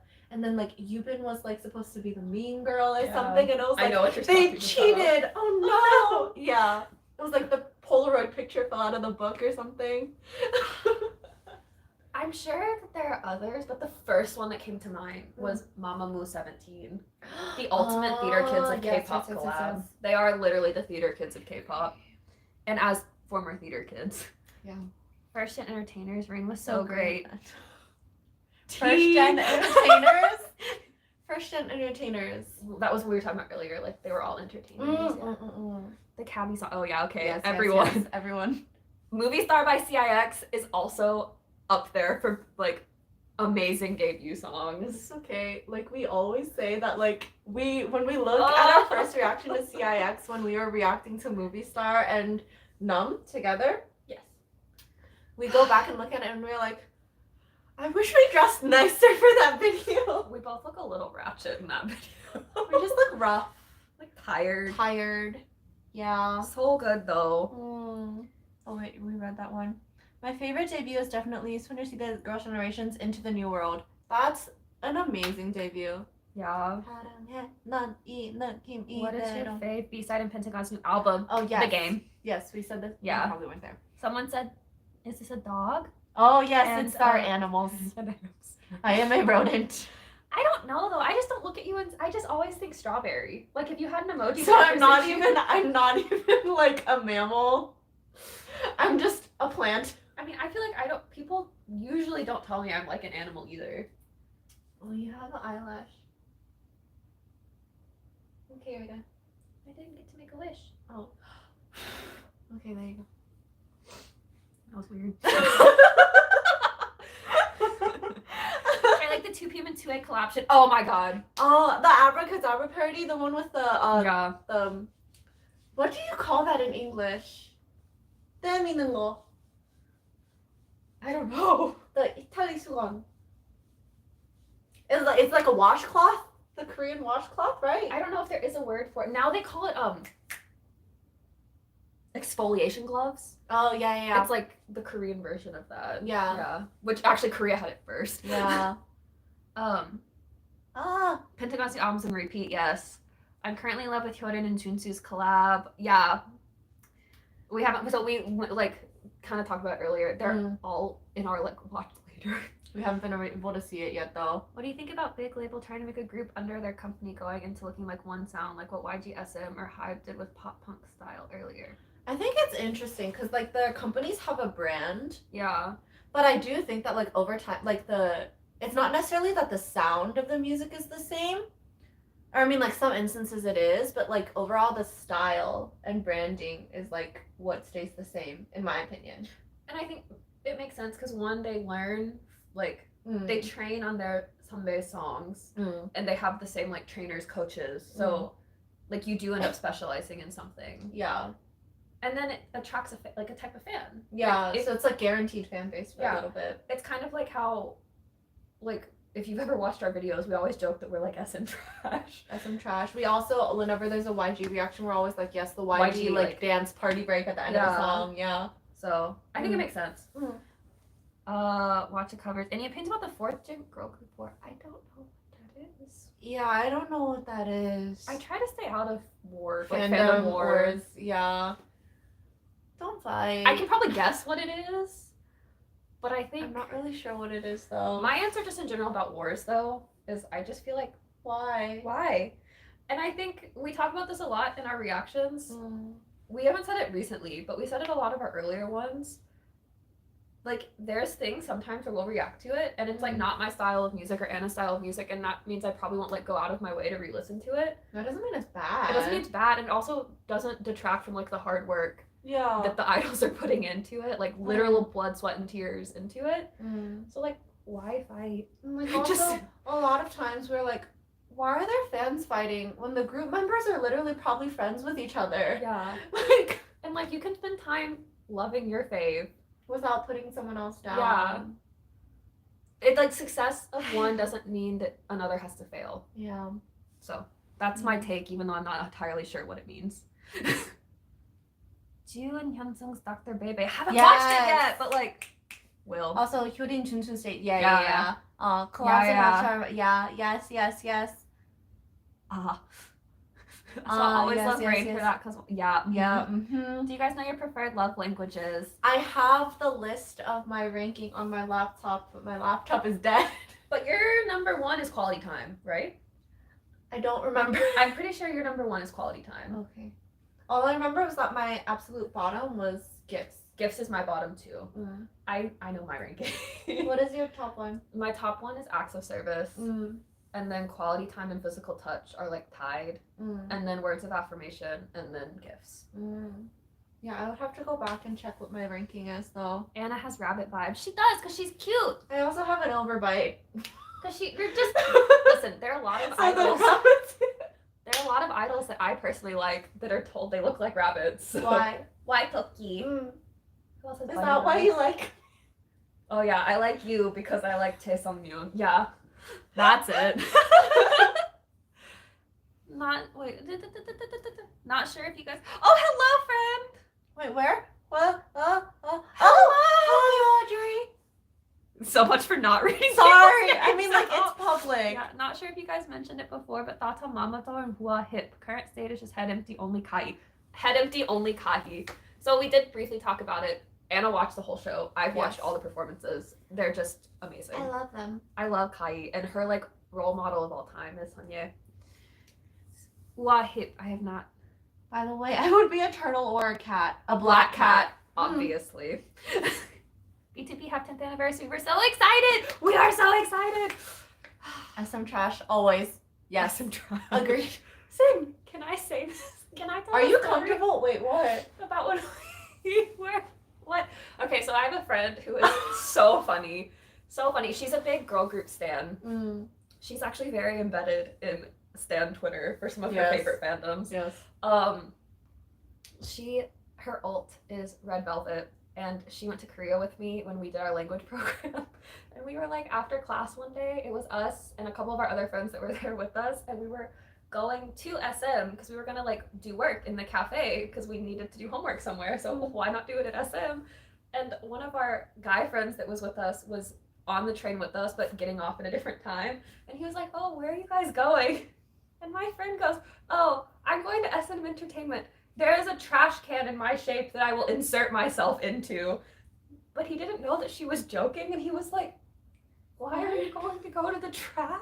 then like Yubin was like supposed to be the mean girl or something, and it was like
I know what you're
they
talking
cheated.
about.
Oh no! Yeah, it was like the Polaroid picture fell out of the book or something.
I'm sure that there are others, but the first one that came to mind was Mamamoo 17. The ultimate theater kids of K-pop collab. They are literally the theater kids of K-pop. And as former theater kids.
Yeah.
First Gen Entertainers, Rain was so great.
First Gen Entertainers? First Gen Entertainers.
That was what we were talking about earlier. Like, they were all entertainers. The Cabby song. Oh, yeah, okay.
Yes,
everyone.
Yes, everyone.
Movie Star by CIX is also up there for, like, amazing debut songs.
It's okay. Like, we always say that, like, when we look at our first reaction to CIX when we were reacting to Movie Star and Numb together.
Yes.
We go back and look at it and we're like, I wish we dressed nicer for that video.
We both look a little ratchet in that video.
We just look rough.
Like, tired.
Tired. Yeah.
So good, though.
Oh, wait, we read that one. My favorite debut is definitely Swinner See the Girls' Generation's Into the New World. That's an amazing debut.
Yeah. What is your fave B-side in Pentagon's new album?
Oh, yes.
The Game.
Yes, we said this.
Yeah.
We probably went there.
Someone said, is this a dog?
Oh, yes,
And,
it's our animals.
I
I am a rodent.
don't know, though. I just don't look at you and I just always think strawberry. Like, if you had an emoji.
So I'm not even like a mammal. I'm just a plant.
I mean, I feel like people usually don't tell me I'm like an animal either.
Oh, you have an eyelash.
Okay, Rita. I didn't get to make a wish.
Oh. Okay, there you go.
That was weird. I like the 2 PM and 2A collapsion. Oh my god.
Oh, the Abracadabra parody, the one with the
yeah.
What do you call that in English? 때미는 거.
I don't know.
The 이탈리수건. It's like a washcloth, the Korean washcloth, right?
I don't know if there is a word for it. Now they call it exfoliation gloves.
Oh yeah.
It's like the Korean version of that.
Yeah.
Which actually Korea had it first.
Yeah.
Pentagon's new albums and repeat, yes. I'm currently in love with Hyorin and Junsu's collab. Yeah. We haven't, so we like kind of talked about it earlier. They're all in our like watch later.
We haven't been able to see it yet though.
What do you think about big label trying to make a group under their company going into looking like one sound, like what YGSM or Hybe did with pop punk style earlier?
I think it's interesting because like the companies have a brand.
Yeah.
But I do think that like over time, like it's not necessarily that the sound of the music is the same. Or I mean like some instances it is, but like overall the style and branding is like what stays the same in my opinion.
And I think it makes sense because one, they learn like they train on their Sunbae songs and they have the same like trainers, coaches. So like you do end up specializing in something.
Yeah.
And then it attracts a type of fan.
Yeah, so it's like guaranteed fan base for a little bit.
It's kind of like how, like, if you've ever watched our videos, we always joke that we're like SM trash.
SM trash. We also, whenever there's a YG reaction, we're always like, yes, the YG like dance party break at the end of the song. Yeah.
So I think it makes sense. Watch the covers. Any opinions about the 4th Gen girl group war? I don't know what that is.
Yeah, I don't know what that is.
I try to stay out of war,
fandom wars. Yeah. Don't fight.
I can probably guess what it is, but I think
I'm not really sure what it is though.
My answer just in general about wars though is I just feel like
why?
And I think we talk about this a lot in our reactions. We haven't said it recently, but we said it a lot of our earlier ones. Like there's things sometimes where we'll react to it and it's like not my style of music or Anna's style of music, and that means I probably won't like go out of my way to re-listen to it.
That doesn't mean it's bad.
It doesn't mean it's bad, and it also doesn't detract from like the hard work that the idols are putting into it, like literal blood, sweat, and tears into it. So like, why fight?
And like also, a lot of times we're like, why are there fans fighting when the group members are literally probably friends with each other?
Yeah.
Like,
and like you can spend time loving your fave
without putting someone else down.
Yeah. It like success of one doesn't mean that another has to fail.
Yeah.
So that's my take, even though I'm not entirely sure what it means. Ju and Hyunsung's Dr. Bebe. I haven't watched it yet, but like, will.
Also, Hyorin Junsun State. Yeah. Collapse. Yes.
Ah. So I always
yes,
love
yes,
Rain
yes.
for that because yeah.
Yeah.
Do you guys know your preferred love languages?
I have the list of my ranking on my laptop, but my laptop is dead.
But your number one is quality time, right?
I don't remember.
I'm pretty sure your number one is quality time.
Okay. All I remember was that my absolute bottom was gifts.
Gifts is my bottom two. I know my ranking.
What is your top one?
My top one is acts of service. And then quality time and physical touch are like tied. And then words of affirmation and then gifts.
Yeah, I would have to go back and check what my ranking is though.
Anna has rabbit vibes. She does because she's cute.
I also have an overbite.
Because you're just listen. There are a lot of idols. There are a lot of idols that I personally like that are told they look like rabbits. So.
Why?
Why Toki?
Is
Who else has
that why you like?
Oh yeah, I like you because I like Tae Sung-myun. Yeah, that's it. Not sure if you guys. Oh, hello, friend.
Wait, where? What?
Hello.
Hi, Audrey.
So much for not reading.
Sorry, I mean like it's public.
Yeah, not sure if you guys mentioned it before, but thoughts on Mamator and Hua Hip. Current state is just head empty only Kai. Head empty only Kai. So we did briefly talk about it. Anna watched the whole show. I've watched all the performances. They're just amazing.
I love them.
I love Kai, and her like role model of all time is Sunye. Hua Hip. I have not.
By the way, I would be a turtle or a cat. A black cat.
Obviously. B2B have 10th anniversary. We're so excited. We are so excited.
SM trash always. Yes.
I'm trying.
Agreed.
Same. Can I say this? Can I tell
Are
a
you
story
comfortable? Wait, what?
about when we were what? Okay, so I have a friend who is so funny. So funny. She's a big girl group stan. She's actually very embedded in stan Twitter for some of her favorite fandoms.
Yes.
Her alt is Red Velvet, and she went to Korea with me when we did our language program. And we were like, after class one day, it was us and a couple of our other friends that were there with us, and we were going to SM because we were gonna like do work in the cafe because we needed to do homework somewhere. So why not do it at SM? And one of our guy friends that was with us was on the train with us, but getting off at a different time. And he was like, "Oh, where are you guys going?" And my friend goes, "Oh, I'm going to SM Entertainment. There is a trash can in my shape that I will insert myself into." But he didn't know that she was joking, and he was like, "Why are you going to go to the trash?"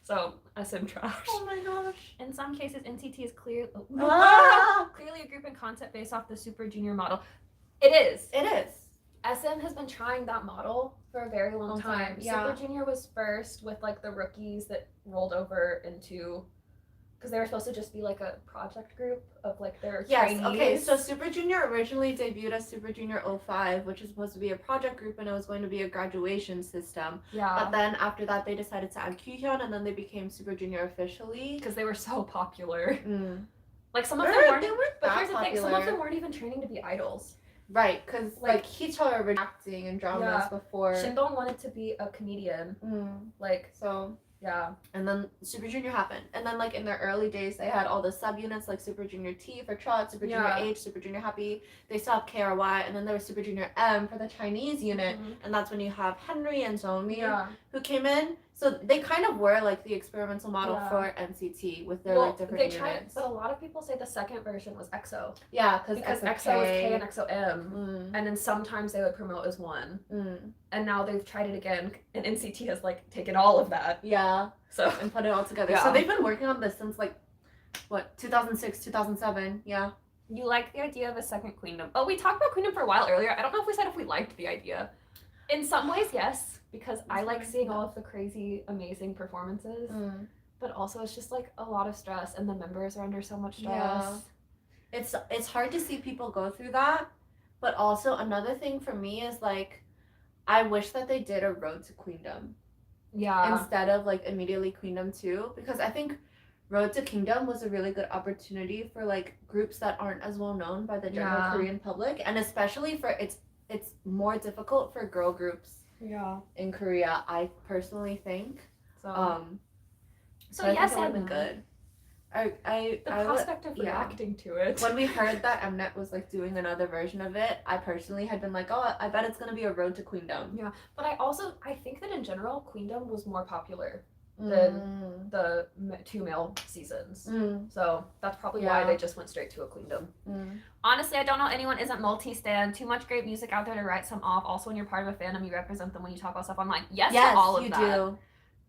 So, SM trash.
Oh my gosh.
In some cases, NCT is clearly a group and concept based off the Super Junior model. It is.
It is.
SM has been trying that model for a very long time.
Yeah.
Super Junior was first with like the rookies that rolled over into, because they were supposed to just be like a project group of like their trainees.
Okay, so Super Junior originally debuted as Super Junior 05, which is supposed to be a project group, and it was going to be a graduation system.
Yeah.
But then after that, they decided to add Kyuhyun, and then they became Super Junior officially.
Because they were so popular. Like some of
They
them weren't.
weren't
But
that
here's the thing: some of
popular.
them weren't even training to be idols.
Right, because like Hicho were acting in dramas before.
Shindong wanted to be a comedian. Like
So
yeah.
and then Super Junior happened, and then like in their early days, they had all the subunits like Super Junior T for Trot, Super Junior H, Super Junior Happy. They stopped KRY, and then there was Super Junior M for the Chinese unit, and that's when you have Henry and Zomi who came in. So they kind of were like the experimental model for NCT with their like different units.
But a lot of people say the second version was EXO.
Yeah,
because EXO was K and EXO M, and then sometimes they would promote as one. And now they've tried it again, and NCT has like taken all of that.
Yeah.
So
and put it all together. So they've been working on this since like what 2006, 2007. Yeah.
You like the idea of a second Queendom? Oh, we talked about Queendom for a while earlier. I don't know if we said if we liked the idea. In some ways, yes, because I like seeing all of the crazy, amazing performances. But also, it's just like a lot of stress, and the members are under so much stress.
Yeah. It's hard to see people go through that. But also, another thing for me is like, I wish that they did a Road to Queendom.
Yeah.
Instead of like immediately Queendom 2, because I think Road to Kingdom was a really good opportunity for like groups that aren't as well known by the general Korean public, and especially for it's more difficult for girl groups in Korea, I personally think. So yes, it would have been good. The
prospect of reacting to it.
When we heard that Mnet was like doing another version of it, I personally had been like, oh, I bet it's gonna be a Road to Queendom.
Yeah, but I think that in general, Queendom was more popular than the 2 male seasons. So that's probably why they just went straight to a queendom. Honestly, I don't know anyone isn't multi-stan. Too much great music out there to write some off. Also, when you're part of a fandom, you represent them when you talk about stuff online. Yes, to all of
you
that.
do.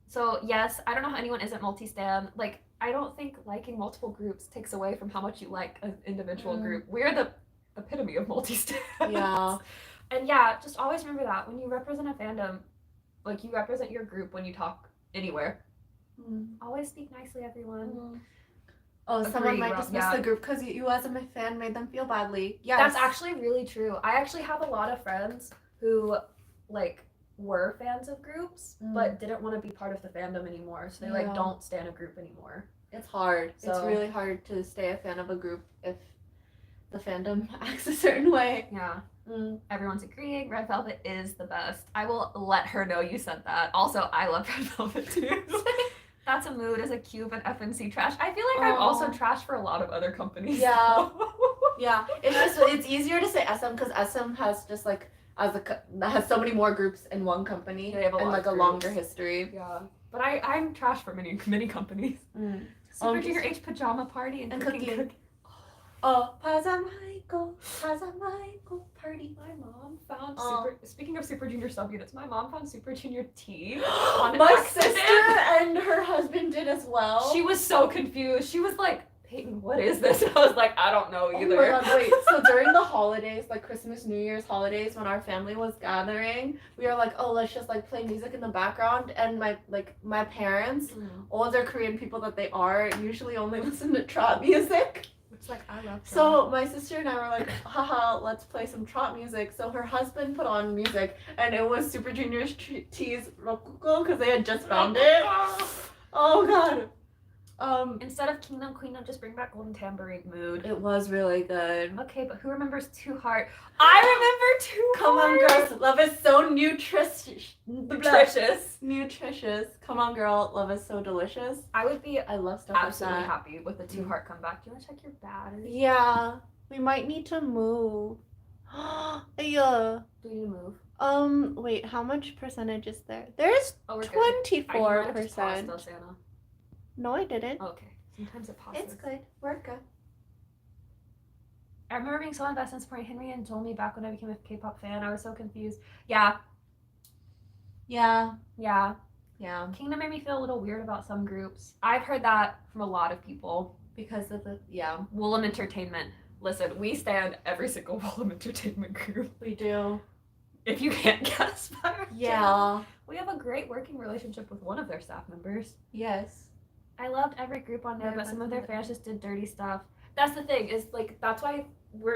So yes, I don't know how anyone isn't multi-stan. Like, I don't think liking multiple groups takes away from how much you like an individual group. We're the epitome of multi-stan.
Yeah.
And yeah, just always remember that when you represent a fandom, like you represent your group when you talk anywhere. Always speak nicely, everyone.
Oh, someone might dismiss the group because you as a fan made them feel badly. Yes.
That's actually really true. I actually have a lot of friends who, like, were fans of groups, but didn't want to be part of the fandom anymore. So they, like, don't stan a group anymore.
It's hard. So, it's really hard to stay a fan of a group if the fandom acts a certain way.
Yeah. Everyone's agreeing. Red Velvet is the best. I will let her know you said that. Also, I love Red Velvet too. That's a mood as a cube and FNC trash. I feel like I'm also trash for a lot of other companies.
Yeah. Yeah. It's easier to say SM because SM has just like has so many more groups in one company and like a longer history.
Yeah. But I'm trash for many companies. Super Junior H Pajama Party and Cooking.
Oh, Pazamichael party.
My mom found speaking of Super Junior subunits, my mom found Super Junior T on
my
accident.
sister and her husband did as well.
She was so confused. She was like, Peyton, what is this? And I was like, I don't know either.
Oh my god, wait. So during the holidays, like Christmas, New Year's holidays, when our family was gathering, we were like, oh, let's just like play music in the background. And my parents, older Korean people that they are, usually only listen to trap music.
It's like, I love trap.
So my sister and I were like, haha, let's play some trap music. So her husband put on music, and it was Super Junior T's Rokuko because they had just found it. Oh god.
Instead of Kingdom Queendom, just bring back Golden Tambourine Mood.
It was really good.
Okay, but who remembers Too Hard? I remember Too
Come
Hard.
on, girls. Love is so nutritious. Come on, girl. Love is so delicious.
I would be
I love stuff
absolutely
like that.
happy with the Too Hard comeback. Do you want to check your battery?
Yeah. We might need to move. Yeah.
Do we need to move?
Wait, how much percentage is there? There's 24%. No, I didn't.
Okay. Sometimes it pauses.
It's good. We're good.
I remember being so invested in supporting Henry and told me back when I became a K-pop fan. I was so confused. Yeah. Kingdom made me feel a little weird about some groups. I've heard that from a lot of people.
Because of the,
Woolham Entertainment. Listen, we stand every single Woolham Entertainment group.
We do.
If you can't guess by our
channel.
We have a great working relationship with one of their staff members.
Yes.
I loved every group on there, but some of their fans just did dirty stuff. That's the thing, is like, that's why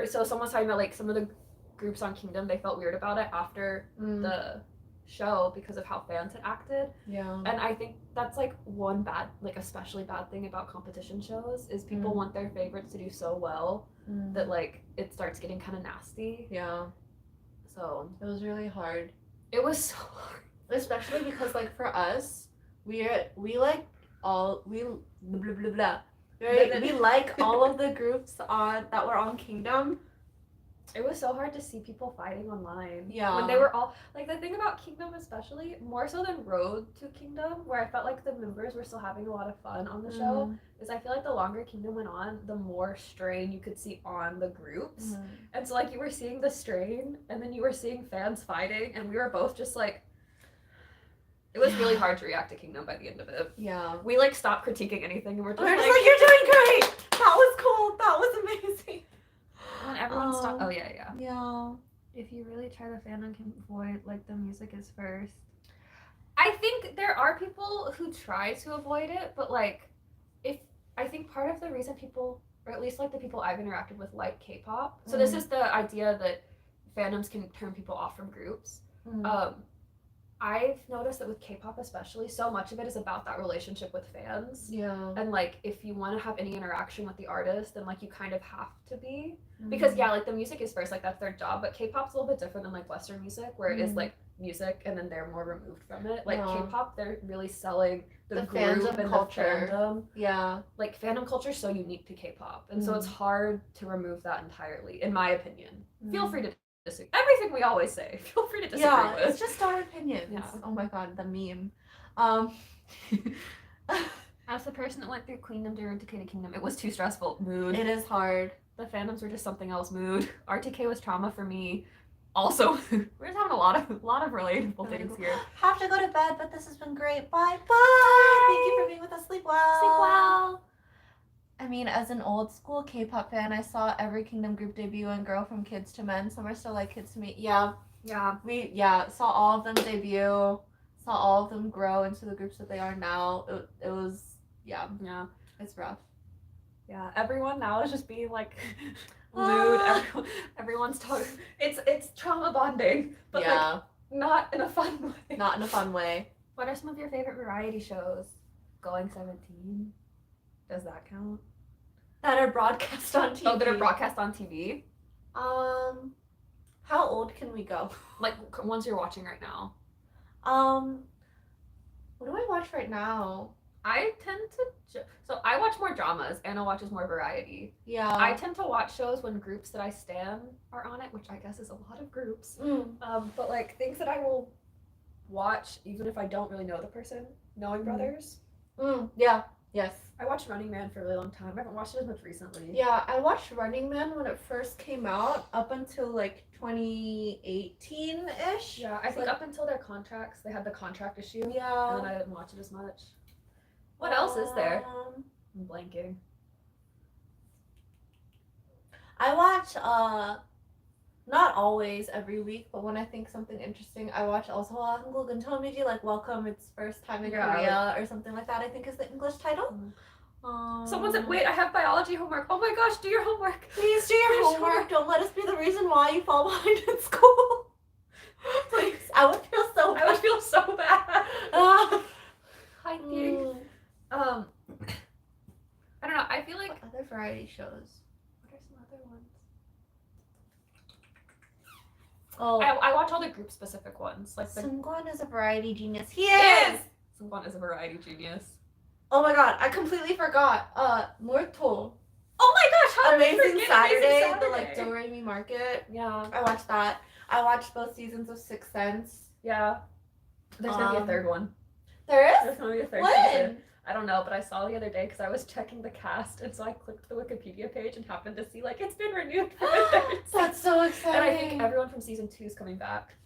someone's talking about like some of the groups on Kingdom, they felt weird about it after the show because of how fans had acted.
Yeah.
And I think that's like one bad, like especially bad thing about competition shows is people want their favorites to do so well that like it starts getting kind of nasty.
Yeah.
So
it was really hard.
It was so hard.
Especially because like for us, we like all we like all of the groups that were on Kingdom.
It was so hard to see people fighting online.
Yeah.
When they were all like, the thing about Kingdom especially, more so than Road to Kingdom, where I felt like the members were still having a lot of fun on the show, is I feel like the longer Kingdom went on, the more strain you could see on the groups. And so like you were seeing the strain and then you were seeing fans fighting, and we were both just like, it was really hard to react to Kingdom by the end of it.
Yeah.
We like stopped critiquing anything and we're just like,
you're doing great! That was cool. That was amazing.
When everyone stopped. Oh yeah.
Yeah.
If you really try, the fandom can avoid like the music is first. I think there are people who try to avoid it, but like, I think part of the reason people, or at least like the people I've interacted with, like K-pop. So this is the idea that fandoms can turn people off from groups. I've noticed that with K-pop especially, so much of it is about that relationship with fans.
Yeah.
And like, if you want to have any interaction with the artist, then like you kind of have to be. Because like the music is first, like that's their job, but K-pop's a little bit different than like Western music, where it is like music and then they're more removed from it. Like K-pop, they're really selling the group and
culture.
The fandom.
Yeah.
Like fandom culture is so unique to K-pop, and so it's hard to remove that entirely, in my opinion. Feel free to disagree. Everything we always say, feel free to disagree with.
It's just our opinions.
Yeah.
Oh my god, the meme.
As the person that went through Queendom to Decayed Kingdom, it was too stressful. Mood.
It is hard.
The fandoms were just something else. Mood. RTK was trauma for me. Also, we're just having a lot of relatable things here.
Have to go to bed, but this has been great. Bye. Bye. Thank you for being with us. Sleep well.
Sleep well.
I mean, as an old school K-pop fan, I saw every Kingdom group debut and grow from kids to men. Some are still like kids to me. Yeah. Saw all of them debut. Saw all of them grow into the groups that they are now. It was it's rough.
Yeah, everyone now is just being like mood. Everyone's talking. It's trauma bonding, but like not in a fun way.
Not in a fun way.
What are some of your favorite variety shows? Going 17. Does that count?
That are broadcast on TV.
Oh, that are broadcast on TV.
How old can we go?
Like ones you're watching right now.
What do I watch right now?
I tend to so I watch more dramas. Anna watches more variety.
Yeah.
I tend to watch shows when groups that I stan are on it, which I guess is a lot of groups. But like things that I will watch even if I don't really know the person. Knowing Brothers.
Yeah. Yes.
I watched Running Man for a really long time. I haven't watched it as much recently.
Yeah, I watched Running Man when it first came out up until like 2018-ish.
Yeah, I think up until their contracts, they had the contract issue.
Yeah.
And then I didn't watch it as much. What else is there? I'm blanking.
I watch not always every week, but when I think something interesting, I watch also like Welcome Its First Time in Korea or something like that, I think is the English title.
Someone said, wait, I have biology homework. Oh my gosh, do your homework.
Please do your homework. Don't let us be the reason why you fall behind in school. Please. I would feel so bad.
I would feel so bad. Hi, Ping. I don't know. I feel like
what other variety shows?
What are some other ones?
Oh,
I watch all the group specific ones. Like
Seungkwan is a variety genius. He is.
Seungkwan is a variety genius.
Oh my god, I completely forgot. Mortal.
Oh my gosh, how
Amazing Saturday, the like Do Re Mi Market.
Yeah.
I watched that. I watched both seasons of Sixth Sense.
Yeah. There's gonna be a third one.
There is?
There's gonna be a third
when?
season. I don't know, but I saw the other day because I was checking the cast, and so I clicked the Wikipedia page and happened to see like it's been renewed for the third season.
That's so exciting.
And I think everyone from season 2 is coming back.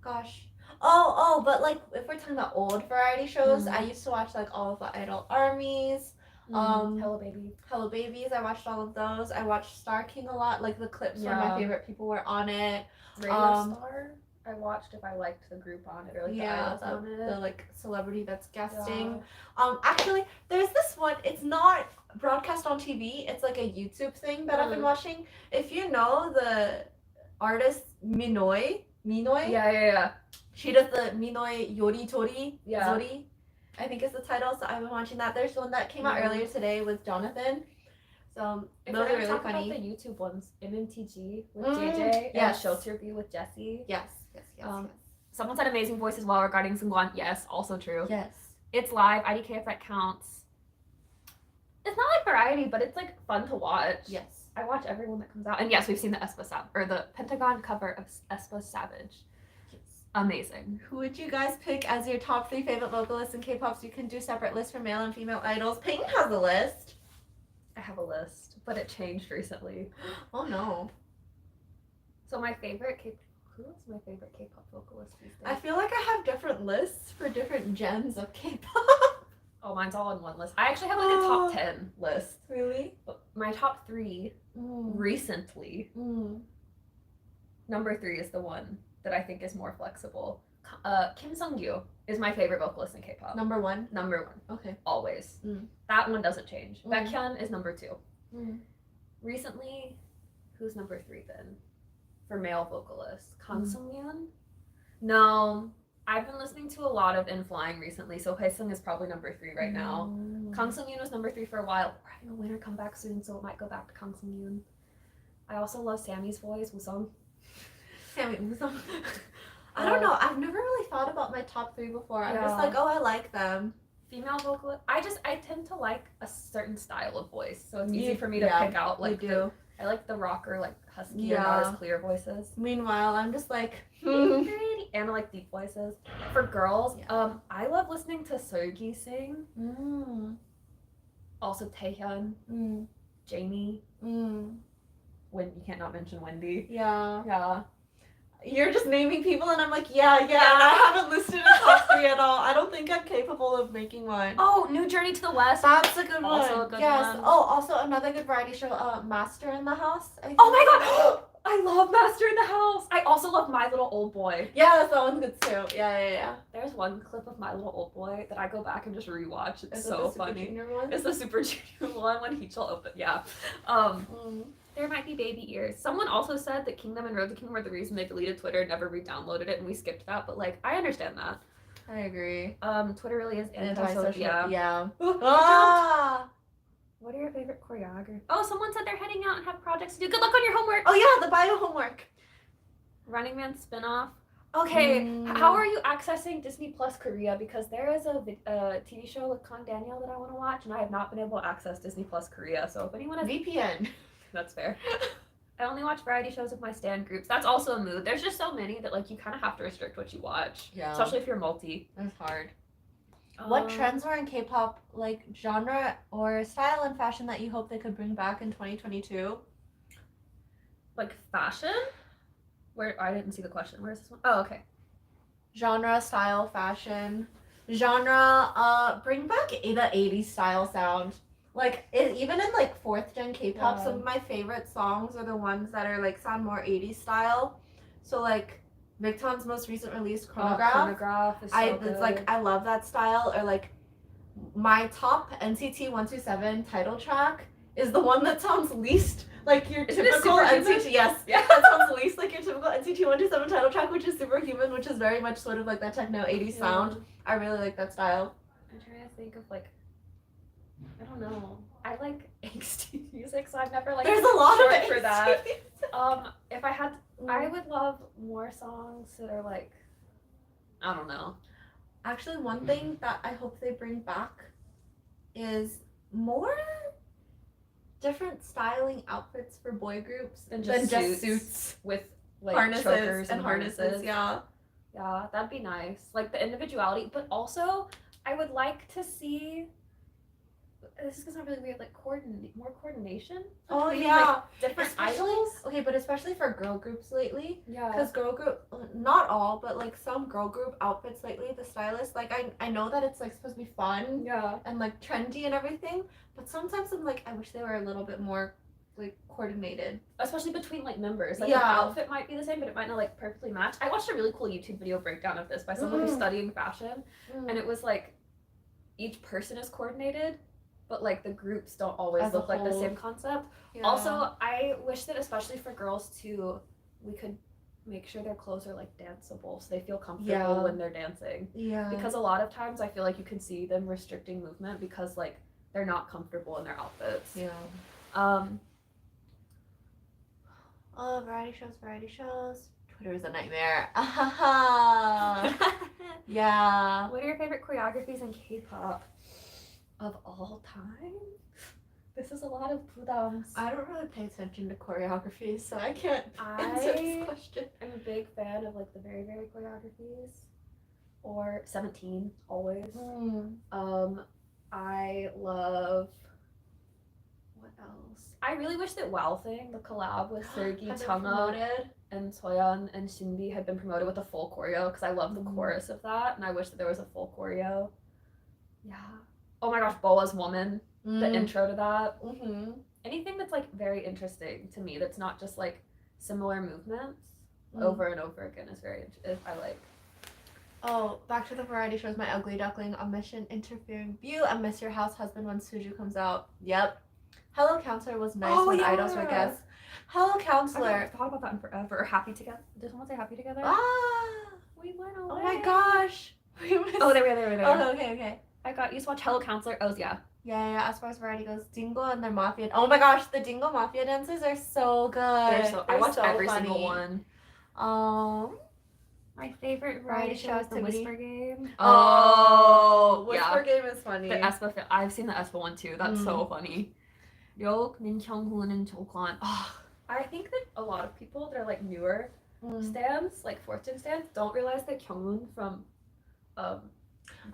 Gosh. Oh, but like if we're talking about old variety shows, I used to watch like all of the Idol Armies.
Hello
Babies. I watched all of those. I watched Star King a lot. Like the clips where my favorite people were on it.
Radio Star. I watched if I liked the group on it or like the idols on it.
The like celebrity that's guesting. Actually, there's this one. It's not broadcast on TV. It's like a YouTube thing that I've been watching. If you know the artist Minoy.
Yeah.
She does the Minoy Yori Tori.
Yeah.
Zori, I think is the title. So I've been watching that. There's one that came out earlier today with Jonathan. So
if
those are really
talk
funny.
About the YouTube ones, MMTG with JJ and Show Review with Jesse.
Yes.
Someone said amazing voice as well regarding Seungkwan. Yes, also true.
Yes.
It's live. IDK if that counts. It's not like variety, but it's like fun to watch.
Yes.
I watch everyone that comes out. And yes, we've seen the the Pentagon cover of Espa Savage.
Yes.
Amazing.
Who would you guys pick as your top 3 favorite vocalists in K-pop? So you can do separate lists for male and female idols. Peyton has a list.
I have a list, but it changed recently.
Oh no.
So my favorite who is my favorite K-pop vocalist these days?
I feel like I have different lists for different gems of K-pop.
Oh, mine's all in one list. I actually have like a top 10 list.
Really?
But my top 3 recently. Number 3 is the one that I think is more flexible. Kim Sung-gyu is my favorite vocalist in K-pop.
Number 1?
Number 1.
Okay.
Always. That one doesn't change.
Mm.
Baekhyun is number 2. Recently, who's number 3 then? For male vocalists. Kang Sung-yoon? No. I've been listening to a lot of In Flying recently, so Haesung is probably number 3 right now. Kang Sung-yoon was number 3 for a while. We're having a winter comeback soon, so it might go back to Kang Sung-yoon. I also love Sammy's voice, Woo-sung.
Sammy Woo-sung. I don't know. I've never really thought about my top 3 before. I'm just like, oh, I like them.
Female vocalist. I tend to like a certain style of voice, so it's easy for me to pick out like I like the rocker, like husky or not as clear voices.
Meanwhile, I'm just like,
Pretty. And I like deep voices. For girls, I love listening to Seulgi sing. Also Taehyun, Jamie. When you can't not mention Wendy.
Yeah. You're just naming people, and I'm like, yeah. And I haven't listed a top 3 at all. I don't think I'm capable of making one.
Oh, New Journey to the West.
That's a good one.
Also a good one.
Oh, also another good variety show, Master in the House.
Oh my god! I love Master in the House. I also love My Little Old Boy.
Yeah, that one's good too. Yeah.
There's one clip of My Little Old Boy that I go back and just rewatch. It's
Is
so
it the
funny.
Super Junior one?
It's the Super Junior one when Heechul opened. Yeah. There might be baby ears. Someone also said that Kingdom and Road to Kingdom were the reason they deleted Twitter and never re-downloaded it, and we skipped that. But like, I understand that.
I agree.
Twitter really is
Antisocial.
Yeah.
Ah!
What are your favorite choreographers? Oh, someone said they're heading out and have projects to do. Good luck on your homework.
Oh yeah, the bio homework.
Running Man spinoff. Okay, how are you accessing Disney Plus Korea? Because there is a TV show with Kang Daniel that I want to watch, and I have not been able to access Disney Plus Korea. So if anyone has
VPN.
That's fair. I only watch variety shows with my stan groups. That's also a mood. There's just so many that like you kind of have to restrict what you watch.
Yeah.
Especially if you're multi.
That's hard. What trends were in K-pop, like genre or style and fashion that you hope they could bring back in 2022?
Like fashion? Where I didn't see the question. Where is this one? Oh, okay.
Genre, style, fashion. Genre, bring back the 80s style sound. Like, even in, like, 4th gen K-pop, some of my favorite songs are the ones that are, like, sound more 80s style. So, like, Victon's most recent release, Chronograph.
Chronograph is so good.
It's, like, I love that style. Or, like, my top NCT 127 title track is the one that sounds least like your typical NCT. Yes. Yeah. That sounds least like your typical NCT 127 title track, which is Superhuman, which is very much sort of like that techno 80s sound. I really like that style.
I'm trying to think of, like, I don't know. I like angsty music, so I've never like.
There's a lot of
for that. If I had, I would love more songs that are like, I don't know.
Actually, one thing that I hope they bring back is more different styling outfits for boy groups
than just suits with like
harnesses and harnesses. Yeah,
that'd be nice. Like the individuality, but also I would like to see. This is not really weird, like more coordination.
Oh yeah,
like, different idols.
Okay, but especially for girl groups lately.
Yeah.
Because girl group, not all, but like some girl group outfits lately, the stylist, like I know that it's like supposed to be fun.
Yeah.
And like trendy and everything, but sometimes I'm like, I wish they were a little bit more like coordinated.
Especially between like members. Like the outfit might be the same, but it might not like perfectly match. I watched a really cool YouTube video breakdown of this by someone who's studying fashion, and it was like each person is coordinated. But like the groups don't always look like the same concept. Yeah. Also, I wish that especially for girls too, we could make sure their clothes are like danceable so they feel comfortable when they're dancing. Yeah. Because a lot of times I feel like you can see them restricting movement because like they're not comfortable in their outfits. Yeah. Oh, variety shows. Twitter is a nightmare. Yeah. What are your favorite choreographies in K-pop? Of all time? This is a lot of pudams. I don't really pay attention to choreography, so I can't answer this question. I'm a big fan of like the very, very choreographies. Or 17, always. I love, what else? I really wish that Wow Thing, the collab with Sergi, Tanga, and Soyeon and Shinbi had been promoted with a full choreo because I love the chorus of that, and I wish that there was a full choreo. Yeah. Oh my gosh, Boa's Woman, the intro to that. Anything that's like very interesting to me that's not just like similar movements over and over again is very I like. Oh, back to the variety shows. My Ugly Duckling, A Mission Interfering View, and Miss Your House Husband when Suju comes out. Yep. Hello Counselor was nice when idols were guests. Hello Counselor. I haven't thought about that in forever. Happy Together. Did someone say Happy Together? We went away. Oh my gosh. Oh, there we are. Oh, okay. I got used to watch Hello Counselor. Oh, yeah. Yeah. As far as variety goes, Dingo and their Mafia. Oh my gosh, the Dingo Mafia dances are so good. I watch every single one. My favorite variety show is The Whisper Game. Oh, Whisper Game is funny. The Espa, I've seen the Espa one too. That's so funny. Ryuk, Min Kyung-hoon, and Jokwan. I think that a lot of people that are like newer stands, like fourth gen stands, don't realize that Kyung-hoon from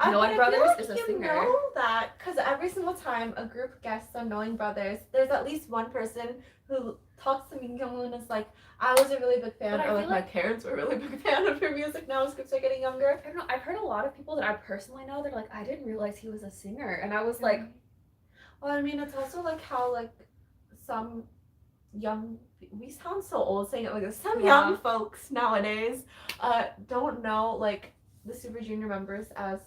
Knowing Brothers is a singer.
You know that because every single time a group guests on Knowing Brothers, there's at least one person who talks to Min Kyung-hoon and is like, I was a really big fan, or like my parents were a really big fan of her music now as groups are getting younger.
I don't know, I've heard a lot of people that I personally know, they're like, I didn't realize he was a singer. And I was like...
Well, I mean, it's also like how like some young... We sound so old saying it like this. Some young folks nowadays don't know like the Super Junior members as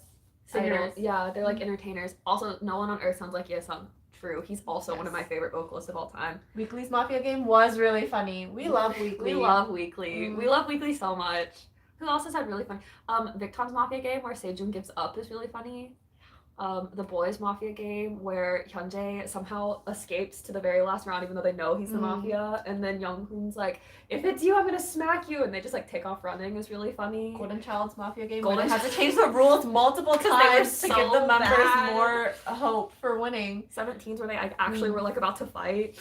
singers. Yeah, they're like entertainers. Also, no one on earth sounds like Ye-sung. True. He's also one of my favorite vocalists of all time.
Weekly's Mafia Game was really funny. We love Weekly.
We love Weekly. We love Weekly so much. Who else has had really funny? Victon's Mafia Game where Sejun gives up is really funny. The Boys Mafia Game where Hyunjae somehow escapes to the very last round even though they know he's the mafia, and then Younghoon's like, if it's you, I'm gonna smack you, and they just like take off running is really funny.
Golden Child's Mafia Game where they had to change the rules multiple times to give the members more hope for winning.
17s where they actually were like about to fight.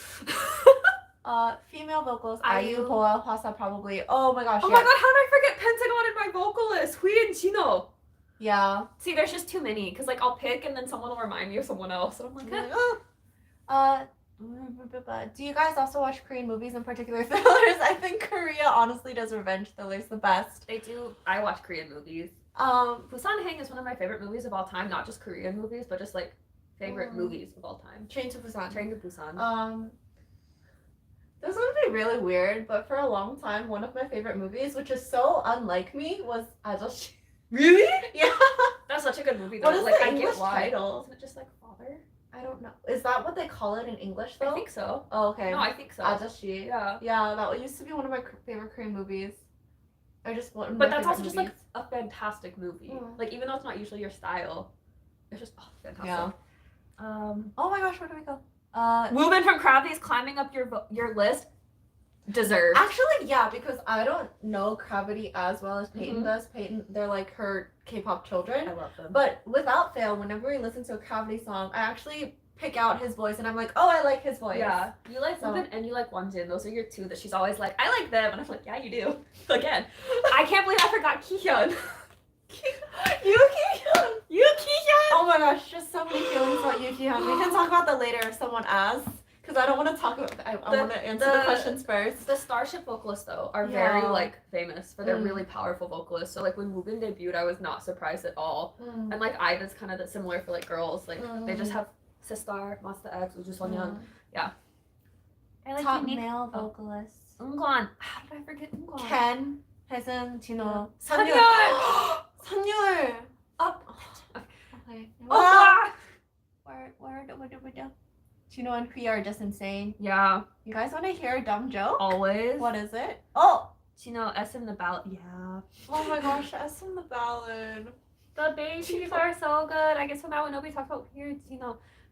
Female vocals, IU, Poa, Hwasa probably. Oh my gosh.
Oh my god, how did I forget Pentagon and my vocalist? Hui and Chino.
Yeah.
See, there's just too many because like I'll pick and then someone will remind me of someone else, and I'm like,
do you guys also watch Korean movies, in particular thrillers? I think Korea honestly does revenge thrillers the best.
They do. I watch Korean movies. Busan Hang is one of my favorite movies of all time. Not just Korean movies, but just like favorite movies of all time.
Train to Busan.
Train to Busan.
This would be really weird, but for a long time, one of my favorite movies, which is so unlike me, was 아저씨.
Really?
Yeah.
That's such a good movie though.
What is
like,
the
I
English
get why.
title?
Isn't it just like father?
I don't know. Is that what they call it in English though?
I think so.
Oh, okay.
No, I think so.
아저씨.
Yeah.
Yeah, that used to be one of my favorite Korean movies. Or just one of my
But that's also
movies.
just like a fantastic movie. Like even though it's not usually your style, it's just fantastic.
Yeah. Oh my gosh, where do we go?
Woman from Krabby's climbing up your list. Deserved.
Actually, yeah, because I don't know Gravity as well as Peyton does. Peyton, they're like her K-pop children.
I love them.
But without fail, whenever we listen to a Gravity song, I actually pick out his voice, and I'm like, oh, I like his voice.
Yeah, you like Woman and you like Wonjin. Those are your two that she's always like, I like them, and I'm like, yeah, you do. Again, I can't believe I forgot Kihyun.
Yuki-hyun!
Yuki-hyun!
Oh my gosh, just so many feelings about Yuki-hyun. We can talk about that later if someone asks. Because I don't want to talk about. I want to answer the questions first.
The Starship vocalists though are very like famous for their really powerful vocalists. So like when Woobin debuted, I was not surprised at all. And like IVE's kind of similar for like girls. Like they just have Sistar, Monster X, Uju Sonyeon. Yeah.
I like top male vocalists.
Eunkwon. How did I forget Eunkwon?
Ken, Haesun, Jino,
Sunyeol.
Sunyeol. Up. Okay. Where do we do? Jino and Hui are just insane.
Yeah.
You guys want to hear a dumb joke?
Always.
What is it? Oh!
Jino, SM the ballad. Yeah.
Oh my gosh, SM the ballad.
The babies are so good. I guess from now on nobody talks about weird,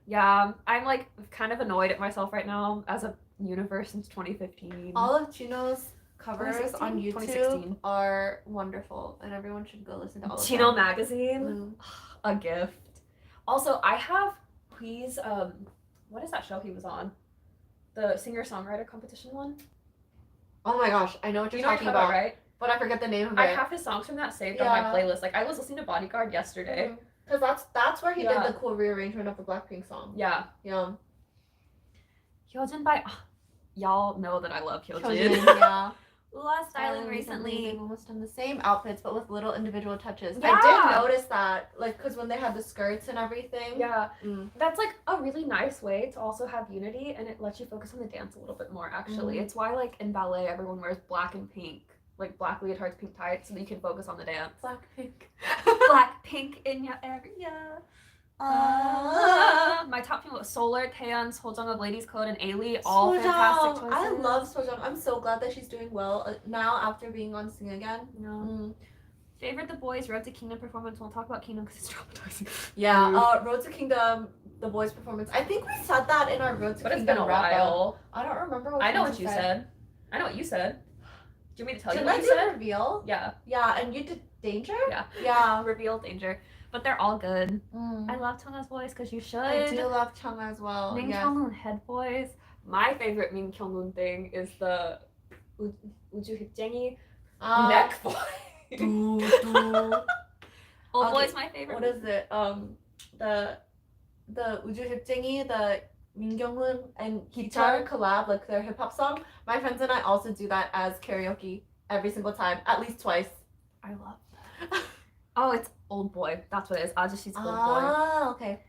Yeah, I'm like kind of annoyed at myself right now as a universe since 2015.
All of Jino's covers on YouTube
2016.
are wonderful, and everyone should go listen to all of
Jino
them.
Magazine, a gift. Also, I have Hui's what is that show he was on? The singer-songwriter competition one?
Oh my gosh, I know what you're
You know
talking about,
right?
But I forget the name of it.
I have his songs from that saved on my playlist. Like I was listening to Bodyguard yesterday.
Because that's where he did the cool rearrangement of the Blackpink song.
Yeah.
Yeah.
Hyojin by y'all know that I love Hyojin.
Yeah.
Last styling recently.
They've almost done the same outfits, but with little individual touches.
Yeah.
I did notice that, like, because when they had the skirts and everything.
Yeah. That's like a really nice way to also have unity, and it lets you focus on the dance a little bit more, actually. It's why, like, in ballet, everyone wears black and pink. Like, black leotards, pink tights, so that you can focus on the dance.
Blackpink.
Blackpink in your area. My top team was Solar, Taeyeon, Soljung of Ladies Code, and Ailey. All fantastic choices.
I love Soljung. I'm so glad that she's doing well now after being on Sing Again.
Favorite The Boys Road to Kingdom performance. We'll talk about Kingdom because it's traumatizing.
Yeah, Road to Kingdom, The Boys performance. I think we said that in our Road to Kingdom.
But it's been a while.
I don't remember what
I know what you said. I know what you said. Do you want me to tell you
Didn't
what
I
you
do
said?
a reveal?
Yeah.
Yeah, and you did Danger?
Yeah.
Yeah.
Reveal Danger. But they're all good.
Mm.
I love Chungha's voice because you should.
I do love Chung as well.
Min
Yes.
Kyung-hoon head voice. My favorite Min Kyung-hoon thing is the 우주 힙쟁이 neck voice.
Do.
Old
Okay,
boy's my favorite.
What is it? The 우주 힙쟁이, the Min Kyung-hoon and Guitar collab, like their hip hop song. My friends and I also do that as karaoke every single time, at least twice.
I love that. Oh, it's Old Boy. That's what it is. Ajishi's Old Boy.
Ah, okay.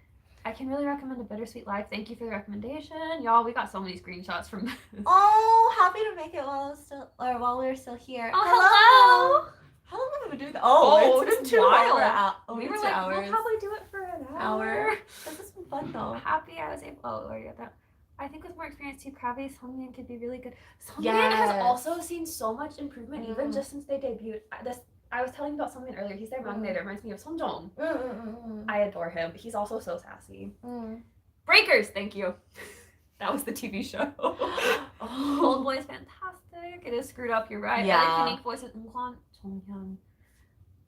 I can really recommend A Bittersweet Life. Thank you for the recommendation. Y'all, we got so many screenshots from this.
Oh, happy to make it while we're still here.
Oh, hello!
How long have we been doing that? Oh, it's been
it's
2
wild.
over
We were
2
like,
hours.
we'll probably do it for an hour.
This has been fun though.
Happy I was able. Oh, where you got that? I think with more experience, Team Krabby, Songmin could be really good. Songmin
Yes.
has also seen so much improvement, even
Mm.
just since they debuted. I was telling you about Songmin earlier. He's their magnet. It reminds me of Songjong. I adore him. He's also so sassy. Breakers, thank you. That was the TV show. Old Boy is fantastic. It is screwed up. You're right.
Yeah.
I like unique voices. Eunkwon, Jonghyun.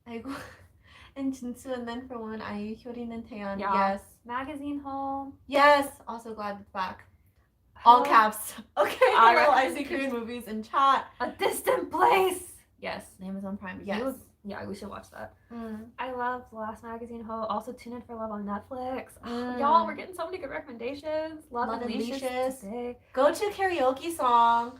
아이고. And Jinsu, and then for women, IU, Hyorin, and Taeyeon.
Yeah.
Yes.
Magazine Home.
Yes. Also glad it's back. All caps. Okay.
I
Hello, I see
recommend
Korean movies in chat.
A Distant Place. Yes.
Amazon Prime.
You-
Yes.
Yeah, we should watch that.
Mm.
I love The Last Magazine Ho. Also, Tune In for Love on Netflix.
Mm.
Y'all, we're getting so many good recommendations. Love and Leashes today.
Go to karaoke song.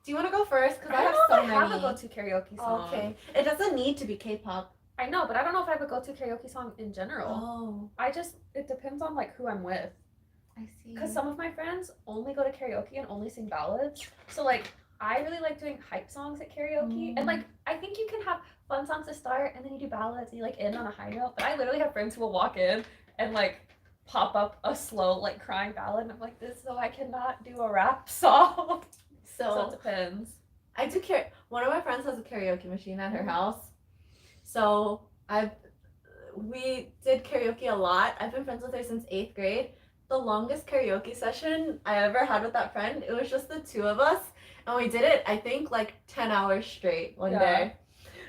Do you want to go first? Because I have
don't
so
know if I
many.
have a go-to karaoke song.
Okay. It doesn't need to be K-pop.
I know, but I don't know if I have a go-to karaoke song in general.
Oh,
It depends on like who I'm with.
I see.
Because some of my friends only go to karaoke and only sing ballads. So like, I really like doing hype songs at karaoke. And like, I think you can have fun songs to start and then you do ballads and you like end on a high note. But I literally have friends who will walk in and like pop up a slow like crying ballad and I'm like, this so I cannot do a rap song. So it depends.
I do one of my friends has a karaoke machine at her house. So we did karaoke a lot. I've been friends with her since 8th grade. The longest karaoke session I ever had with that friend, it was just the two of us. And we did it, I think, like 10 hours straight one day.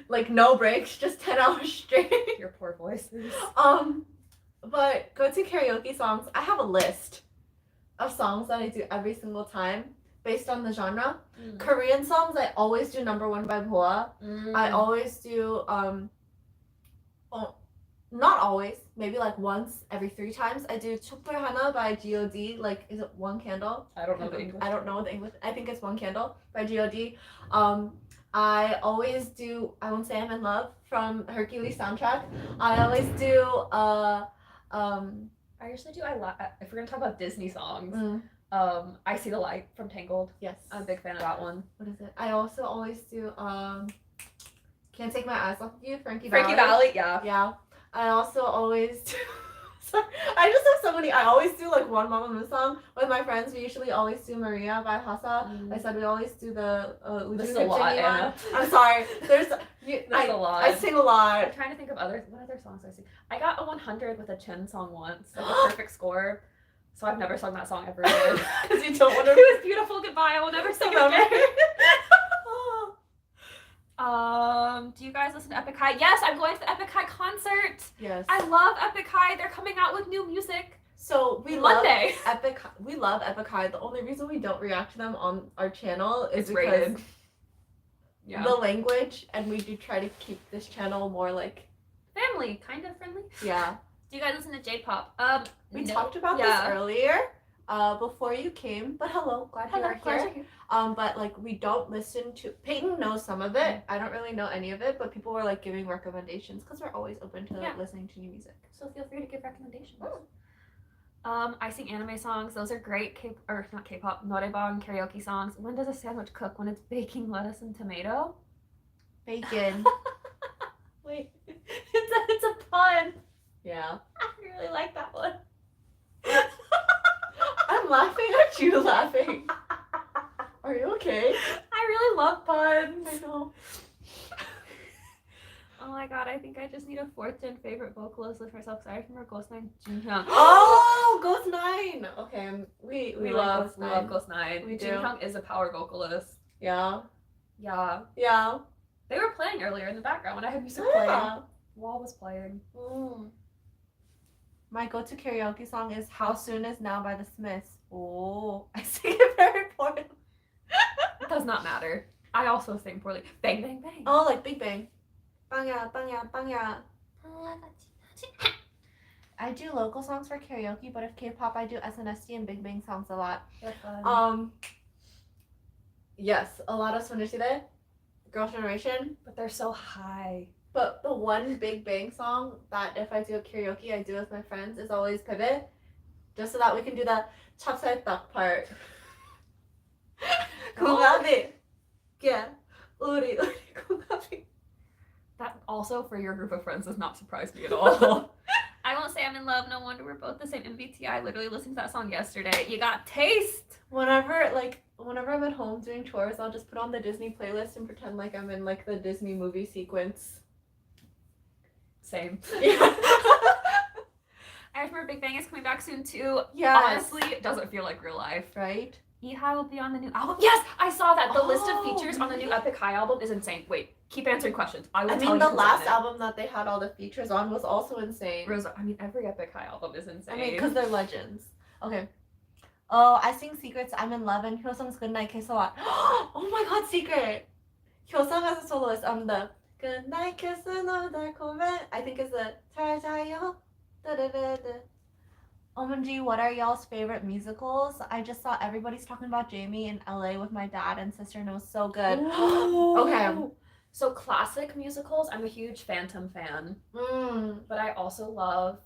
Like no breaks, just 10 hours straight.
Your poor voices.
But go-to karaoke songs, I have a list of songs that I do every single time based on the genre. Korean songs, I always do Number One by Boa. I always do not always, maybe like once every 3 times. I do 촛불 하나 by G.O.D. Like, is it One Candle?
I don't know the English.
I don't know the English. I think it's One Candle by G.O.D. I always do I Won't Say I'm in Love from Hercules soundtrack. I always do
I usually do if we're gonna talk about Disney songs, I See the Light from Tangled.
yes.
I'm a big fan of that one.
What is it? I also always do Can't Take My Eyes Off of You, Frankie
Frankie Valli, yeah.
Yeah. I also always do sorry, I just have so many. I always do like one Mamamoo song with my friends. We usually always do Maria by Hasa. I said we always do the
This is a lot, Anna.
I'm sorry. There's
a lot.
I sing a lot.
I'm trying to think of what other songs I sing. I got a 100 with a Chen song once, like a perfect score. So I've never sung that song ever again.
Because you don't want to.
It was beautiful. Goodbye. I will never sing it again. Do you guys listen to Epic High? Yes, I'm going to the Epic High concert.
Yes.
I love Epic High. They're coming out with new music.
So we
Monday.
love Epic. We love Epic High. The only reason we don't react to them on our channel is
It's
because
rated. Yeah.
the language, and we do try to keep this channel more like
Family, kind of friendly.
yeah.
Do you guys listen to J-pop?
We
no.
talked about this earlier, before you came. But hello, glad you are here. But like we don't listen to. Peyton knows some of it. I don't really know any of it, but people were like giving recommendations because we're always open to listening to new music.
So feel free to give recommendations. I sing anime songs. Those are great not K-pop, norebang karaoke songs. When does a sandwich cook? When it's baking lettuce and tomato?
Bacon.
Wait, it's a pun.
Yeah.
I really like that one.
I'm laughing at you laughing. Are you okay?
I really love puns.
I know.
Oh my god, I think I just need a 4th gen favorite vocalist with myself because I remember Ghost 9 Junhyung.
Oh, Ghost 9. Okay, we
love
like
Ghost 9.
We do.
Junhyung is a power vocalist.
Yeah.
Yeah.
Yeah.
They were playing earlier in the background when I had music playing.
Yeah.
Wall was playing.
My go-to karaoke song is "How Soon Is Now" by the Smiths. Oh, I sing it very poorly.
It does not matter. I also sing poorly. Bang, bang, bang.
Oh, like Big Bang. Bangya, bangya, bangya. I do local songs for karaoke, but if K-pop, I do SNSD and Big Bang songs a lot.
They're fun.
Yes, a lot of Sonoshide, Girls' Generation.
But they're so high.
But the one Big Bang song that if I do a karaoke, I do with my friends is always Pivot, just so that we can do the chapsai duck part. 공감이, yeah, 우리 공감이.
That also for your group of friends does not surprise me at all. I won't say I'm in love. No wonder we're both the same MBTI. I literally listened to that song yesterday. You got taste.
Whenever I'm at home doing chores, I'll just put on the Disney playlist and pretend like I'm in like the Disney movie sequence.
Same.
Yeah.
I remember Big Bang is coming back soon too.
Yes.
Honestly, it doesn't feel like real life.
Right?
Ihai will be on the new album. Yes, I saw that. The list of
Oh,
features on the new
really?
Epic High album is insane. Wait, keep answering questions. I will
I
tell
mean,
you
the
who's
last
on it.
album that they had all the features on was also insane.
Every Epic High album is insane.
I mean, because they're legends. Okay. Oh, I sing Secrets, I'm in Love, and Hyoseong's Goodnight Kiss a lot. Oh my god, Secret! Hyoseong as a soloist on the Goodnight Kiss another comment, I think is the 잘 자요. Da-da-da-da. OMG, what are y'all's favorite musicals? I just saw everybody's talking about Jamie in LA with my dad and sister, and it was so good. Okay.
So classic musicals, I'm a huge Phantom fan. But I also love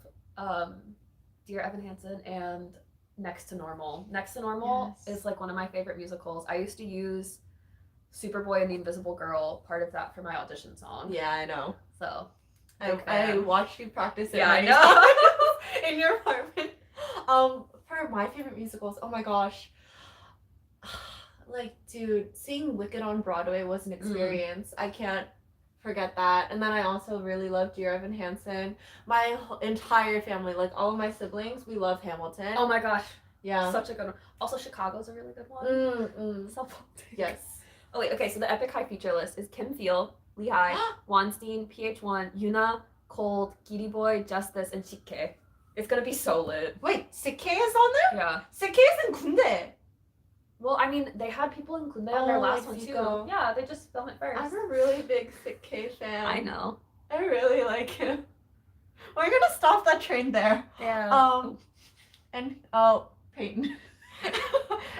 Dear Evan Hansen and Next to Normal. Next to Normal
Yes.
is like one of my favorite musicals. I used to use Superboy and the Invisible Girl, part of that, for my audition song.
Yeah, I know.
So
I watched you practice it.
Yeah, I
many
know.
times in your apartment. For my favorite musicals, oh my gosh. Like, dude, seeing Wicked on Broadway was an experience. I can't forget that. And then I also really love Dear Evan Hansen. My entire family, like all of my siblings, we love Hamilton.
Oh my gosh,
Yeah.
such a good one. Also, Chicago's a really good one. So
Yes.
Oh wait, okay, so the Epic High feature list is Kim Thiel, Lehigh, Weinstein, PH1, Yuna, Cold, Giddy Boy, Justice, and Shike. It's gonna be so lit.
Wait, Sike is on there?
Yeah.
Sike is in Kunde.
Well, I mean, they had people in Kunde on their last
like
one too.
Zico.
Yeah, they just filmed it first.
I'm a really big Sike fan.
I know.
I really like him. We're gonna stop that train there.
Yeah.
And Peyton.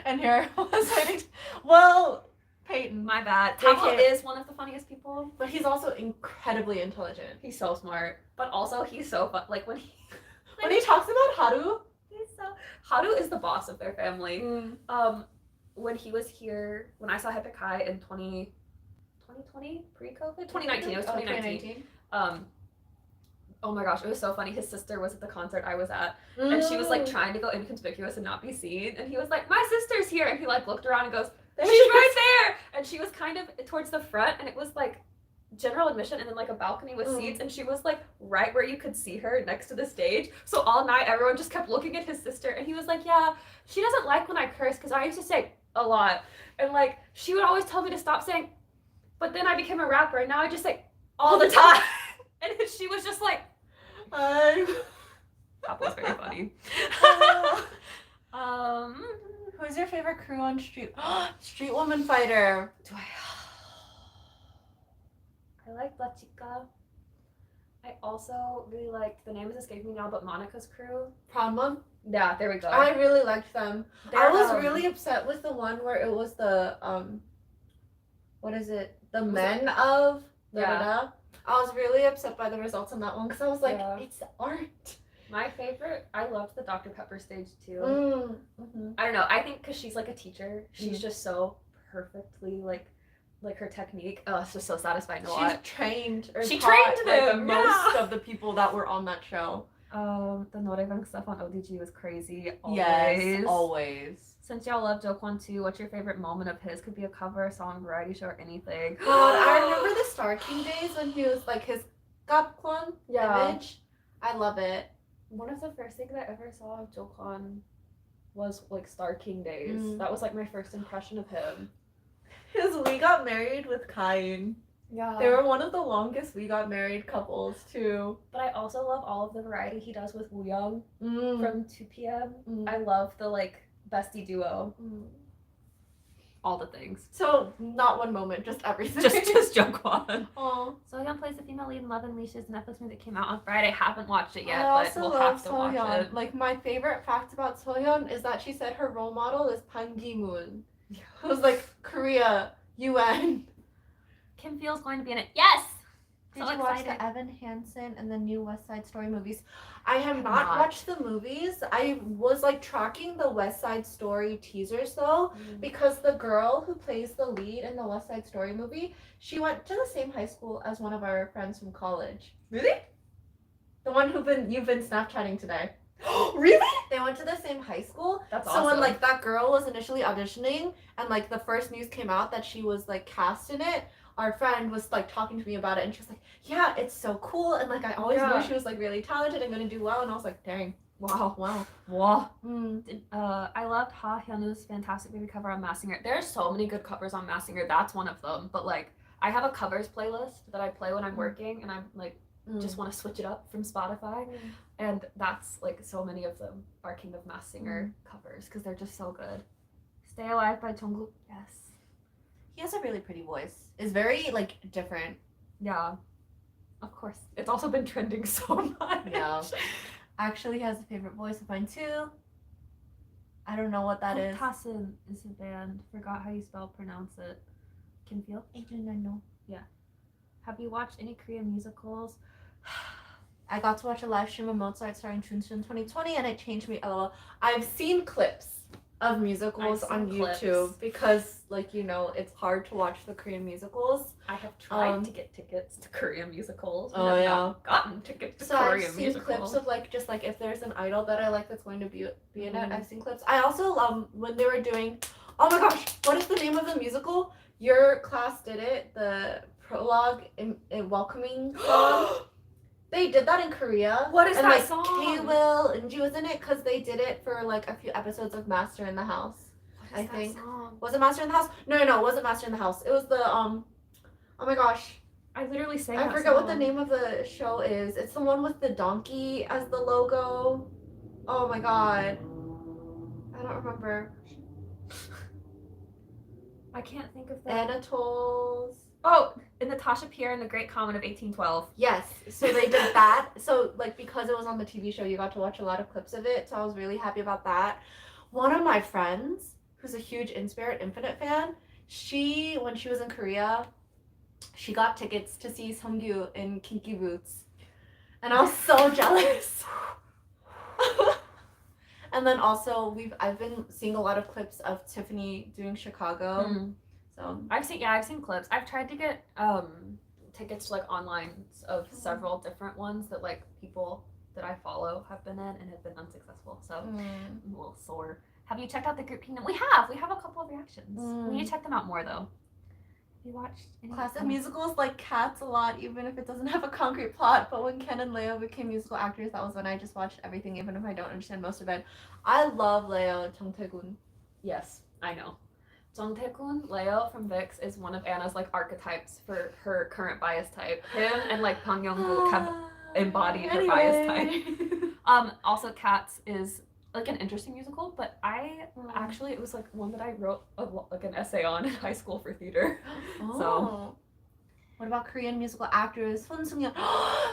And here I was waiting. Well, Peyton.
My bad.
JK.
Tamo is one of the funniest people.
But he's also incredibly intelligent.
He's so smart, but also he's so fun. Like when
When he talks about Haru,
he's so. Haru is the boss of their family. When he was here, when I saw Epic High in 2020, pre-COVID, 2019. It was 2019. Oh my gosh, it was so funny. His sister was at the concert I was at, and she was like trying to go inconspicuous and not be seen. And he was like, "My sister's here," and he like looked around and goes, "She's right there!" And she was kind of towards the front, and it was like general admission, and then like a balcony with seats, and she was like right where you could see her next to the stage. So all night, everyone just kept looking at his sister, and he was like, "Yeah, she doesn't like when I curse because I used to say a lot, and like she would always tell me to stop saying, but then I became a rapper, and now I just say all the time." And she was just like, that was very funny.
Who's your favorite crew on Street? Street Woman Fighter.
I like La Chica. I also really liked, the name is escaping me now, but Monica's crew.
Prom Mom?
Yeah, there we go.
I really liked them.
They're,
I was really upset with the one where it was the what is it? The men of
Yeah.
I was really upset by the results on that one because I was like,
Yeah.
it's art.
My favorite, I loved the Dr. Pepper stage too.
Mm-hmm.
I don't know, I think because she's like a teacher, she's just so perfectly like her technique. Oh, it's just so satisfying to watch.
She's trained. Or
She
taught,
trained
like,
them,
most
yeah.
of the people that were on that show.
The Noraebang stuff on ODG was crazy. Always.
Yes, always.
Since y'all love Jokwon too, what's your favorite moment of his? Could be a cover, a song, variety show, or anything.
God, I remember the Star King days when he was like his Gapkwon image. I love it.
One of the first things I ever saw of Jokwon was like Star King days.
Mm.
That was like my first impression of him.
Because we got married with Kain.
Yeah.
They were one of the longest we got married couples too.
But I also love all of the variety he does with Woo Young from 2 p.m.
Mm.
I love the like bestie duo.
Mm.
All the things.
So not one moment, just everything.
just Jungkwon.
Oh.
Sohyun plays the female lead in Love and Leashes, the Netflix movie that came out on Friday. Haven't watched it yet,
I
but
also
we'll
love
have to watch
Sohyun.
it.
Like my favorite fact about Sohyun is that she said her role model is Pan Gi-moon, who's like Korea UN.
Kim Feel's going to be in it. Yes.
Did
So
you watch
excited.
the Evan Hansen and the new West Side Story movies? I have
Have
not
not.
watched the movies. I was like tracking the West Side Story teasers though, because the girl who plays the lead in the West Side Story movie, she went to the same high school as one of our friends from college.
Really?
The one you've been Snapchatting today.
Really?
They went to the same high school.
That's
So
awesome.
when like that girl was initially auditioning and like the first news came out that she was like cast in it, our friend was like talking to me about it and she was like, yeah, it's so cool, and like I always knew she was like really talented and gonna do well, and I was like, dang, wow.
Wow.
Mm.
I loved Ha Hyunwoo's fantastic baby cover on Masked Singer. There's so many good covers on Masked Singer. That's one of them. But like, I have a covers playlist that I play when I'm working, and I'm like, just want to switch it up from Spotify, and that's like so many of them are King of Masked Singer covers because they're just so good. Stay Alive by Jungkook. Yes.
He has a really pretty voice. It's very like different.
Yeah. Of course. It's also been trending so much.
Yeah. Actually has a favorite voice of mine too. I don't know what that is.
Tassin is a band. Forgot how you pronounce it. Kim Feel?
I don't know.
Yeah. Have you watched any Korean musicals?
I got to watch a live stream of Mozart starring Chunsun 2020 and it changed me. LOL. I've seen clips of musicals on YouTube because, like, you know, it's hard to watch the Korean musicals.
I have tried to get tickets to Korean musicals.
Oh, yeah.
Not gotten tickets to
So
Korean
I've seen
musicals.
clips of like just like if there's an idol that I like that's going to be in it. I've seen clips. I also when they were doing, oh my gosh, what is the name of the musical? Your class did it. The prologue in welcoming song. They did that in Korea.
What is
and,
that
like,
song?
K-Will and G was in it because they did it for like a few episodes of Master in the House.
What is
I think.
that song?
Was it Master in the House? No, it wasn't Master in the House. It was the oh my gosh.
I literally sang
I
that
forget what the
song.
name of the show is. It's the one with the donkey as the logo. Oh my god. I don't remember.
I can't think of that.
Anatole's.
Oh, in Natasha Pierre and the Great Comet of 1812.
Yes. So they did that. So like because it was on the TV show, you got to watch a lot of clips of it. So I was really happy about that. One of my friends, who's a huge In Spirit Infinite fan, when she was in Korea, she got tickets to see Seongyu in Kinky Boots. And I was so jealous. And then also I've been seeing a lot of clips of Tiffany doing Chicago. So
I've seen clips. I've tried to get tickets to like online of several different ones that like people that I follow have been in and have been unsuccessful. So I'm a little sore. Have you checked out the group Kingdom? We have a couple of reactions. We need to check them out more though. Have you watched any
classic musicals like Cats a lot, even if it doesn't have a concrete plot. But when Ken and Leo became musical actors, that was when I just watched everything, even if I don't understand most of it. I love Leo and Jung Tae-gun.
Yes, I know. Jung Tae-kun, Leo from VIX, is one of Anna's like archetypes for her current bias type. Him and like Pang Young-wook have embodied her bias type. Also Cats is like an interesting musical, but actually it was like one that I wrote like an essay on in high school for theater. So
what about Korean musical actors? Son Sung-yeon.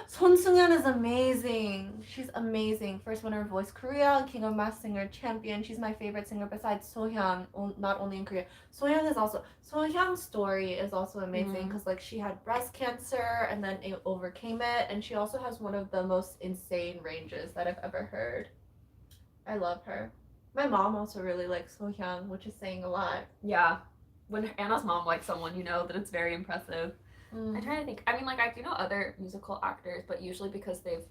Son Sung-yeon is amazing. She's amazing. First winner of Voice Korea, King of Masked Singer champion. She's my favorite singer besides Sohyun, not only in Korea. Sohyun's story is also amazing because like she had breast cancer and then overcame it, and she also has one of the most insane ranges that I've ever heard. I love her. My mom also really likes Sohyun, which is saying a lot.
Yeah. When Anna's mom likes someone, you know that it's very impressive. I'm trying to think. I mean, like, I do know other musical actors, but usually because they've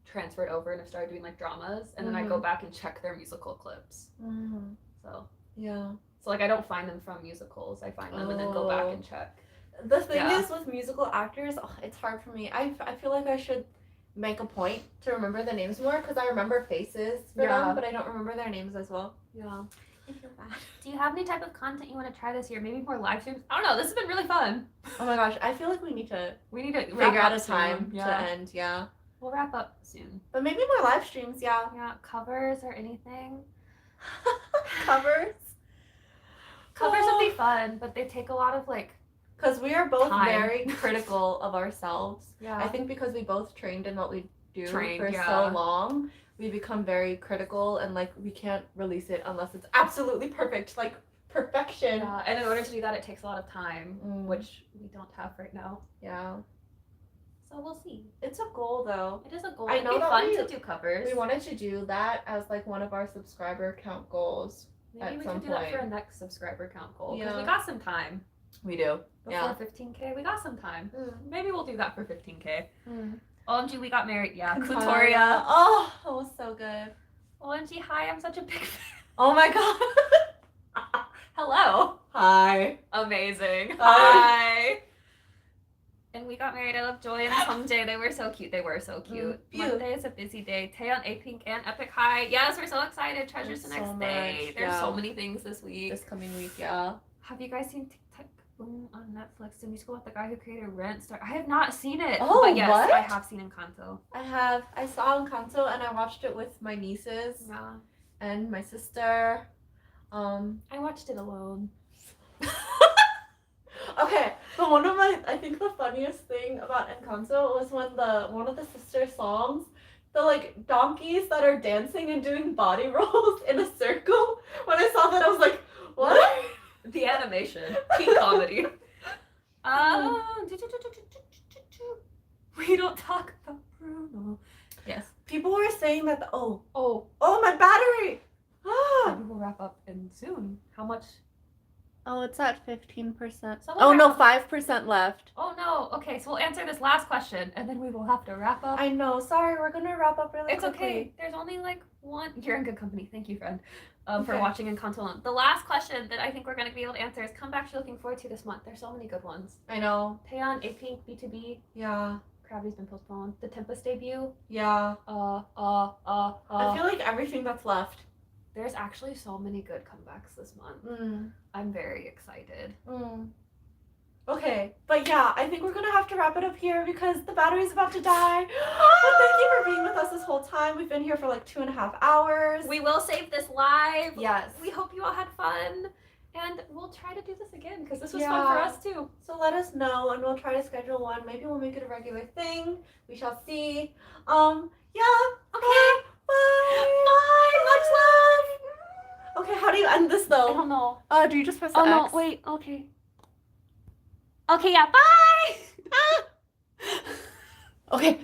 transferred over and have started doing, like, dramas, and then I go back and check their musical clips. So,
yeah.
So, like, I don't find them from musicals. I find them and then go back and check.
The thing is with musical actors, it's hard for me. I feel like I should make a point to remember the names more because I remember faces for them, but I don't remember their names as well.
Yeah.
I feel bad.
Do you have any type of content you want to try this year? Maybe more live streams? I don't know. This has been really fun.
Oh my gosh, I feel like we need to
Wrap
figure out
up
a time
soon.
to end. Yeah,
We'll wrap up soon.
but maybe more live streams. Yeah.
Yeah, covers or anything.
Covers.
Covers would be fun, but they take a lot of like.
Because we are both
Time.
very critical of ourselves.
Yeah.
I think because we both trained in what we do
Trained,
for
yeah.
so long, we become very critical and like we can't release it unless it's absolutely perfect, like perfection.
Yeah, and in order to do that, it takes a lot of time,
Mm.
which we don't have right now.
Yeah.
So we'll see.
It's a goal though.
It is a goal.
I
It'd
know
be
that
fun
we-
to do covers.
We wanted to do that as like one of our subscriber count goals.
Maybe
at
we
some
could do that for
point.
a next subscriber count goal because
Yeah.
we got some time.
We do.
Before
Yeah.
15K, we got some time.
Mm.
Maybe we'll do that for 15K.
Mm.
OMG, we got married. Yeah,
Victoria.
Kutoria.
Oh, that was so good.
OMG, hi, I'm such a big fan.
Oh my god.
Hello.
Hi.
Amazing.
Hi.
And we got married. I love Joy and Sungjae. They were so cute. They were so cute.
Cute.
Monday is a busy day. Taeyeon, A-Pink, and Epic High. Yes, we're so excited. Treasures the
There's
next
so
day.
much,
There's
yeah.
so many things this week.
This coming week, yeah.
Have you guys seen TikTok Boom on Netflix? The musical about the guy who created Rent? I have not seen it.
Oh,
but yes,
what?
I have seen Encanto.
I saw Encanto and I watched it with my nieces
Yeah.
and my sister.
I watched it alone.
Okay, but I think the funniest thing about Encanto was when one of the sister songs, the like donkeys that are dancing and doing body rolls in a circle. When I saw that, I was like, what?
The animation. Peak comedy. We don't talk about Bruno. Yes.
People were saying that,
Oh,
my battery! Ah.
we will wrap up in soon. How much?
Oh, it's at 15%.
So we'll
Oh no,
wrap
5% left.
Oh no. Okay, so we'll answer this last question and then we will have to wrap up.
I know, sorry, we're gonna wrap up really
It's
quickly.
okay. There's only like one. You're in good company. Thank you, friend, for
Okay.
watching Encanto alone. The last question that I think we're going to be able to answer is comebacks you're looking forward to this month. There's so many good ones.
I know.
Taeyeon, A-Pink, B2B,
Yeah.
Krabi's been postponed. The Tempest debut.
Yeah. I feel like everything that's left.
There's actually so many good comebacks this month.
Mm.
I'm very excited.
Mm. Okay, but yeah, I think we're gonna have to wrap it up here because the battery's about to die. But thank you for being with us this whole time. We've been here for like 2.5 hours.
We will save this live.
Yes.
We hope you all had fun. And we'll try to do this again because this was
Yeah.
fun for us too.
So let us know and we'll try to schedule one. Maybe we'll make it a regular thing. We shall see. Yeah. Okay. Bye. Bye. Much love. Okay, how do you end this
I
though?
don't know.
Do you just press the
Oh no,
X?
wait, okay. Okay, yeah, bye!
Okay.